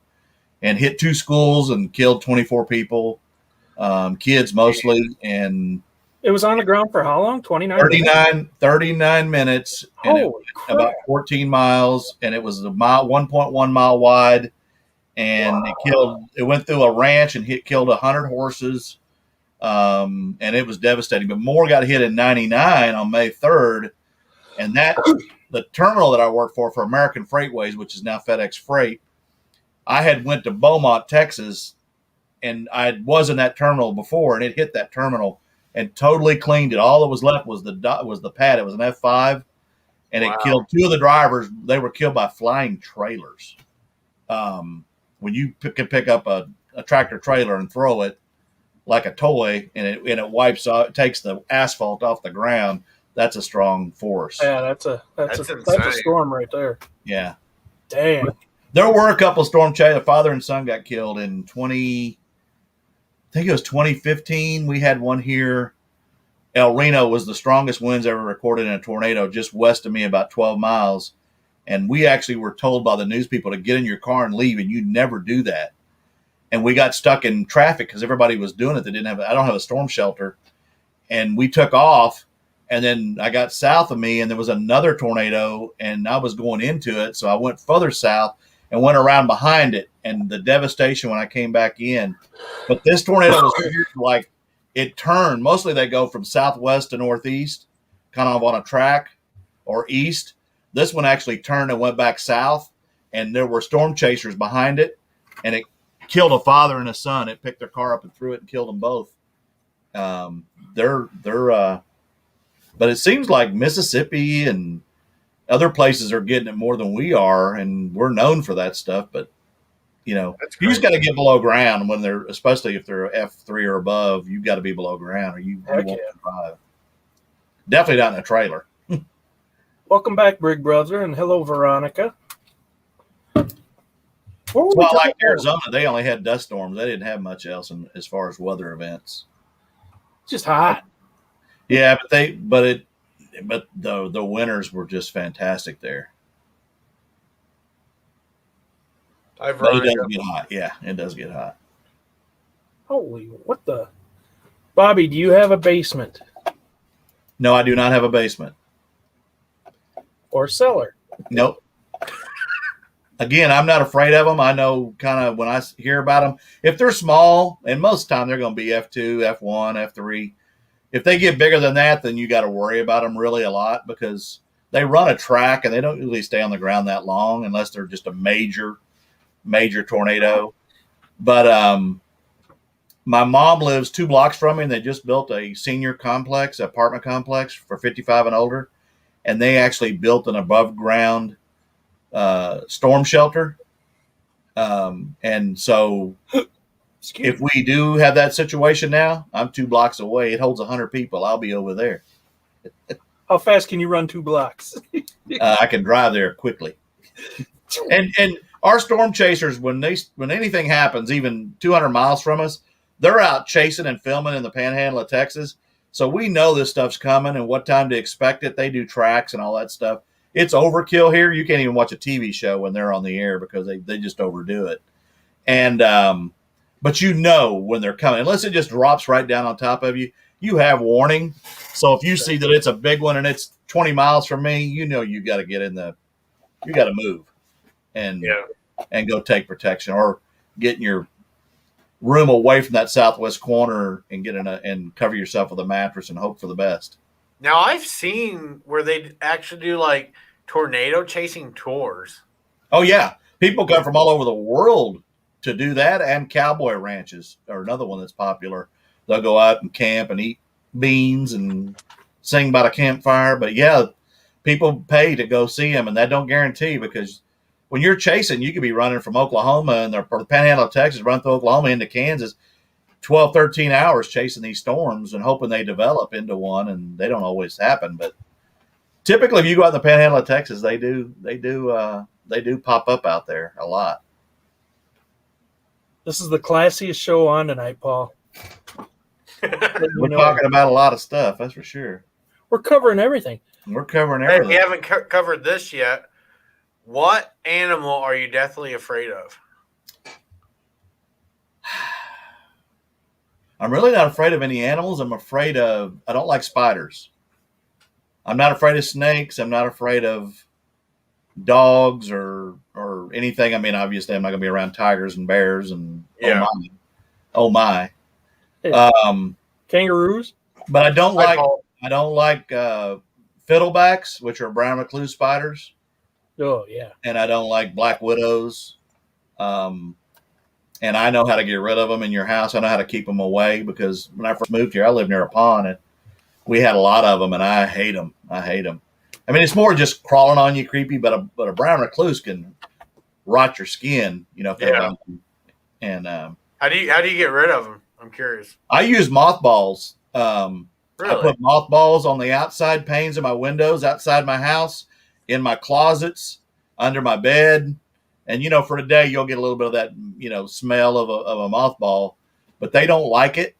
and hit 2 schools and killed 24 people, kids mostly. And it was on the ground for how long? 39 minutes, and it about 14 miles, and it was a mile, 1.1 mile wide, and it went through a ranch and killed 100 horses, and it was devastating. But Moore got hit in 99 on May 3rd, and the terminal that I worked for American Freightways, which is now FedEx Freight, I had went to Beaumont, Texas, and I was in that terminal before, and it hit that terminal and totally cleaned it. All that was left was the pad. It was an F5, and it killed 2 of the drivers. They were killed by flying trailers. When you can pick up a tractor trailer and throw it like a toy, and it wipes out, it takes the asphalt off the ground. That's a strong force. Yeah, that's a storm right there. Yeah. Dang. There were a couple of storm chasers. The father and son got killed in 2015. We had one here. El Reno was the strongest winds ever recorded in a tornado just west of me, about 12 miles. And we actually were told by the news people to get in your car and leave, and you never do that. And we got stuck in traffic because everybody was doing it. I don't have a storm shelter. And we took off. And then I got south of me, and there was another tornado, and I was going into it. So I went further south and went around behind it, and the devastation when I came back in. But this tornado was weird, like it turned. Mostly they go from southwest to northeast, kind of on a track. or east. This one actually turned and went back south, and there were storm chasers behind it, and it killed a father and a son. It picked their car up and threw it and killed them both. But it seems like Mississippi and other places are getting it more than we are, and we're known for that stuff. But you just got to get below ground when they're, especially if they're F3 or above. You got to be below ground, or you won't survive. Definitely not in a trailer. Welcome back, Big Brother, and hello, Veronica. Well, like Arizona, they only had dust storms. They didn't have much else as far as weather events. Just hot. Yeah, but the winters were just fantastic there. But it does get hot. Yeah, it does get hot. Holy, what the? Bobby, do you have a basement? No, I do not have a basement. Or cellar? Nope. Again, I'm not afraid of them. I know kind of when I hear about them, if they're small, and most of the time they're going to be F2, F1, F3. If they get bigger than that, then you got to worry about them really a lot because they run a track and they don't really stay on the ground that long unless they're just a major tornado. But my mom lives 2 blocks from me, and they just built a senior complex, apartment complex for 55 and older. And they actually built an above ground storm shelter. And so if we do have that situation now, I'm 2 blocks away. It holds 100 people. I'll be over there. How fast can you run 2 blocks? I can drive there quickly. And our storm chasers, when anything happens, even 200 miles from us, they're out chasing and filming in the panhandle of Texas. So we know this stuff's coming and what time to expect it. They do tracks and all that stuff. It's overkill here. You can't even watch a TV show when they're on the air because they just overdo it. And but when they're coming, unless it just drops right down on top of you, you have warning. So if you see that it's a big one and it's 20 miles from me, you got to get you got to move and go take protection or get in your room away from that southwest corner and and cover yourself with a mattress and hope for the best. Now I've seen where they actually do like tornado chasing tours. Oh yeah, people come from all over the world to do that, and cowboy ranches are another one that's popular. They'll go out and camp and eat beans and sing by the campfire. But yeah, people pay to go see them, and that don't guarantee because when you're chasing, you could be running from Oklahoma and the panhandle of Texas, run through Oklahoma into Kansas, 12, 13 hours chasing these storms and hoping they develop into one, and they don't always happen. But typically, if you go out in the panhandle of Texas, they do pop up out there a lot. This is the classiest show on tonight, Paul. We're talking about a lot of stuff, that's for sure. We're covering everything. We're covering everything. Hey, we haven't covered this yet. What animal are you deathly afraid of? I'm really not afraid of any animals. I don't like spiders. I'm not afraid of snakes. I'm not afraid of dogs or anything. I mean, obviously, I'm not going to be around tigers and bears and oh my. Kangaroos. But I don't like fiddlebacks, which are brown recluse spiders. Oh yeah. And I don't like black widows. And I know how to get rid of them in your house. I know how to keep them away because when I first moved here, I lived near a pond and we had a lot of them, and I hate them. I mean, it's more just crawling on you, creepy, but a brown recluse can rot your skin, And how do you get rid of them? I'm curious. I use mothballs. Really? I put mothballs on the outside panes of my windows, outside my house, in my closets, under my bed. And, for a day, you'll get a little bit of that, smell of a mothball, but they don't like it.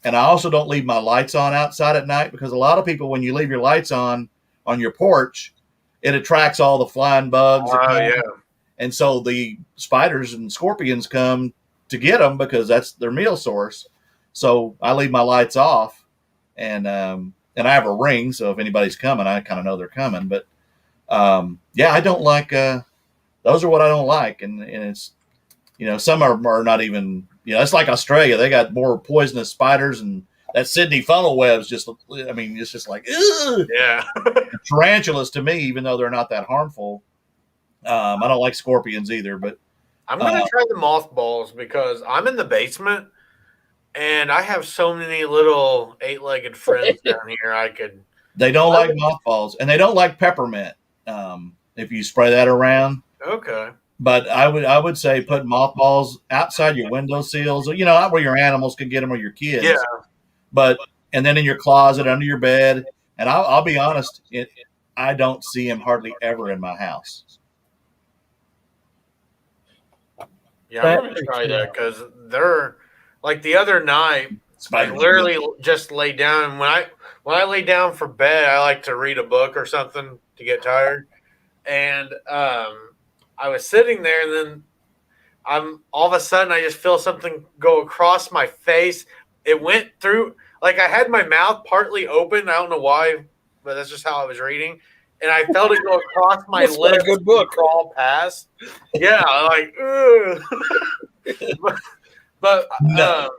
And I also don't leave my lights on outside at night because a lot of people, when you leave your lights on your porch, it attracts all the flying bugs. Yeah. And so the spiders and scorpions come to get them because that's their meal source. So I leave my lights off and I have a ring. So if anybody's coming, I kind of know they're coming. But I don't like, those are what I don't like. And it's, some are not even, it's like Australia. They got more poisonous spiders and that Sydney funnel web's just, I mean, it's just like, ugh. Yeah. Tarantulas to me, even though they're not that harmful. I don't like scorpions either, but I'm going to try the mothballs because I'm in the basement and I have so many little 8-legged friends down here. They don't like mothballs, and they don't like peppermint. If you spray that around. Okay. But I would say put mothballs outside your window sills, not where your animals can get them or your kids. Yeah. But and then in your closet, under your bed. And I'll be honest, I don't see them hardly ever in my house. Yeah, I'm going to try that because they're like the other night. I literally just lay down. When I lay down for bed, I like to read a book or something to get tired. And I was sitting there, and then all of a sudden I just feel something go across my face. It went through, like I had my mouth partly open. I don't know why, but that's just how I was reading. And I felt it go across my lips. A good book. Crawl past. Yeah, like, ugh. but no.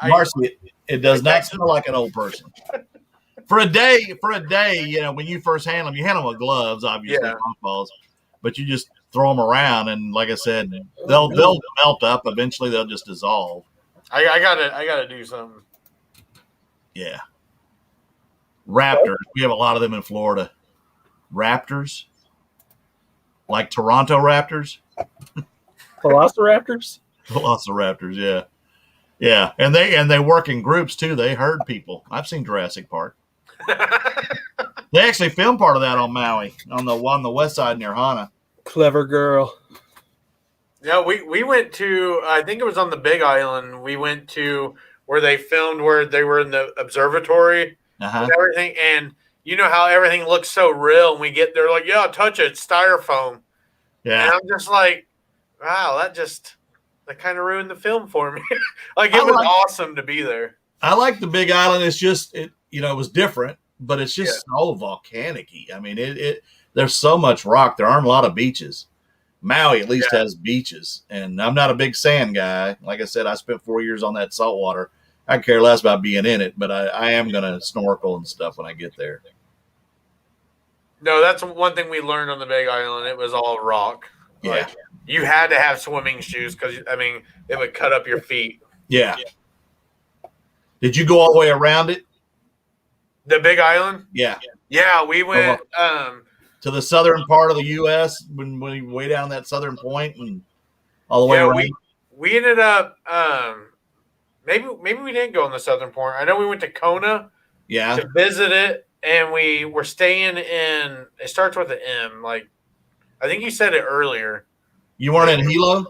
Marcy, it does not smell like an old person. For a day, when you first handle them, you handle them with gloves, obviously, mothballs, but you just throw them around, and like I said, they'll melt up. Eventually, they'll just dissolve. I gotta do something. Yeah. Raptors. We have a lot of them in Florida. Raptors, like Toronto Raptors. Velociraptors. Velociraptors, yeah. Yeah, and they work in groups too. They herd people. I've seen Jurassic Park. They actually filmed part of that on Maui, on the west side near Hana. Clever girl. Yeah, we went to, I think it was on the Big Island. We went to where they filmed where they were in the observatory and everything. And you know how everything looks so real. And we get there like, yeah, touch it, it's styrofoam. Yeah. And I'm just like, wow, that kind of ruined the film for me. Like it was awesome to be there. I like the Big Island. It's just it was different, but it's just so volcanic-y. I mean, there's so much rock. There aren't a lot of beaches. Maui at least has beaches, and I'm not a big sand guy. Like I said, I spent 4 years on that saltwater. I care less about being in it, but I am going to snorkel and stuff when I get there. No, that's one thing we learned on the Big Island. It was all rock. Yeah. Like, you had to have swimming shoes because, I mean, it would cut up your feet. Yeah. Did you go all the way around it? The Big Island? Yeah. Yeah, we went to the southern part of the U.S. when we way down that southern point and all the way around. We ended up maybe we didn't go in the southern point. I know we went to Kona to visit it, and we were staying in. It starts with an M. Like I think you said it earlier. You weren't in Hilo?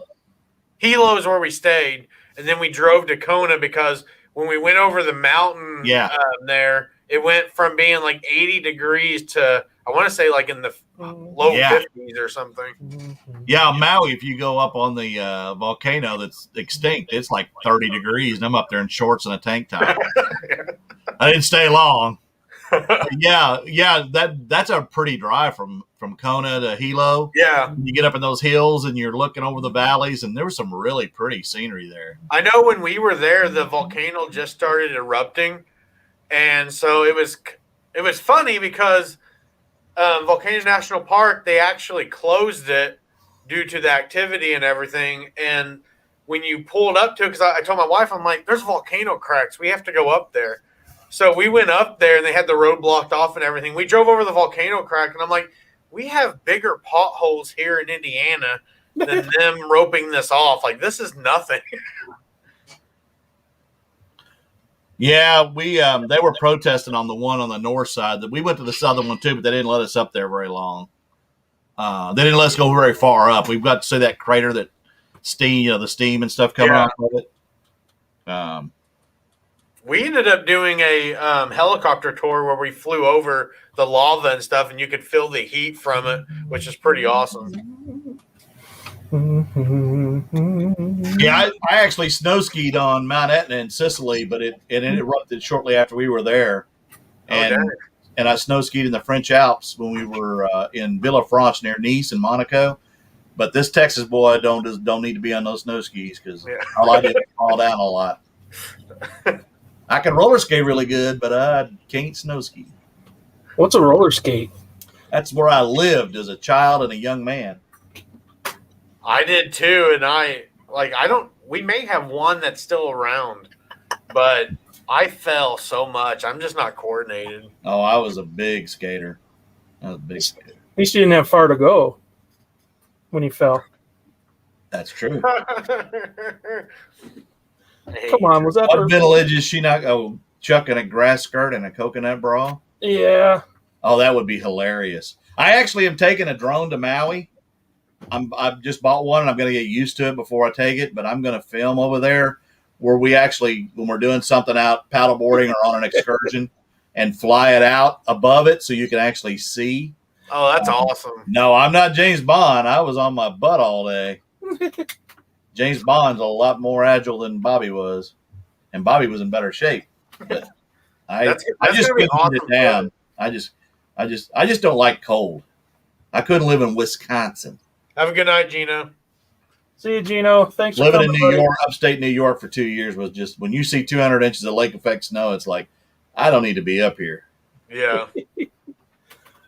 Hilo is where we stayed, and then we drove to Kona because when we went over the mountain there, it went from being like 80 degrees to I want to say like in the low 50s or something. Yeah, Maui, if you go up on the volcano that's extinct, it's like 30 degrees, and I'm up there in shorts and a tank top. I didn't stay long. That's a pretty drive from Kona to Hilo. Yeah. You get up in those hills and you're looking over the valleys, and there was some really pretty scenery there. I know when we were there, the volcano just started erupting, and so it was funny because Volcanoes National Park, they actually closed it due to the activity and everything. And when you pulled up to it, because I told my wife, I'm like, there's volcano cracks. We have to go up there. So we went up there, and they had the road blocked off and everything. We drove over the volcano crack, and I'm like, we have bigger potholes here in Indiana than them roping this off. Like, this is nothing. Yeah, they were protesting on the one on the north side. That we went to the southern one too, but they didn't let us up there very long. They didn't let us go very far up. We've got to see that crater that the steam and stuff coming off of it. We ended up doing a helicopter tour where we flew over the lava and stuff, and you could feel the heat from it, which is pretty awesome. Yeah, I actually snow skied on Mount Etna in Sicily, but it erupted shortly after we were there. And I snow skied in the French Alps when we were in Villafranche near Nice and Monaco. But this Texas boy don't need to be on those snow skis because all I did was fall down a lot. I can roller skate really good, but I can't snow ski. What's a roller skate? That's where I lived as a child and a young man. I did too, and we may have one that's still around, but I fell so much. I'm just not coordinated. Oh, I was a big skater. At least you didn't have far to go when you fell. That's true. Come on, was that what village is she not? Oh, chucking a grass skirt and a coconut bra? Yeah. Oh, that would be hilarious. I actually am taking a drone to Maui. I've just bought one, and I'm going to get used to it before I take it, but I'm going to film over there where we actually, when we're doing something out paddleboarding or on an excursion, and fly it out above it so you can actually see. Oh, that's awesome. No, I'm not James Bond. I was on my butt all day. James Bond's a lot more agile than Bobby was, and Bobby was in better shape. But I just couldn't get it down. I just don't like cold. I couldn't live in Wisconsin. Have a good night, Gino. See you, Gino. Thanks for living in New York, upstate New York for 2 years was just, when you see 200 inches of lake effect snow, it's like, I don't need to be up here. Yeah.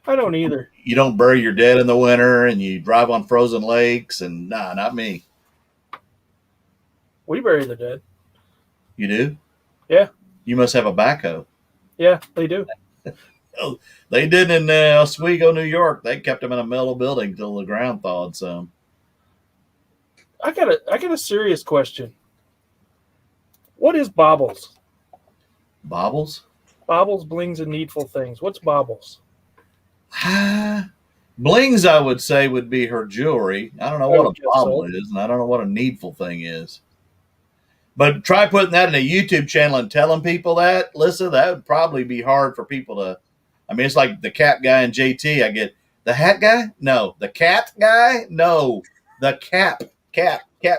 I don't either. You don't bury your dead in the winter, and you drive on frozen lakes, and nah, not me. We bury the dead. You do? Yeah. You must have a backhoe. Yeah, they do. Oh, they did in Oswego, New York. They kept them in a metal building till the ground thawed some. I got a serious question. What is baubles? Baubles? Baubles, blings, and needful things. What's baubles? Blings, I would say, would be her jewelry. I don't know what a bauble is, and I don't know what a needful thing is. But try putting that in a YouTube channel and telling people that, Lisa, that would probably be hard for people to. I mean, it's like the cap guy and JT. I get the hat guy? No. The cat guy? No. The cap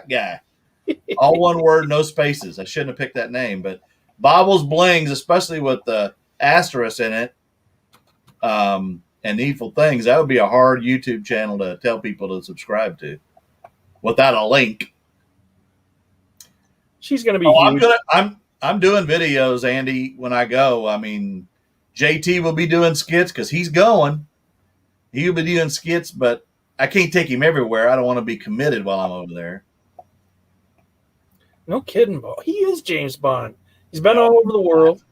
guy. All one word, no spaces. I shouldn't have picked that name, but baubles, blings, especially with the asterisk in it, and needful things, that would be a hard YouTube channel to tell people to subscribe to without a link. She's going to be huge. I'm doing videos, Andy, when I go. I mean, JT will be doing skits because he's going. He'll be doing skits, but I can't take him everywhere. I don't want to be committed while I'm over there. No kidding, Bo. He is James Bond. He's been all over the world.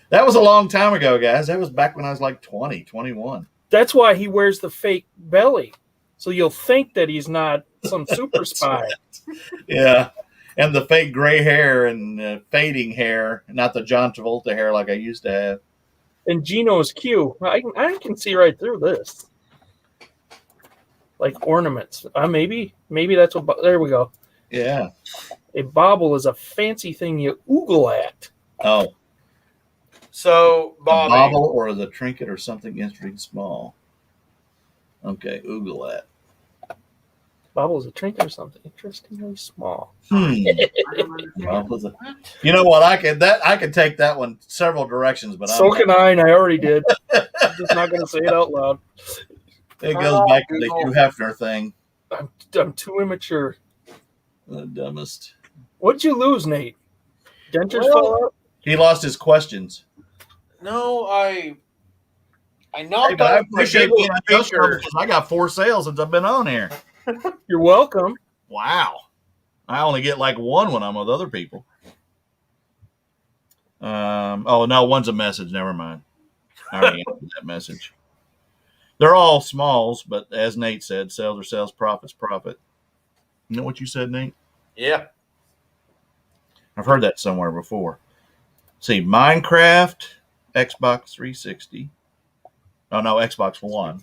That was a long time ago, guys. That was back when I was like 20, 21. That's why he wears the fake belly. So you'll think that he's not some super spy. Right. Yeah. And the fake gray hair and fading hair, not the John Travolta hair like I used to have. And Gino's Q. I can see right through this. Like ornaments. Maybe that's what. There we go. Yeah. A bauble is a fancy thing you oogle at. Oh. So, Bobby. A bauble or the trinket or something interesting small. Okay, oogle at. Bauble is a trinket or something interestingly small. You know what? I could take that one several directions, but so can I, and I already did. I'm just not going to say it out loud. It goes back to the Hugh Hefner thing. I'm too immature. The dumbest. What'd you lose, Nate? Dentures fell out? He lost his questions. No, I knocked I out my appreciate Google being speaker. I got 4 sales since I've been on here. You're welcome. Wow. I only get like 1 when I'm with other people. Oh, no, one's a message. Never mind. I already answered that message. They're all smalls, but as Nate said, sales are sales, profits, profit. You know what you said, Nate? Yeah. I've heard that somewhere before. See, Minecraft, Xbox 360. Oh, no, Xbox One.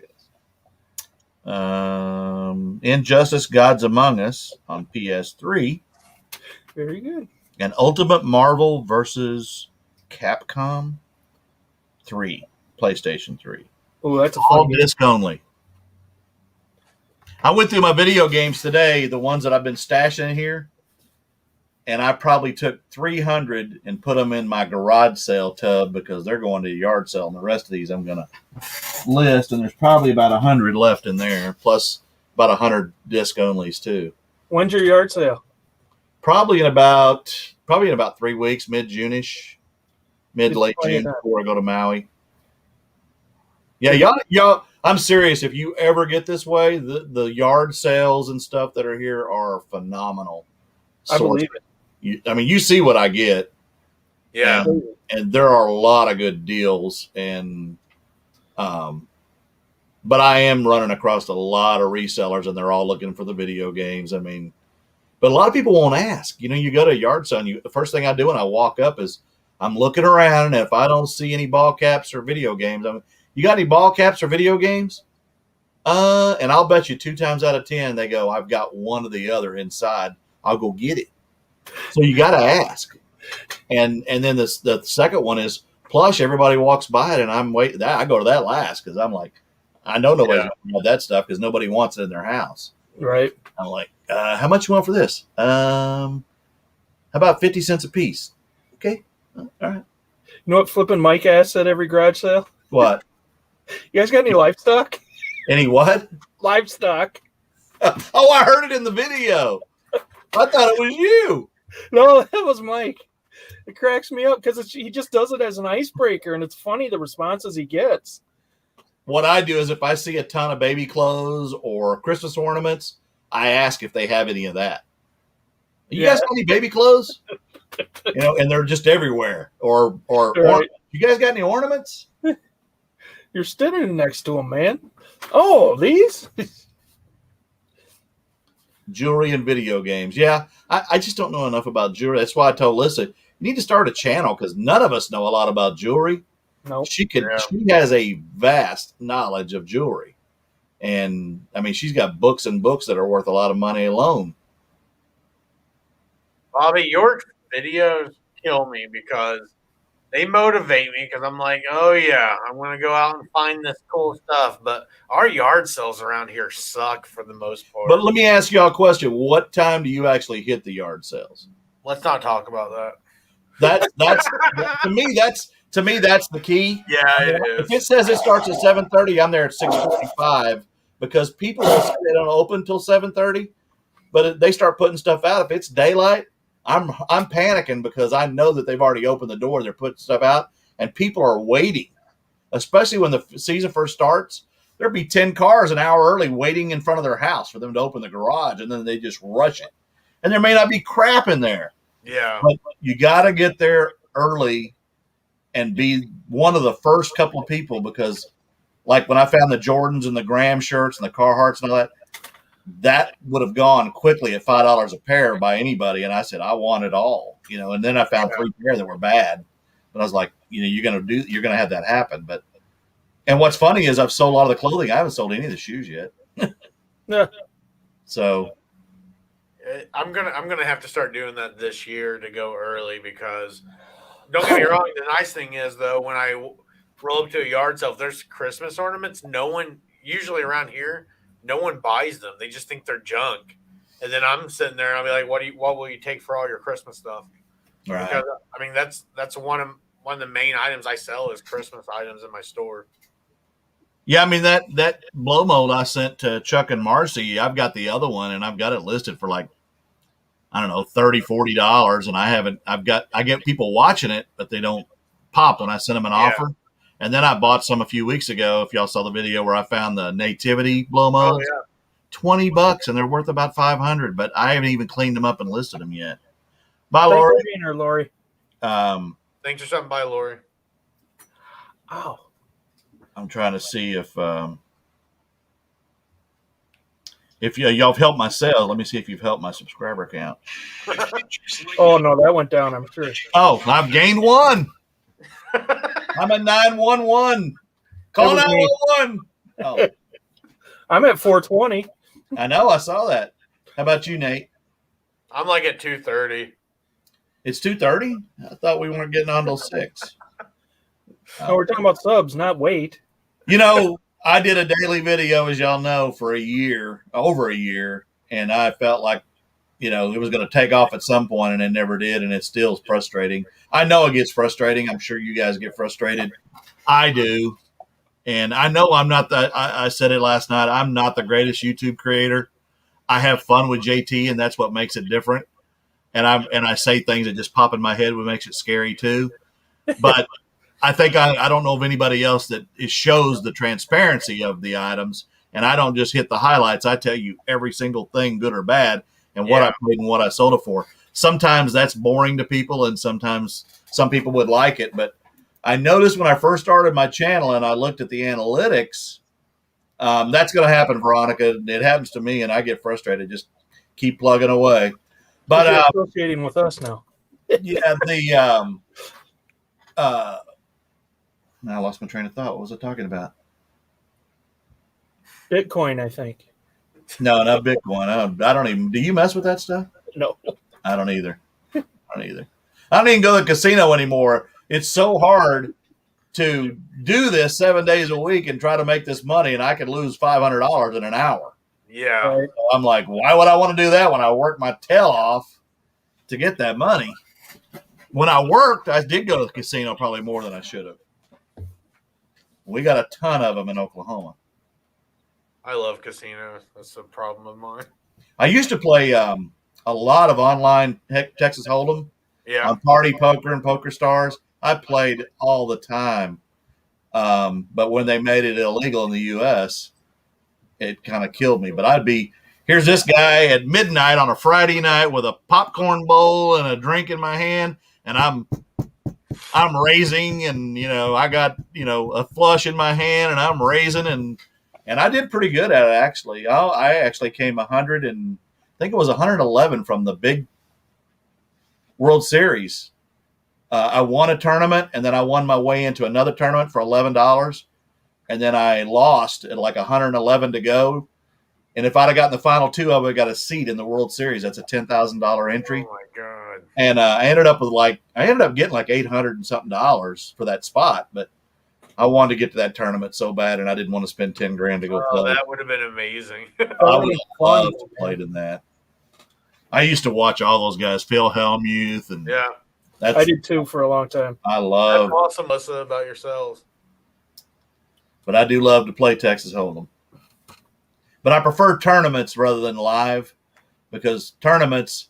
Injustice, Gods Among Us on PS3. Very good. And Ultimate Marvel versus Capcom 3, PlayStation 3. Oh, that's a all fun disc only. I went through my video games today, the ones that I've been stashing here, and I probably took 300 and put them in my garage sale tub because they're going to the yard sale, and the rest of these I'm going to list, and there's probably about 100 left in there, plus about 100 disc onlys too. When's your yard sale? Probably in about 3 weeks, mid-June-ish. mid It's late plenty of June time. before I go to Maui. Yeah, y'all. I'm serious. If you ever get this way, the yard sales and stuff that are here are phenomenal. I believe it. I mean, you see what I get, Yeah. and there are a lot of good deals, and but I am running across a lot of resellers, and they're all looking for the video games. I mean, but a lot of people won't ask. You know, you go to a yard sale, the first thing I do when I walk up is I'm looking around, and if I don't see any ball caps or video games, you got any ball caps or video games? And I'll bet you 2 times out of 10 they go, I've got one or the other inside. I'll go get it. So you got to ask. And then the second one is plush. Everybody walks by it, and I'm waiting. I go to that last because I'm like, I know nobody's going to have that stuff because nobody wants it in their house. Right. I'm like, how much you want for this? How about 50 cents a piece? Okay. All right. You know what flipping Mike asked at every garage sale? What? You guys got any livestock? Any what? Livestock. Oh, I heard it in the video. I thought it was you. No, that was Mike. It cracks me up because he just does it as an icebreaker, and it's funny the responses he gets. What I do is if I see a ton of baby clothes or Christmas ornaments, I ask if they have any of that. You guys got any baby clothes? And they're just everywhere. Or Right. You guys got any ornaments? You're standing next to him, man. Oh, these? Jewelry and video games. Yeah, I just don't know enough about jewelry. That's why I told Lisa, you need to start a channel because none of us know a lot about jewelry. No. She has a vast knowledge of jewelry. And I mean, she's got books and books that are worth a lot of money alone. Bobby, your videos kill me because they motivate me because I'm like, oh yeah, I'm going to go out and find this cool stuff. But our yard sales around here suck for the most part. But let me ask y'all a question. What time do you actually hit the yard sales? Let's not talk about that. That's to me that's the key. Yeah, it is. If it says it starts at 7:30, I'm there at 6:45 because people will say they don't open until 7:30, but they start putting stuff out. If it's daylight, I'm panicking because I know that they've already opened the door. They're putting stuff out, and people are waiting, especially when the season first starts. There'd be 10 cars an hour early waiting in front of their house for them to open the garage, and then they just rush it. And there may not be crap in there. Yeah. But you got to get there early and be one of the first couple of people because, like, when I found the Jordans and the Graham shirts and the Carhartts and all that, that would have gone quickly at $5 a pair by anybody. And I said, I want it all, and then I found 3 pair that were bad, but I was like, you're going to have that happen. And what's funny is I've sold a lot of the clothing. I haven't sold any of the shoes yet. Yeah. So I'm gonna have to start doing that this year to go early because don't get me wrong. The nice thing is though, when I roll up to a yard sale, if there's Christmas ornaments, no one usually around here, no one buys them. They just think they're junk. And then I'm sitting there and I'll be like, what will you take for all your Christmas stuff? right. Because I mean that's one of the main items I sell is Christmas items in my store. Yeah, I mean that blow mold I sent to Chuck and Marcy, I've got the other one and I've got it listed for like, I don't know, $30-$40, and I get people watching it, but they don't pop when I send them an offer. And then I bought some a few weeks ago. If y'all saw the video where I found the nativity blow molds, $20, and they're worth about $500. But I haven't even cleaned them up and listed them yet. Bye, Lori. Lori. Thanks for something. Bye, Lori. Oh. I'm trying to see if y'all have helped my sales. Let me see if you've helped my subscriber count. Oh no, that went down. I'm sure. Oh, I've gained 1. I'm at 911. Call 911. Oh, I'm at 420. I know. I saw that. How about you, Nate? I'm like at 2:30. It's 2:30. I thought we weren't getting on till 6. No, we're talking about subs, not weight. I did a daily video, as y'all know, for over a year, and I felt like, it was going to take off at some point, and it never did, and it's still frustrating. I know it gets frustrating. I'm sure you guys get frustrated. I do. And I know I'm not I said it last night, I'm not the greatest YouTube creator. I have fun with JT, and that's what makes it different. And I say things that just pop in my head, what makes it scary too. But I think I don't know of anybody else that it shows the transparency of the items. And I don't just hit the highlights. I tell you every single thing, good or bad, and what I paid and what I sold it for. Sometimes that's boring to people, and sometimes some people would like it. But I noticed when I first started my channel and I looked at the analytics, that's going to happen, Veronica. It happens to me, and I get frustrated. Just keep plugging away. But you're associating with us now. Yeah, now I lost my train of thought. What was I talking about? Bitcoin, I think. No, not Bitcoin. I don't even. Do you mess with that stuff? No. I don't either. I don't even go to the casino anymore. It's so hard to do this 7 days a week and try to make this money, and I could lose $500 in an hour. Yeah. Right. So I'm like, why would I want to do that when I work my tail off to get that money? When I worked, I did go to the casino probably more than I should have. We got a ton of them in Oklahoma. I love casinos. That's a problem of mine. I used to play a lot of online Texas Hold'em on Party Poker and Poker Stars. I played all the time. But when they made it illegal in the U.S., it kind of killed me. But here's this guy at midnight on a Friday night with a popcorn bowl and a drink in my hand, and I'm raising, and I got a flush in my hand, and I'm raising, and I did pretty good at it actually. I actually came 100 and I think it was 111 from the big World Series. I won a tournament, and then I won my way into another tournament for $11, and then I lost at like 111 to go. And if I'd have gotten the final two, I would have got a seat in the World Series. That's a $10,000 entry. Oh my god! And I ended up getting like $800 and something for that spot, but I wanted to get to that tournament so bad, and I didn't want to spend 10 grand to go play. That would have been amazing. I would have loved to play in that. I used to watch all those guys, Phil Hellmuth, and I did too for a long time. I love. That's awesome, Melissa, about yourselves. But I do love to play Texas Hold'em. But I prefer tournaments rather than live, because tournaments,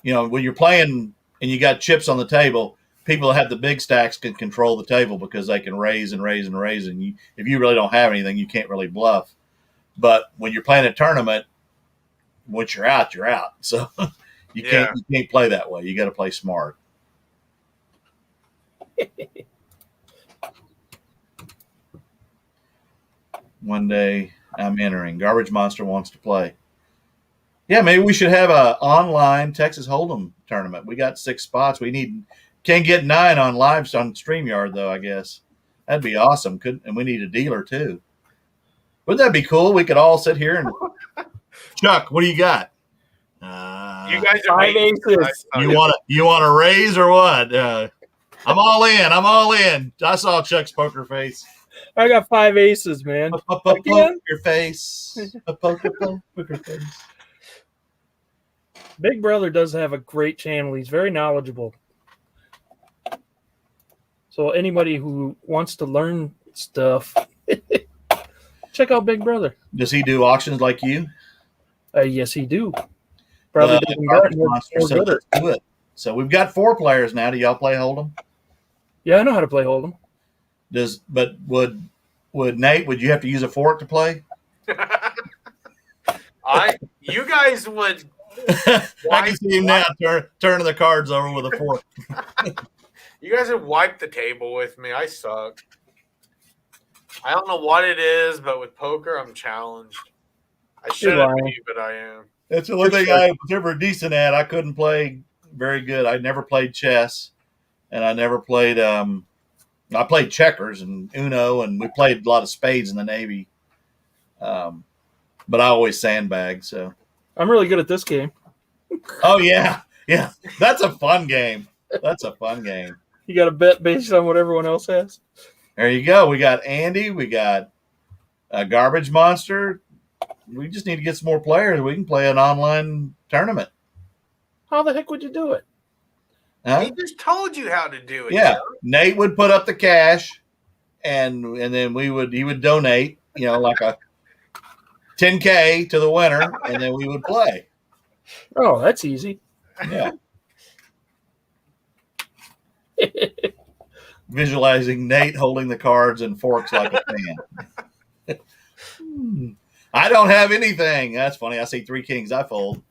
when you're playing and you got chips on the table, people that have the big stacks can control the table because they can raise and raise and raise. And if you really don't have anything, you can't really bluff. But when you're playing a tournament, once you're out, you're out. So you can't play that way. You got to play smart. One day I'm entering. Garbage Monster wants to play. Yeah, maybe we should have an online Texas Hold'em tournament. We got 6 spots. Can't get 9 on live on StreamYard though, I guess. That'd be awesome. And we need a dealer too. Wouldn't that be cool? We could all sit here and Chuck, what do you got? You guys are 5 aces. You want to raise or what? I'm all in. I saw Chuck's poker face. I got 5 aces, man. Poker face. Poker face. Big Brother does have a great channel. He's very knowledgeable. So anybody who wants to learn stuff, check out Big Brother. Does he do auctions like you? Yes, he do. Probably doesn't got more good. Let's do it. So we've got 4 players now. Do y'all play Hold'em? Yeah, I know how to play Hold'em. But would Nate? Would you have to use a fork to play? You guys would. I can see him now turning the cards over with a fork. You guys would wipe the table with me. I suck. I don't know what it is, but with poker, I'm challenged. I shouldn't be, but I am. That's the only thing I was ever decent at. I couldn't play very good. I never played chess, and I never played. I played checkers and Uno, and we played a lot of spades in the Navy. But I always sandbagged. So I'm really good at this game. Oh yeah. That's a fun game. You got to bet based on what everyone else has. There you go. We got Andy. We got a Garbage Monster. We just need to get some more players. We can play an online tournament. How the heck would you do it? Huh? He just told you how to do it. Yeah, Nate would put up the cash, and then he would donate, like a $10K to the winner, and then we would play. Oh, that's easy. Yeah. visualizing Nate holding the cards and forks like a fan. I don't have anything. That's funny. I see 3 kings. I fold.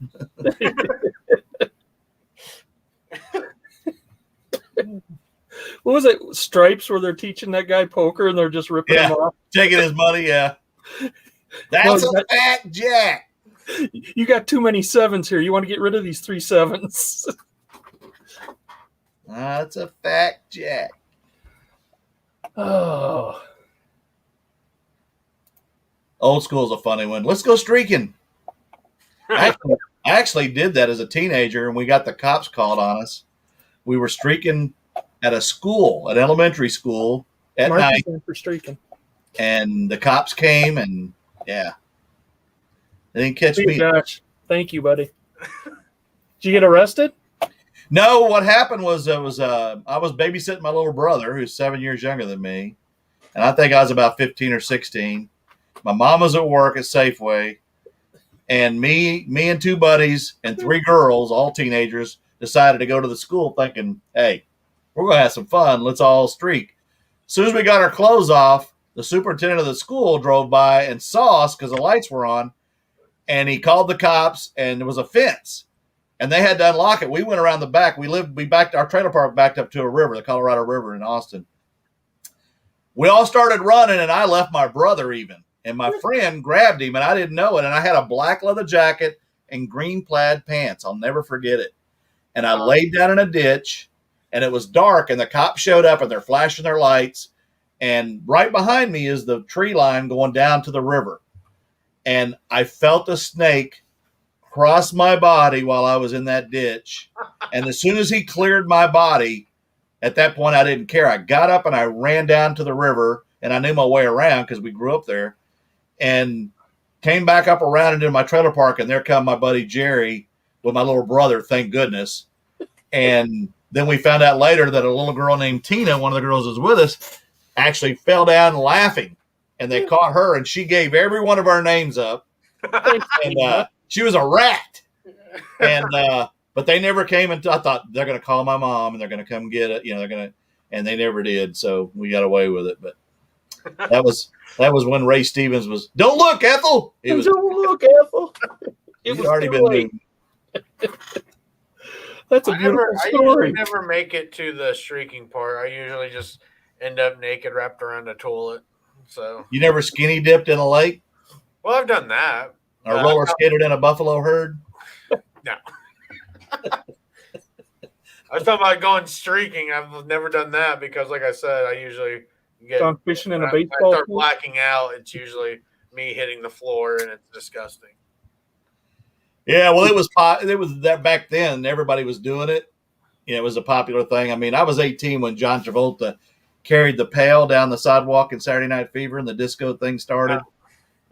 What was it? Stripes, where they're teaching that guy poker and they're just ripping him off? Taking his money, yeah. That's a fat jack. You got too many 7s here. You want to get rid of these 3 7s. That's a fat jack. Oh. Old school is a funny one. Let's go streaking. I actually did that as a teenager, and we got the cops called on us. We were streaking at a school, an elementary school, at night. For streaking. And the cops came, and yeah, they didn't catch me. Gosh, thank you, buddy. Did you get arrested? No, what happened was I was babysitting my little brother, who's 7 years younger than me, and I think I was about 15 or 16. My mom was at work at Safeway, and me and 2 buddies and 3 girls, all teenagers, decided to go to the school thinking, hey, we're going to have some fun. Let's all streak. As soon as we got our clothes off, the superintendent of the school drove by and saw us because the lights were on, and he called the cops, and there was a fence, and they had to unlock it. We went around the back. Our trailer park backed up to a river, the Colorado River in Austin. We all started running, and I left my brother even. And my friend grabbed him, and I didn't know it. And I had a black leather jacket and green plaid pants. I'll never forget it. And I laid down in a ditch, and it was dark, and the cops showed up, and they're flashing their lights. And right behind me is the tree line going down to the river. And I felt a snake cross my body while I was in that ditch. And as soon as he cleared my body, at that point, I didn't care. I got up, and I ran down to the river, and I knew my way around because we grew up there. And came back up around into my trailer park, and there come my buddy Jerry with my little brother, thank goodness. And then we found out later that a little girl named Tina, one of the girls that was with us, actually fell down laughing. And they caught her, and she gave every one of our names up. And she was a rat. And but they never came until I thought they're going to call my mom, and they're going to come get it. And they never did. So we got away with it. But that was when Ray Stevens was, don't look, Ethel. Don't look, Ethel. It was already been late. That's a beautiful story. I usually never make it to the streaking part. I usually just end up naked wrapped around a toilet. So you never skinny dipped in a lake? Well, I've done that. Or roller skated in a buffalo herd? No. I was talking about going streaking. I've never done that because, like I said, I usually gone fishing in a baseball. I start blacking out. It's usually me hitting the floor, and it's disgusting. Yeah, well, it was that back then. Everybody was doing it. It was a popular thing. I mean, I was 18 when John Travolta carried the pail down the sidewalk in Saturday Night Fever, and the disco thing started. Wow.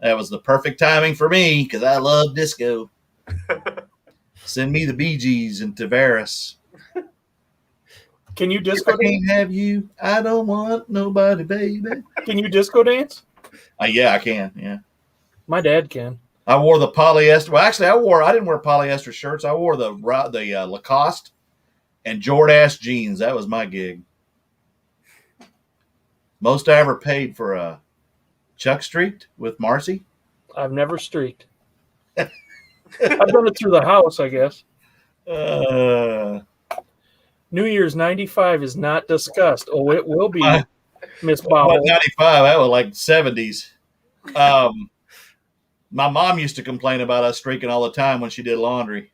That was the perfect timing for me because I love disco. Send me the Bee Gees and Tavares. Can you disco dance? I can't have you. I don't want nobody, baby. Can you disco dance? Yeah, I can. Yeah. My dad can. I wore the polyester. Well, actually, I didn't wear polyester shirts. I wore the Lacoste and Jordache jeans. That was my gig. Most I ever paid for a Chuck streaked with Marcy. I've never streaked. I've done it through the house, I guess. New Year's 95 is not discussed. Oh, it will be, Miss Bob. 95, that was like 70s. My mom used to complain about us streaking all the time when she did laundry.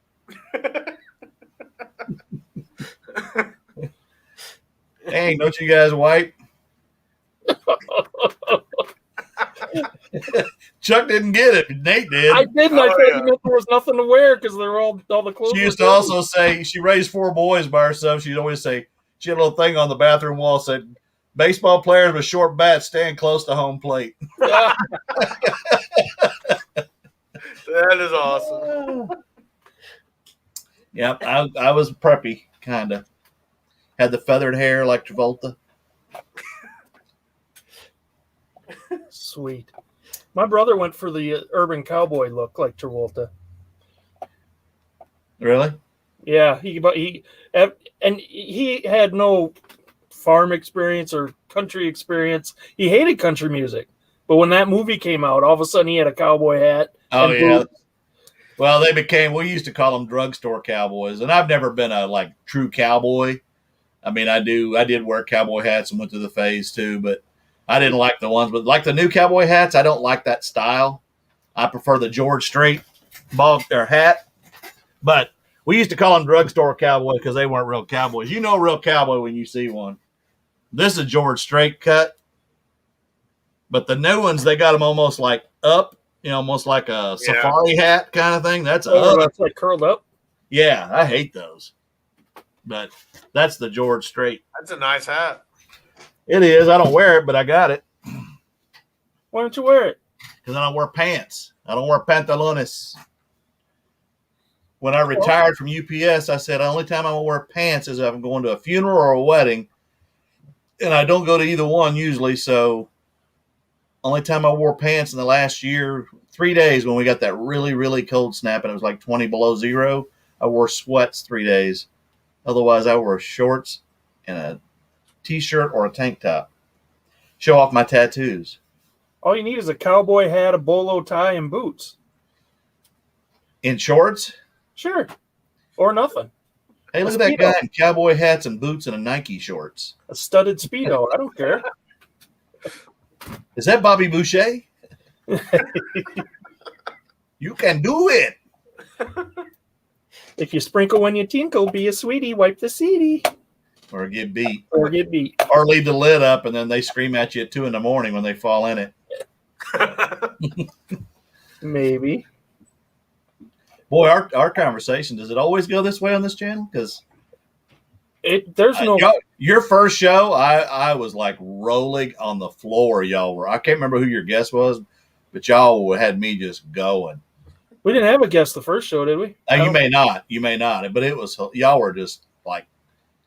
Hey, don't you guys wipe? Chuck didn't get it. Nate did. I didn't. I thought you meant there was nothing to wear because they were all the clothes. She used to also say she raised 4 boys by herself. She'd always say she had a little thing on the bathroom wall said, "Baseball players with short bats stand close to home plate." That is awesome. Yep, I was preppy, kind of. Had the feathered hair like Travolta. Sweet. My brother went for the urban cowboy look like Travolta. Really? Yeah, he had no farm experience or country experience. He hated country music. But when that movie came out, all of a sudden he had a cowboy hat. Oh, yeah. Boots. Well, we used to call them drugstore cowboys. And I've never been a true cowboy. I mean, I did wear cowboy hats and went through the phase too, but I didn't like the ones, but like the new cowboy hats, I don't like that style. I prefer the George Strait hat. But we used to call them drugstore cowboy because they weren't real cowboys. You know a real cowboy when you see one. This is a George Strait cut. But the new ones, they got them almost like up, almost like a safari hat kind of thing. That's that's like curled up. Yeah, I hate those. But that's the George Strait. That's a nice hat. It is. I don't wear it, but I got it. Why don't you wear it? Because I don't wear pants. I don't wear pantalones. When I retired from UPS, I said the only time I will wear pants is if I'm going to a funeral or a wedding. And I don't go to either one usually, so only time I wore pants in the last year, 3 days when we got that really, really cold snap and it was like 20 below zero, I wore sweats 3 days. Otherwise, I wore shorts and a T-shirt or a tank top. Show off my tattoos. All you need is a cowboy hat, a bolo tie, and boots. In shorts? Sure. Or nothing. Hey, look at that guy in cowboy hats and boots and a Nike shorts. A studded Speedo. I don't care. Is that Bobby Boucher? You can do it. If you sprinkle when you tinkle, be a sweetie, wipe the seedy. Or get beat. Or get beat. Or leave the lid up and then they scream at you at 2 a.m. when they fall in it. Maybe. Boy, our conversation, does it always go this way on this channel? Because there's no your first show, I was like rolling on the floor. Y'all were. I can't remember who your guest was, but y'all had me just going. We didn't have a guest the first show, did we? Now, you may not, but it was, y'all were just like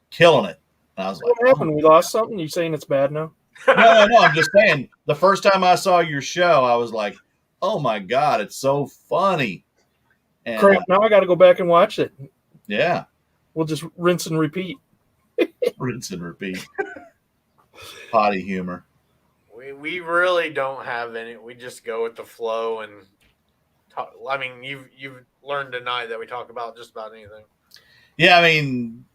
killing it. And I was like, what happened? We lost something? You saying it's bad now? No. I'm just saying the first time I saw your show, I was like, oh my God, it's so funny. And, crap, now I got to go back and watch it. Yeah. We'll just rinse and repeat. Rinse and repeat. Potty humor. We really don't have any. We just go with the flow and talk. I mean, you've learned tonight that we talk about just about anything. Yeah, I mean,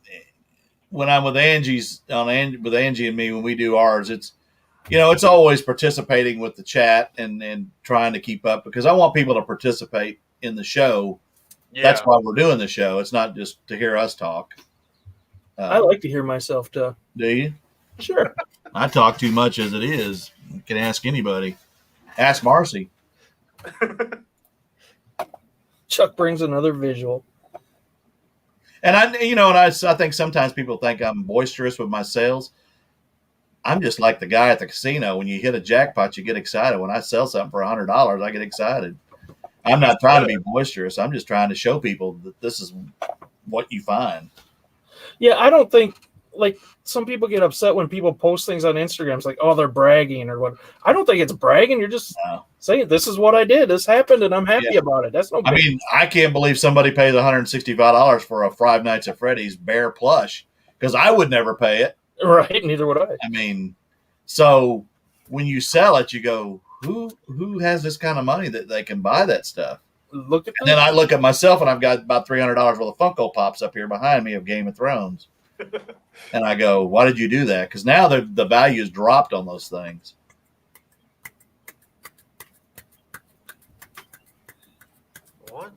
when I'm with with Angie and me, when we do ours, it's always participating with the chat and trying to keep up because I want people to participate in the show. Yeah. That's why we're doing the show. It's not just to hear us talk. I like to hear myself talk. Do you? Sure. I talk too much as it is. You can ask anybody. Ask Marcy. Chuck brings another visual. And I think sometimes people think I'm boisterous with my sales. I'm just like the guy at the casino. When you hit a jackpot, you get excited. When I sell something for $100, I get excited. I'm not trying to be boisterous. I'm just trying to show people that this is what you find. Yeah, I don't think, like, some people get upset when people post things on Instagram. It's like, oh, they're bragging or what. I don't think it's bragging. You're just saying, this is what I did. This happened, and I'm happy about it. That's no big. I mean, I can't believe somebody pays $165 for a Five Nights at Freddy's bear plush because I would never pay it. Right, neither would I. I mean, so when you sell it, you go, who has this kind of money that they can buy that stuff? Look at and then I look at myself and I've got about $300 worth of Funko Pops up here behind me of Game of Thrones. And I go, why did you do that? Because now the value is dropped on those things. What?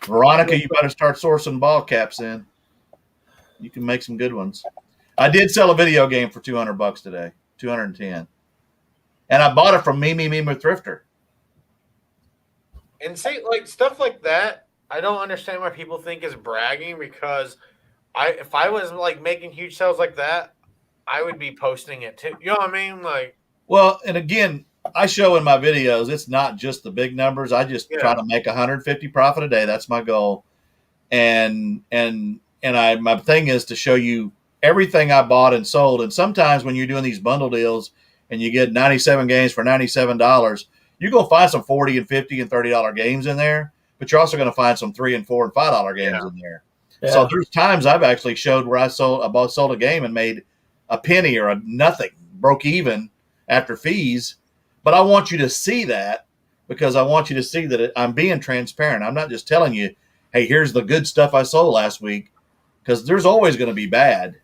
Veronica, you better start sourcing ball caps in. You can make some good ones. I did sell a video game for $200 today, $210. And I bought it from Me Thrifter. And say like stuff like that, I don't understand why people think is bragging because if I was like making huge sales like that, I would be posting it too. You know what I mean? Like, well, and again, I show in my videos, it's not just the big numbers. I just try to make 150 profit a day. That's my goal. And my thing is to show you everything I bought and sold. And sometimes when you're doing these bundle deals and you get 97 games for $97, you're going to find some $40 and $50 and $30 games in there, but you're also going to find some $3 and $4 and $5 games in there. So there's times I've actually showed where I sold a game and made a penny or a nothing, broke even after fees. But I want you to see that, because I want you to see that I'm being transparent. I'm not just telling you, hey, here's the good stuff I sold last week, because there's always going to be bad.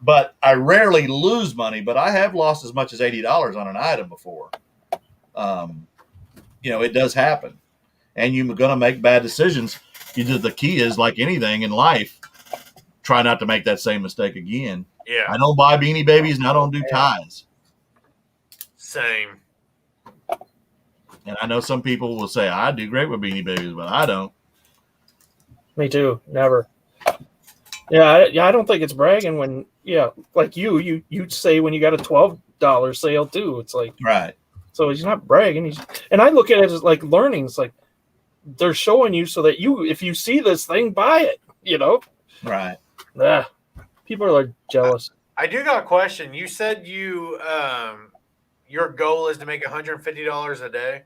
But I rarely lose money, but I have lost as much as $80 on an item before. It does happen. And you're going to make bad decisions. The key is, like anything in life, try not to make that same mistake again. Yeah. I don't buy Beanie Babies and I don't do ties. Same. And I know some people will say, I do great with Beanie Babies, but I don't. Me too. Never. Yeah, I don't think it's bragging when, like you say when you got a $12 sale too. It's like, right. So he's not bragging. And I look at it as like learning. It's like they're showing you so that if you see this thing, buy it, Right. Yeah. People are like jealous. I do got a question. You said your goal is to make $150 a day.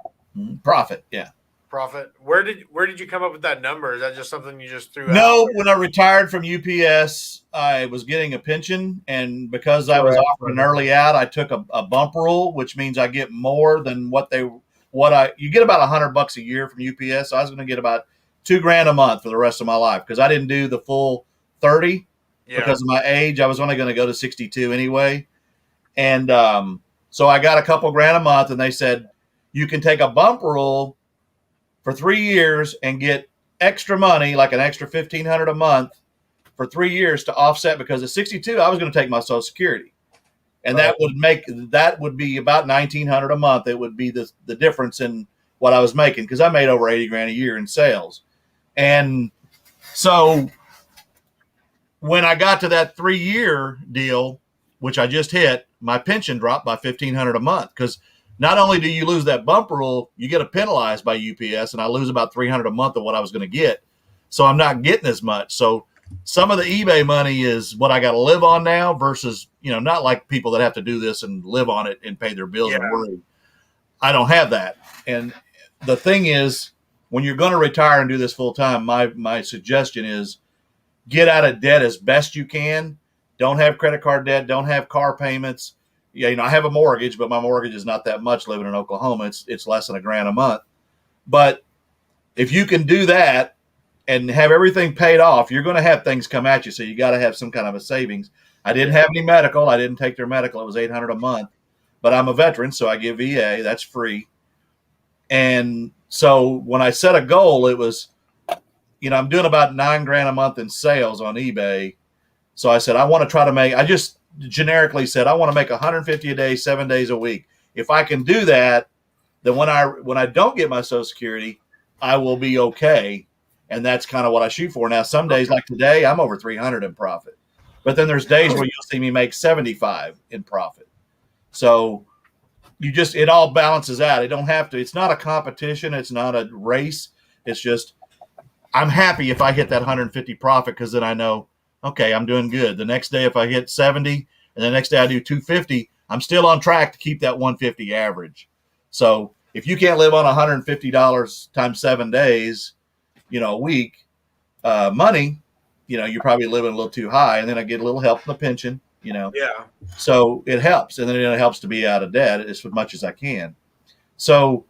Profit. Yeah. Profit. Where did you come up with that number? Is that just something you just threw out? No, when I retired from UPS, I was getting a pension, and because I was offered an early out, I took a bump rule, which means I get more than you get about $100 a year from UPS. So I was going to get about $2,000 a month for the rest of my life, because I didn't do the full 30 because of my age. I was only going to go to 62 anyway, and so I got a couple grand a month, and they said you can take a bump rule for 3 years and get extra money, like an extra $1,500 a month for 3 years to offset, because at 62, I was going to take my Social Security. And that would be about $1,900 a month. It would be the difference in what I was making, because I made over $80,000 a year in sales. And so when I got to that 3-year deal, which I just hit, my pension dropped by $1,500 a month, because not only do you lose that bump rule, you get penalized by UPS, and I lose about $300 a month of what I was going to get. So I'm not getting as much. So some of the eBay money is what I got to live on now versus, not like people that have to do this and live on it and pay their bills and worry. I don't have that. And the thing is, when you're going to retire and do this full time, my suggestion is get out of debt as best you can. Don't have credit card debt. Don't have car payments. I have a mortgage, but my mortgage is not that much living in Oklahoma. It's less than $1,000 a month. But if you can do that and have everything paid off, you're going to have things come at you. So you got to have some kind of a savings. I didn't have any medical. I didn't take their medical. It was $800 a month. But I'm a veteran, so I give VA. That's free. And so when I set a goal, it was, I'm doing about $9,000 a month in sales on eBay. So I said, I want to try to make, I just generically said, I want to make 150 a day, 7 days a week. If I can do that, then when I don't get my Social Security, I will be okay. And that's kind of what I shoot for. Now, some days like today, I'm over 300 in profit. But then there's days where you'll see me make 75 in profit. So it all balances out. It's not a competition. It's not a race. It's just, I'm happy if I hit that 150 profit, because then I know, okay, I'm doing good. The next day, if I hit 70 and the next day I do 250, I'm still on track to keep that 150 average. So if you can't live on $150 times 7 days, a week, money, you're probably living a little too high. And then I get a little help from the pension, Yeah. So it helps. And then it helps to be out of debt as much as I can. So,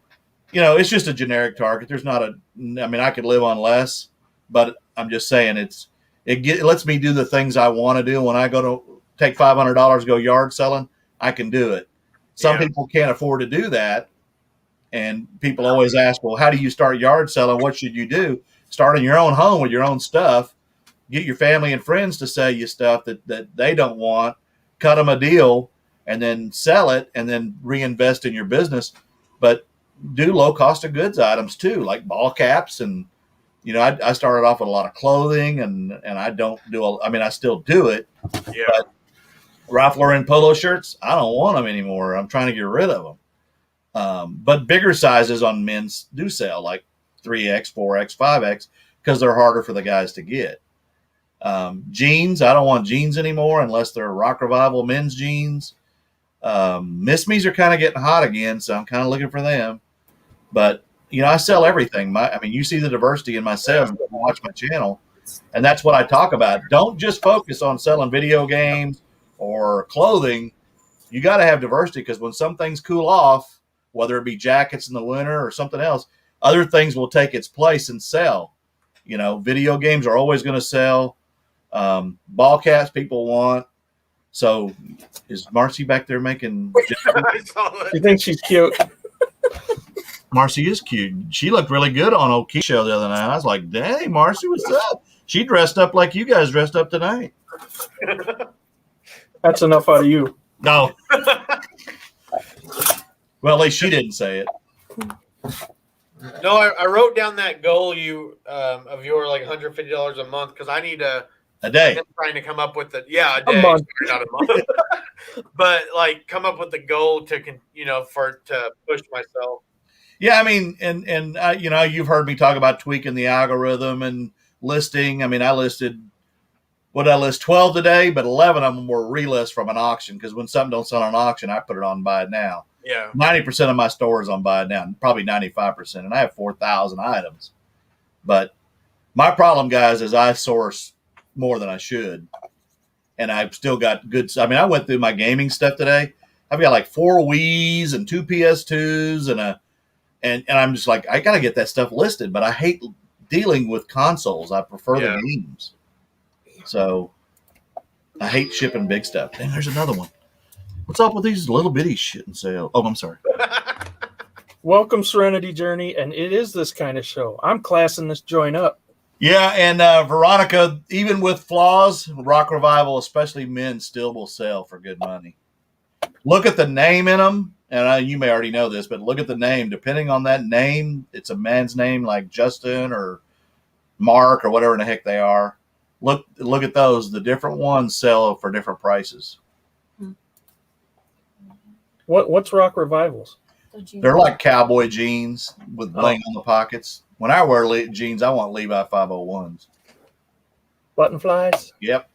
it's just a generic target. There's not I could live on less, but I'm just saying it lets me do the things I want to do. When I go to take $500 go yard selling, I can do it. Some people can't afford to do that. And people always ask, well, how do you start yard selling? What should you do? Start in your own home with your own stuff. Get your family and friends to sell you stuff that they don't want. Cut them a deal and then sell it and then reinvest in your business. But do low cost of goods items too, like ball caps. And, I started off with a lot of clothing and I don't do, I still do it. Yeah. But Ralph Lauren polo shirts, I don't want them anymore. I'm trying to get rid of them. But bigger sizes on men's do sell, like 3X, 4X, 5X, because they're harder for the guys to get. Jeans, I don't want jeans anymore unless they're Rock Revival men's jeans. Miss Me's are kind of getting hot again, so I'm kind of looking for them. But, I sell everything. You see the diversity in my sales. Watch my channel. And that's what I talk about. Don't just focus on selling video games or clothing. You got to have diversity, because when some things cool off, whether it be jackets in the winter or something else, other things will take its place and sell. Video games are always going to sell. Ball caps people want. So is Marcy back there making? You think she's cute? Marcy is cute. She looked really good on O'Keefe's show the other night. I was like, dang, Marcy, what's up? She dressed up like you guys dressed up tonight. That's enough out of you. No. Well, at least she didn't say it. No, I wrote down that goal of your like $150 a month, because I need a day. I'm trying to come up with a day, month. not a month, but like come up with the goal to to push myself. Yeah, I mean, and you've heard me talk about tweaking the algorithm and listing. I mean, I listed 12 today, but 11 of them were relists from an auction, because when something don't sell on an auction, I put it on buy it now. Yeah. 90% of my store is on buy it now, probably 95%, and I have 4,000 items. But my problem, guys, is I source more than I should, and I've still got good. I mean, I went through my gaming stuff today. I've got like 4 Wiis and 2 PS2s and I'm just like, I got to get that stuff listed, but I hate dealing with consoles. I prefer the games. So I hate shipping big stuff. And there's another one. What's up with these little bitty shit and sale? Oh, I'm sorry. Welcome, Serenity Journey, and it is this kind of show. I'm classing this joint up. Yeah, and Veronica, even with flaws, Rock Revival, especially men, still will sell for good money. Look at the name in them, and you may already know this, but look at the name. Depending on that name, it's a man's name like Justin or Mark or whatever the heck they are. Look at those. The different ones sell for different prices. What's Rock Revivals? They're like cowboy jeans with bling on the pockets. When I wear jeans, I want Levi 501s. Button flies? Yep.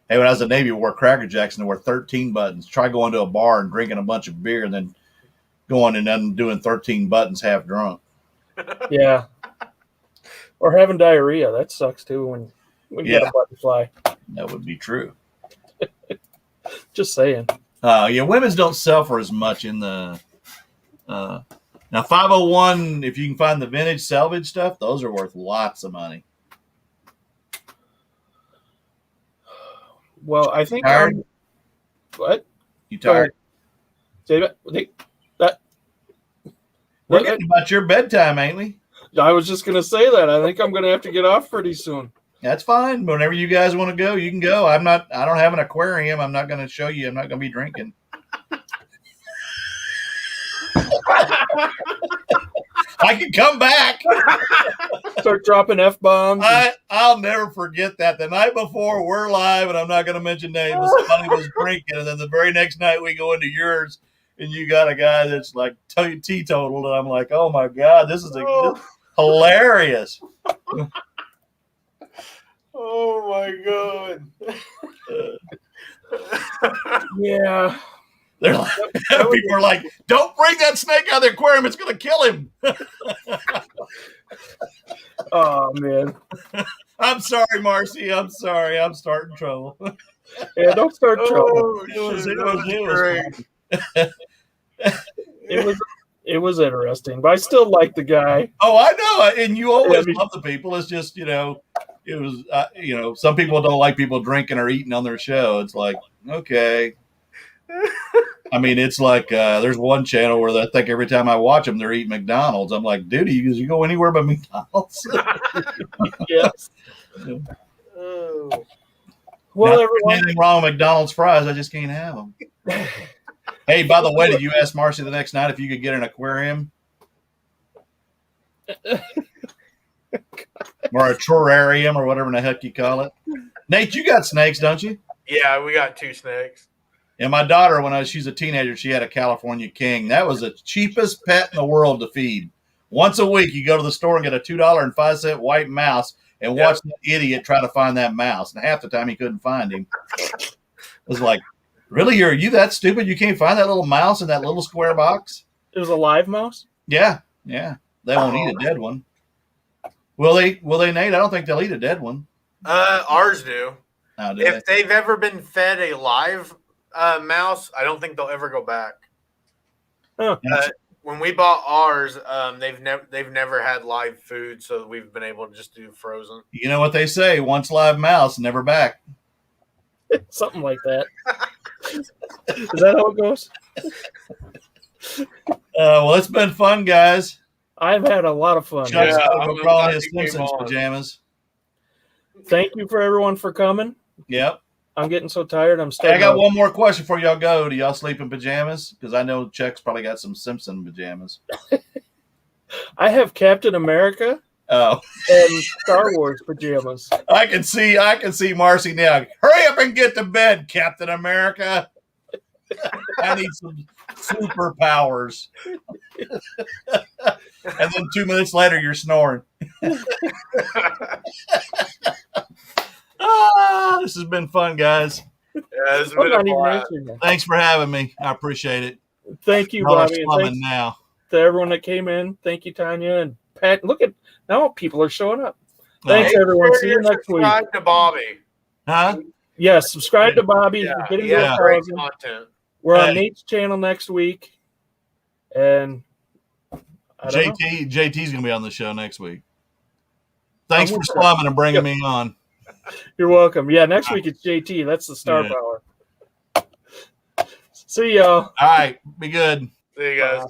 Hey, when I was in the Navy, we wore Cracker Jacks and there were 13 buttons. Try going to a bar and drinking a bunch of beer and then going and then doing 13 buttons half drunk. Yeah. Or having diarrhea. That sucks too when you get a button fly. That would be true. Just saying. Women's don't sell for as much in the now 501, if you can find the vintage salvage stuff, those are worth lots of money. Well, I think what? You tired? Say that. We're getting about your bedtime, ain't we? I was just gonna say that. I think I'm gonna have to get off pretty soon. That's fine. Whenever you guys want to go, you can go. I don't have an aquarium. I'm not going to show you. I'm not going to be drinking. I can come back. Start dropping F-bombs. I'll never forget that. The night before, we're live, and I'm not going to mention names. Somebody was drinking, and then the very next night we go into yours, and you got a guy that's like teetotal, and I'm like, oh, my God, this is hilarious. Oh my God. Yeah. They're like, people are like, don't bring that snake out of the aquarium. It's going to kill him. Oh, man. I'm sorry, Marcy. I'm sorry. I'm starting trouble. Yeah, don't start trouble. It was interesting, but I still like the guy. Oh, I know. And you always love the people. It's just, it was, some people don't like people drinking or eating on their show. It's like, okay. I mean, it's like there's one channel where I think every time I watch them, they're eating McDonald's. I'm like, dude, you go anywhere but McDonald's? Yes. Oh. Well, everyone. Anything wrong with McDonald's fries? I just can't have them. Hey, by the way, did you ask Marcy the next night if you could get an aquarium? Or a terrarium or whatever the heck you call it. Nate, you got snakes, don't you? Yeah, we got 2 snakes. And my daughter, she's a teenager, she had a California King. That was the cheapest pet in the world to feed. Once a week, you go to the store and get a $2.05 white mouse and watch that idiot try to find that mouse. And half the time he couldn't find him. It was like, really? Are you that stupid? You can't find that little mouse in that little square box? It was a live mouse? Yeah. They won't eat a dead one. Will they, Nate? I don't think they'll eat a dead one. Ours do. Oh, do If they? they've ever been fed a live mouse, I don't think they'll ever go back. Huh. When we bought ours, they've never had live food, so we've been able to just do frozen. You know what they say? Once live mouse, never back. Something like that. Is that how it goes? Well, it's been fun, guys. I've had a lot of fun. Chuck's Yeah, gonna I'm go crawl in glad his you came Simpsons on. pajamas. Thank you for everyone for coming. Yep. I'm getting so tired. I'm Hey, starting. I got one more question before y'all go. Do y'all sleep in pajamas? Because I know Chuck's probably got some Simpson pajamas. I have Captain America Oh, and Star Wars pajamas. I can see Marcy now. Hurry up and get to bed, Captain America. I need some superpowers. And then 2 minutes later, you're snoring. This has been fun, guys. Yeah, this has I'm been not a even blast. answering that. Thanks for having me. I appreciate it. Thank you, Y'all are Bobby, and slumming thanks now. to everyone that came in. Thank you, Tanya and Pat. Look at now, people are showing up. Thanks, Make everyone. sure See you you're next week. subscribed to Bobby. Huh? Yes, subscribe to Bobby. Yeah, Get him he to has a great 1,000. content. We're on Hey. Nate's channel next week, and I don't know. JT's gonna be on the show next week. Thanks I'm for with that. slumming and bringing me on. You're welcome. Yeah, next week it's JT. That's the star Yeah. power. See y'all. All right, be good. See you guys. Bye.